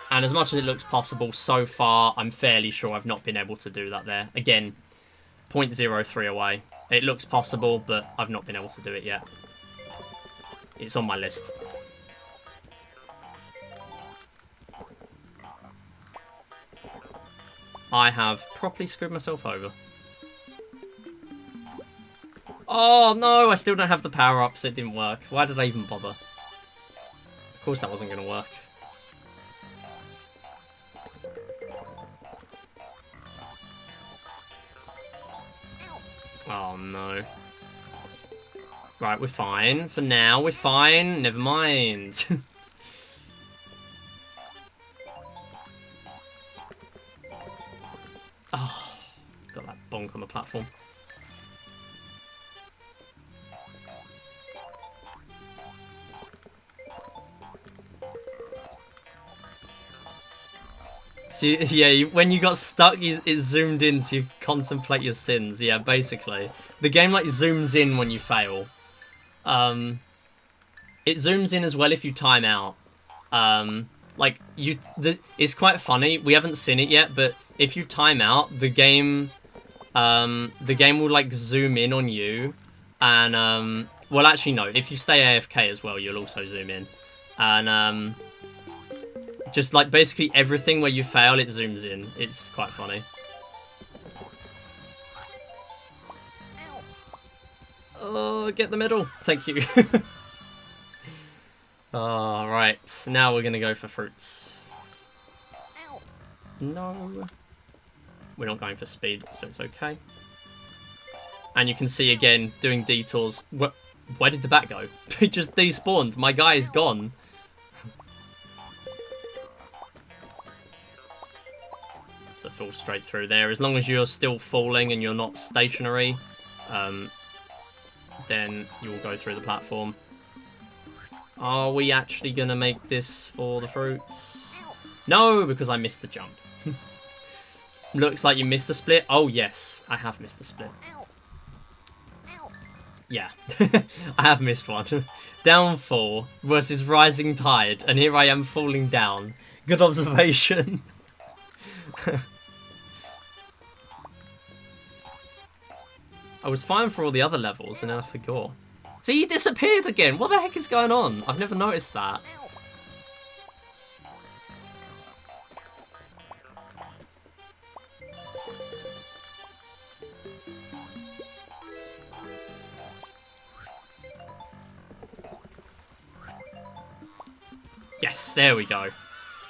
And as much as it looks possible, so far, I'm fairly sure I've not been able to do that there. Again, 0.03 away. It looks possible, but I've not been able to do it yet. It's on my list. I have properly screwed myself over. Oh no, I still don't have the power-up, so it didn't work. Why did I even bother? Of course that wasn't going to work. Oh no. Right, we're fine. For now, we're fine. Never mind. Oh, got that bonk on the platform. So, yeah, when you got stuck, it zoomed in so you contemplate your sins. Yeah, basically. The game, like, zooms in when you fail. It zooms in as well if you time out. Like, it's quite funny. We haven't seen it yet, but if you time out, the game will, like, zoom in on you. And, well, actually, no. If you stay AFK as well, you'll also zoom in. And, just, like, basically everything where you fail, it zooms in. It's quite funny. Oh, get the medal. Thank you. Alright, now we're going to go for fruits. No. We're not going for speed, so it's okay. And you can see again, doing detours. Where did the bat go? It just despawned. My guy is gone. So fall straight through there. As long as you're still falling and you're not stationary, then you will go through the platform. Are we actually going to make this for the fruits? No, because I missed the jump. Looks like you missed the split. Oh, yes. I have missed the split. Yeah. I have missed one. Downfall versus rising tide. And here I am falling down. Good observation. I was fine for all the other levels and then I forgot. See, he disappeared again. What the heck is going on? I've never noticed that. Yes, there we go.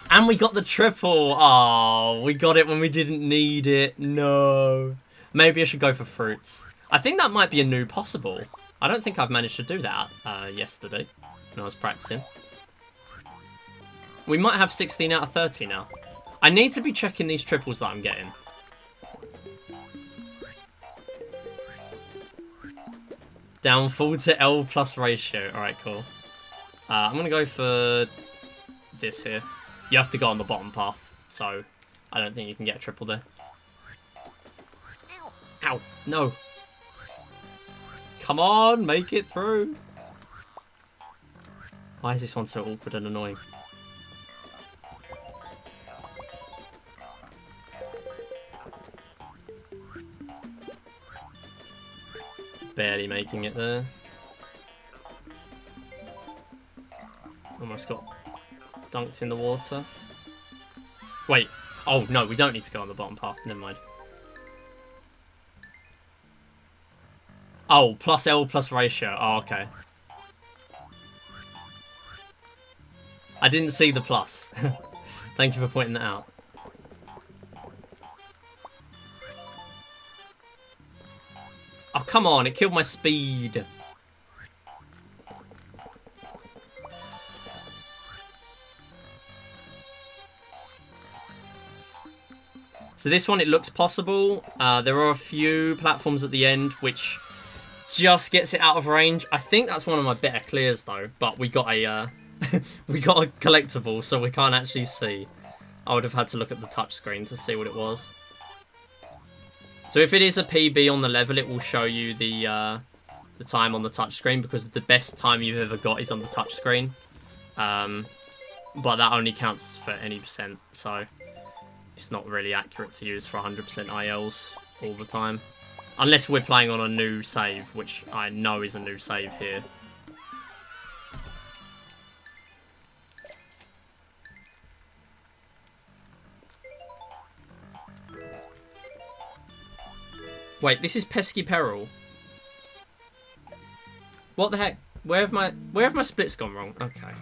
And we got the triple. Oh, we got it when we didn't need it. No. Maybe I should go for fruits. I think that might be a new possible. I don't think I've managed to do that yesterday when I was practicing. We might have 16 out of 30 now. I need to be checking these triples that I'm getting. Downfall to L plus ratio. Alright, cool. I'm going to go for this here. You have to go on the bottom path, so I don't think you can get a triple there. Ow! No! Come on, make it through. Why is this one so awkward and annoying? Barely making it there. Almost got dunked in the water. Wait. Oh, no, we don't need to go on the bottom path. Never mind. Oh, plus L plus ratio. Oh, okay. I didn't see the plus. Thank you for pointing that out. Oh, come on. It killed my speed. So this one, it looks possible. There are a few platforms at the end which just gets it out of range. I think that's one of my better clears though, but we got a we got a collectible, so we can't actually see. I would have had to look at the touchscreen to see what it was. So if it is a PB on the level, it will show you the time on the touchscreen, because the best time you've ever got is on the touchscreen. But that only counts for any percent, so it's not really accurate to use for 100% ILs all the time. Unless we're playing on a new save, which I know is a new save here. Wait, this is Pesky Peril. What the heck? Where have my splits gone wrong? Okay.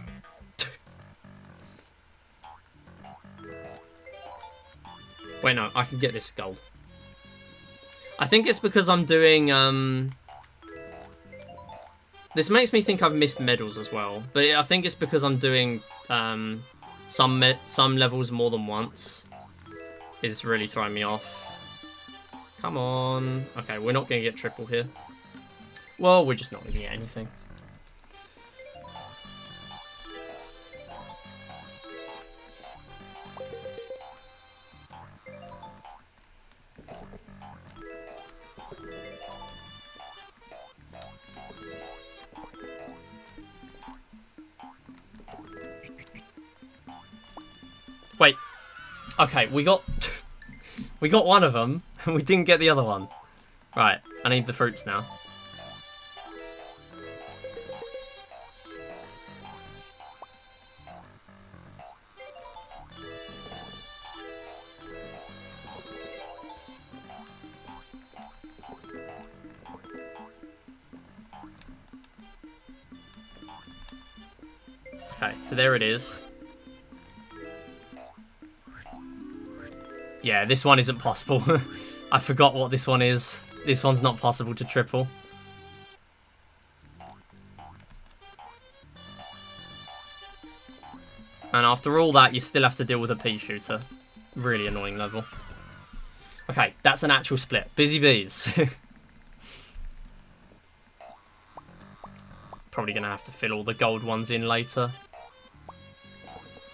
Wait, no, I can get this gold. I think it's because I'm doing, this makes me think I've missed medals as well. But I think it's because I'm doing some levels more than once. It's really throwing me off. Come on. Okay, we're not going to get triple here. Well, we're just not going to get anything. Wait. Okay, we got one of them, and we didn't get the other one. Right, I need the fruits now. Okay, so there it is. Yeah, this one isn't possible. I forgot what this one is. This one's not possible to triple. And after all that, you still have to deal with a pea shooter. Really annoying level. Okay, that's an actual split. Busy bees. Probably going to have to fill all the gold ones in later.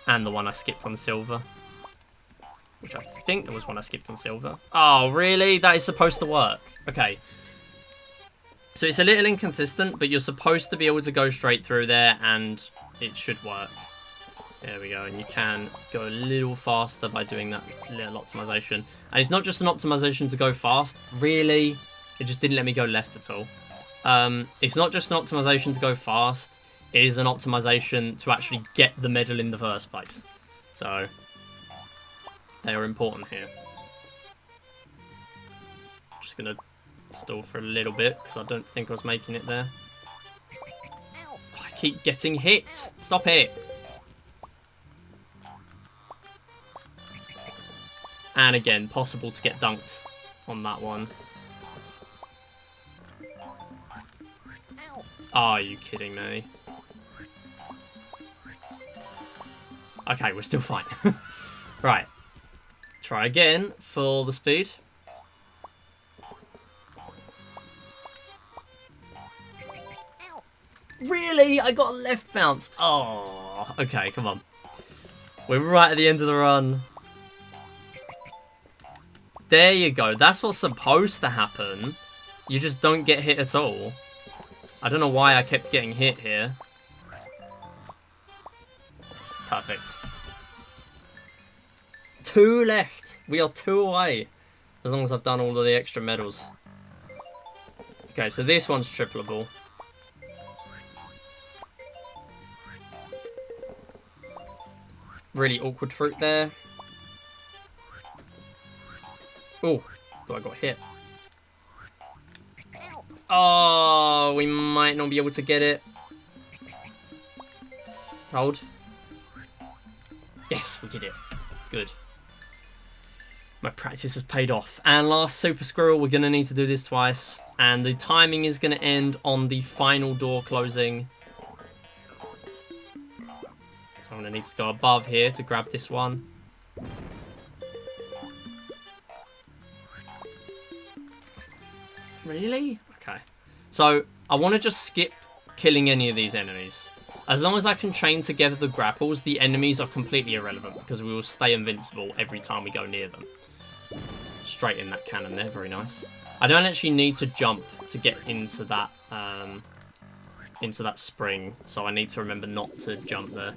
And the one I skipped on silver. Which I think there was one I skipped on silver. Oh, really? That is supposed to work. Okay. So it's a little inconsistent, but you're supposed to be able to go straight through there, and it should work. There we go, and you can go a little faster by doing that little optimization. And it's not just an optimization to go fast. Really, it just didn't let me go left at all. It's not just an optimization to go fast. It is an optimization to actually get the medal in the first place. So, they are important here. Just going to stall for a little bit, because I don't think I was making it there. Oh, I keep getting hit. Stop it. And again, possible to get dunked on that one. Are you kidding me? Okay, we're still fine. Right. Try again for the speed. Really? I got a left bounce. Oh, okay, come on. We're right at the end of the run. There you go. That's what's supposed to happen. You just don't get hit at all. I don't know why I kept getting hit here. Perfect. 2 left. We are 2 away. As long as I've done all of the extra medals. Okay, so this one's tripleable. Really awkward fruit there. Oh, thought I got hit. Oh, we might not be able to get it. Hold. Yes, we did it. Good. My practice has paid off. And last Super Squirrel, we're going to need to do this twice. And the timing is going to end on the final door closing. So I'm going to need to go above here to grab this one. Really? Okay. So, I want to just skip killing any of these enemies. As long as I can chain together the grapples, the enemies are completely irrelevant because we will stay invincible every time we go near them. Straight in that cannon there, very nice. I don't actually need to jump to get into that spring, so I need to remember not to jump there.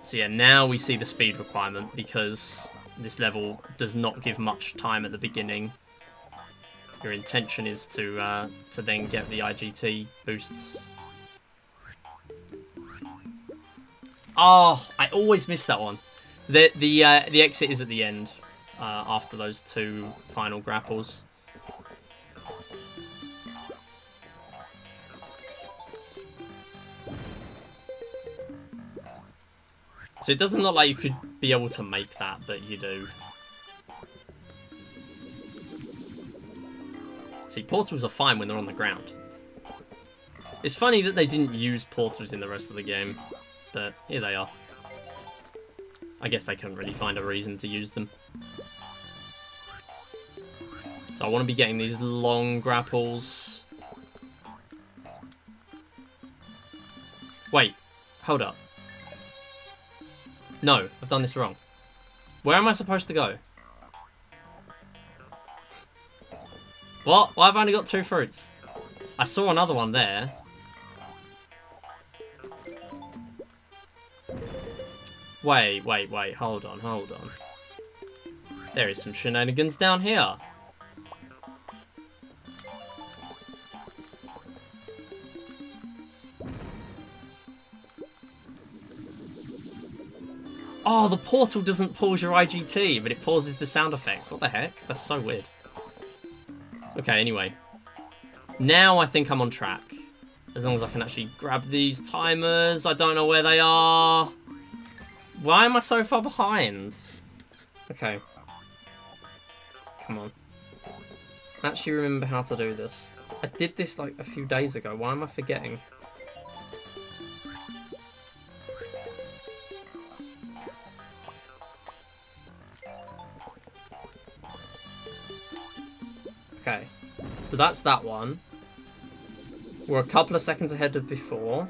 So yeah, now we see the speed requirement because this level does not give much time at the beginning. Your intention is to then get the IGT boosts. Oh, I always miss that one. The exit is at the end after those 2 final grapples. So it doesn't look like you could be able to make that, but you do. See, portals are fine when they're on the ground. It's funny that they didn't use portals in the rest of the game, but here they are. I guess they couldn't really find a reason to use them. So I want to be getting these long grapples. Wait, hold up. No, I've done this wrong. Where am I supposed to go? What? Why have I only got 2 fruits? I saw another one there. Wait, hold on. There is some shenanigans down here. Oh, the portal doesn't pause your IGT, but it pauses the sound effects. What the heck? That's so weird. Okay, anyway. Now I think I'm on track. As long as I can actually grab these timers. I don't know where they are. Why am I so far behind? Okay. Come on. I actually remember how to do this. I did this like a few days ago. Why am I forgetting? Okay, so that's that one. We're a couple of seconds ahead of before.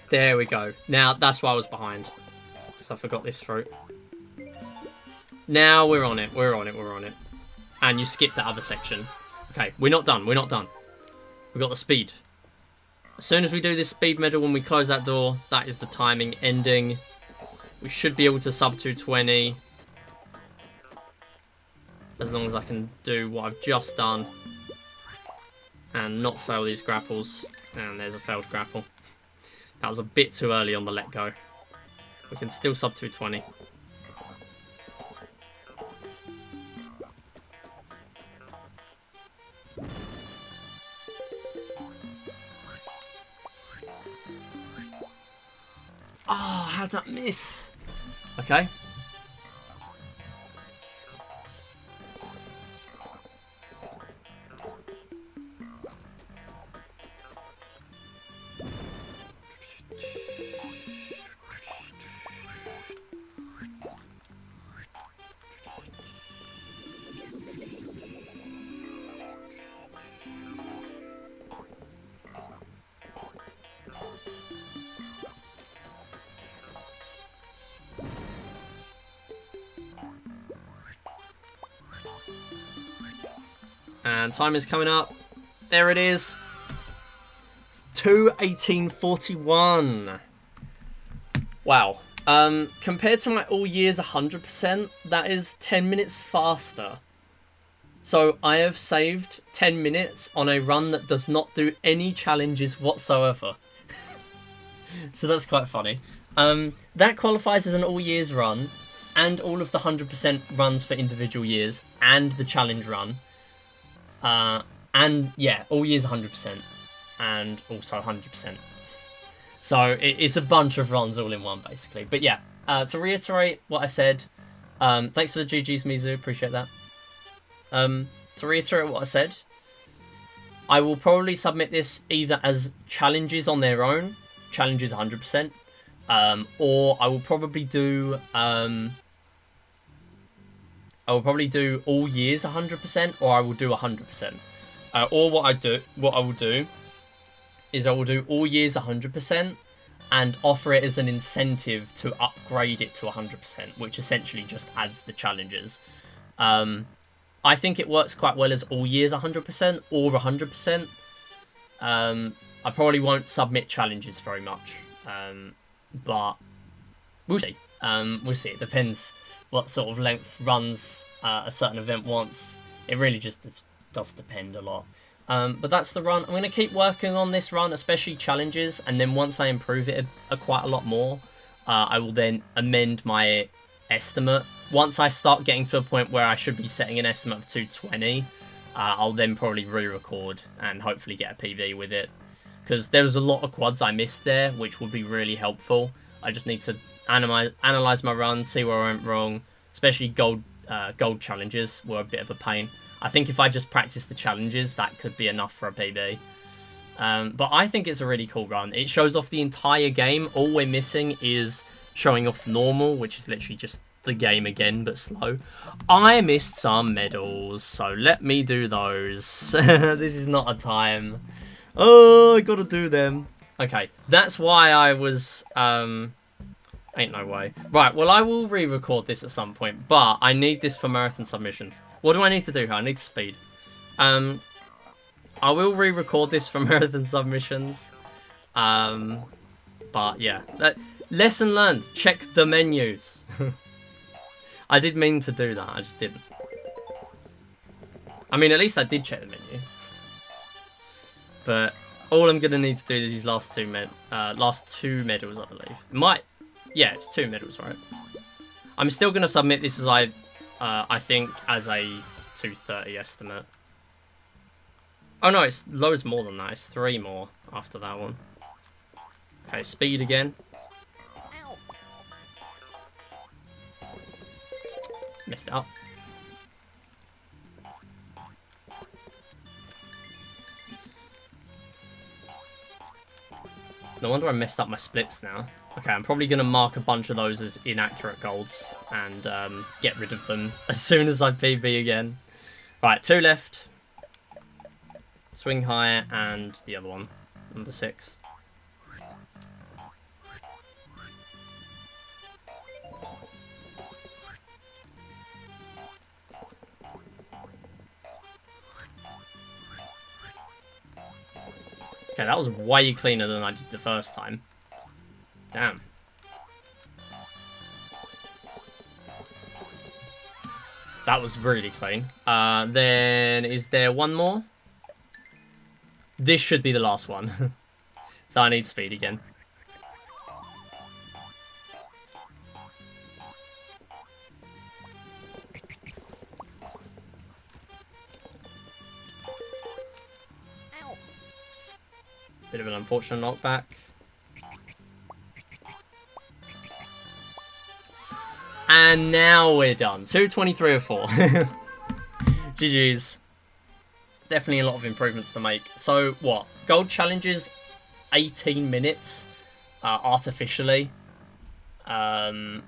There we go. Now, that's why I was behind. Because I forgot this fruit. Now we're on it. We're on it. We're on it. And you skip that other section. Okay, we're not done. We're not done. We've got the speed. As soon as we do this speed medal, when we close that door, that is the timing ending. We should be able to sub 220. As long as I can do what I've just done. And not fail these grapples. And there's a failed grapple. That was a bit too early on the let go. We can still sub 220. Oh, how'd that miss? Okay. And time is coming up. There it is. 2:18:41. Wow. Compared to my all years 100%, that is 10 minutes faster. So I have saved 10 minutes on a run that does not do any challenges whatsoever. So that's quite funny. That qualifies as an all years run, and all of the 100% runs for individual years, and the challenge run. And yeah, all years 100%, and also 100%. So it's a bunch of runs all in one, basically. But yeah, to reiterate what I said, thanks for the GGs, Mizu, appreciate that. To reiterate what I said, I will probably submit this either as challenges on their own, challenges 100%, or I will probably do all years 100%, or I will do 100%. Or what I will do is I will do all years 100% and offer it as an incentive to upgrade it to 100%, which essentially just adds the challenges. I think it works quite well as all years 100% or 100%. I probably won't submit challenges very much, but we'll see. We'll see. It depends what sort of length runs a certain event wants. It really just does depend a lot. But that's the run. I'm going to keep working on this run, especially challenges, and then once I improve it quite a lot more, I will then amend my estimate. Once I start getting to a point where I should be setting an estimate of 220, I'll then probably re-record and hopefully get a PB with it. Because there was a lot of quads I missed there, which would be really helpful. I just need to analyze my run, see where I went wrong, especially gold challenges were a bit of a pain. I think if I just practice the challenges, that could be enough for a PB. But I think it's a really cool run. It shows off the entire game. All we're missing is showing off normal, which is literally just the game again, but slow. I missed some medals, so let me do those. This is not a time. Oh, I gotta do them. Okay, that's why I was... Ain't no way. Right, well, I will re-record this at some point, but I need this for marathon submissions. What do I need to do here? I need speed. I will re-record this for marathon submissions. But yeah, lesson learned. Check the menus. I did mean to do that. I just didn't. I mean, at least I did check the menu. But all I'm gonna need to do is these last two medals, I believe. Yeah, it's 2 medals, right? I'm still gonna submit this as I think as a 230 estimate. Oh no, it's loads more than that. It's 3 more after that one. Okay, speed again. Messed it up. No wonder I messed up my splits now. Okay, I'm probably going to mark a bunch of those as inaccurate golds and get rid of them as soon as I PB again. Right, 2 left. Swing higher and the other one, number 6. Okay, that was way cleaner than I did the first time. Damn. That was really clean. Then, is there one more? This should be the last one. So I need speed again. Bit of an unfortunate knockback. And now we're done. 2:23:04. GG's. Definitely a lot of improvements to make. So, what? Gold challenges, 18 minutes artificially. Obviously,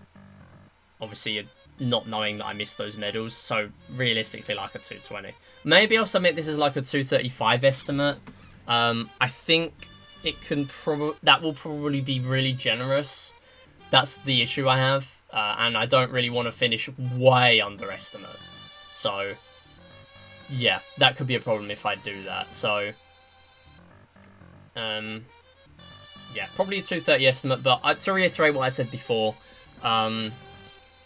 you're not knowing that I missed those medals. So, realistically, like a 2:20. Maybe I'll submit this as like a 2:35 estimate. I think it can that will probably be really generous. That's the issue I have. And I don't really want to finish way underestimate. So, yeah, that could be a problem if I do that. So, yeah, probably a 2:30 estimate. But to reiterate what I said before, I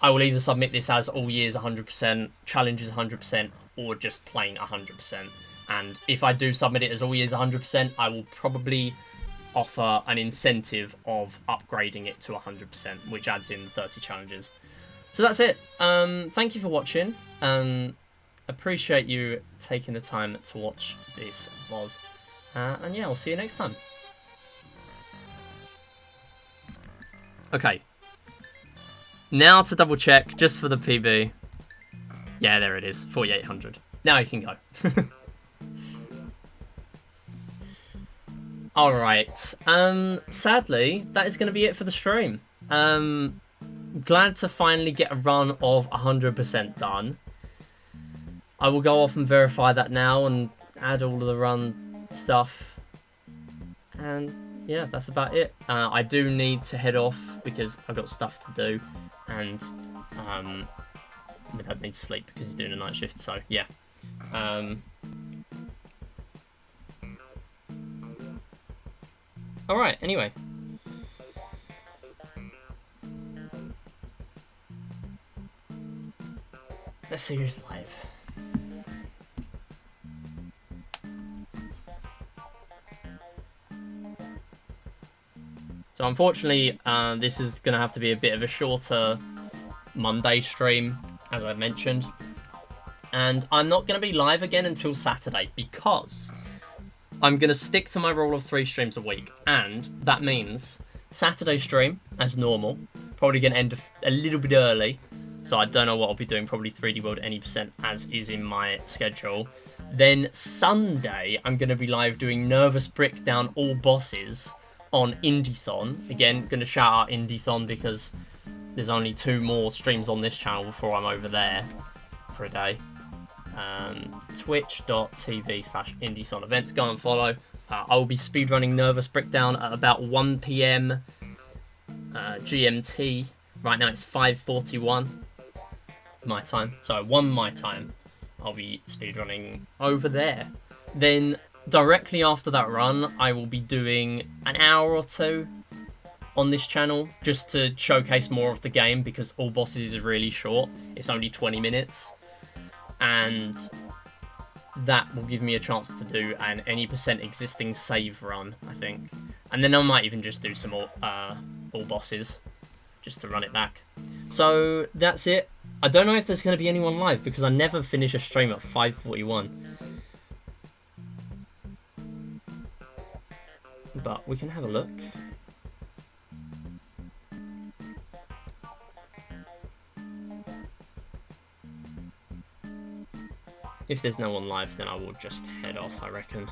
will either submit this as all years 100%, challenges 100%, or just plain 100%. And if I do submit it as all years 100%, I will probably offer an incentive of upgrading it to 100%, which adds in 30 challenges. So that's it. Thank you for watching. Appreciate you taking the time to watch this VOD. And yeah, I'll see you next time. Okay. Now to double check, just for the PB. Yeah, there it is, 4,800. Now you can go. Alright, sadly, that is going to be it for the stream. Glad to finally get a run of 100% done. I will go off and verify that now and add all of the run stuff. And yeah, that's about it. I do need to head off because I've got stuff to do. And my dad needs to sleep because he's doing a night shift, so yeah. Alright, anyway. Let's see who's live. So unfortunately, this is going to have to be a bit of a shorter Monday stream, as I mentioned. And I'm not going to be live again until Saturday because I'm going to stick to my rule of 3 streams a week. And that means Saturday stream, as normal, probably going to end a little bit early. So I don't know what I'll be doing, probably 3D World any percent as is in my schedule. Then Sunday, I'm going to be live doing Nervous Breakdown All Bosses on Indiethon. Again, going to shout out Indiethon because there's only 2 more streams on this channel before I'm over there for a day. Twitch.tv/Indiethon events. Go and follow. I will be speedrunning Nervous Breakdown at about 1 PM GMT. Right now it's 5:41 my time. So 1 my time. I'll be speedrunning over there. Then directly after that run, I will be doing an hour or 2 on this channel just to showcase more of the game because All Bosses is really short. It's only 20 minutes. And that will give me a chance to do an any percent existing save run, I think. And then I might even just do some all bosses just to run it back. So that's it. I don't know if there's going to be anyone live because I never finish a stream at 5:41. But we can have a look. If there's no one live, then I will just head off, I reckon.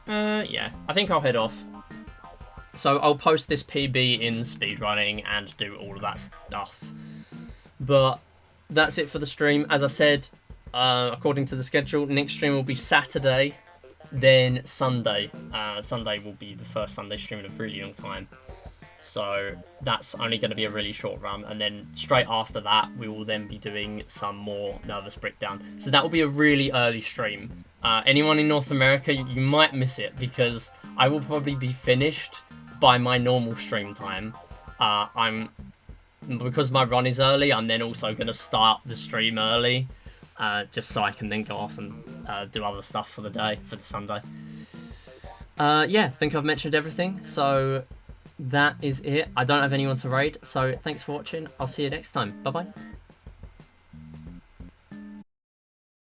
Yeah, I think I'll head off. So I'll post this PB in speedrunning and do all of that stuff. But that's it for the stream. As I said, according to the schedule, next stream will be Saturday, then Sunday. Sunday will be the first Sunday stream in a really long time. So that's only going to be a really short run. And then straight after that, we will then be doing some more Nervous Breakdown. So that will be a really early stream. Anyone in North America, you might miss it because I will probably be finished by my normal stream time. Because my run is early, I'm then also going to start the stream early, just so I can then go off and do other stuff for the day, for the Sunday. Yeah, I think I've mentioned everything, so that is it. I don't have anyone to raid, so thanks for watching. I'll see you next time. Bye-bye.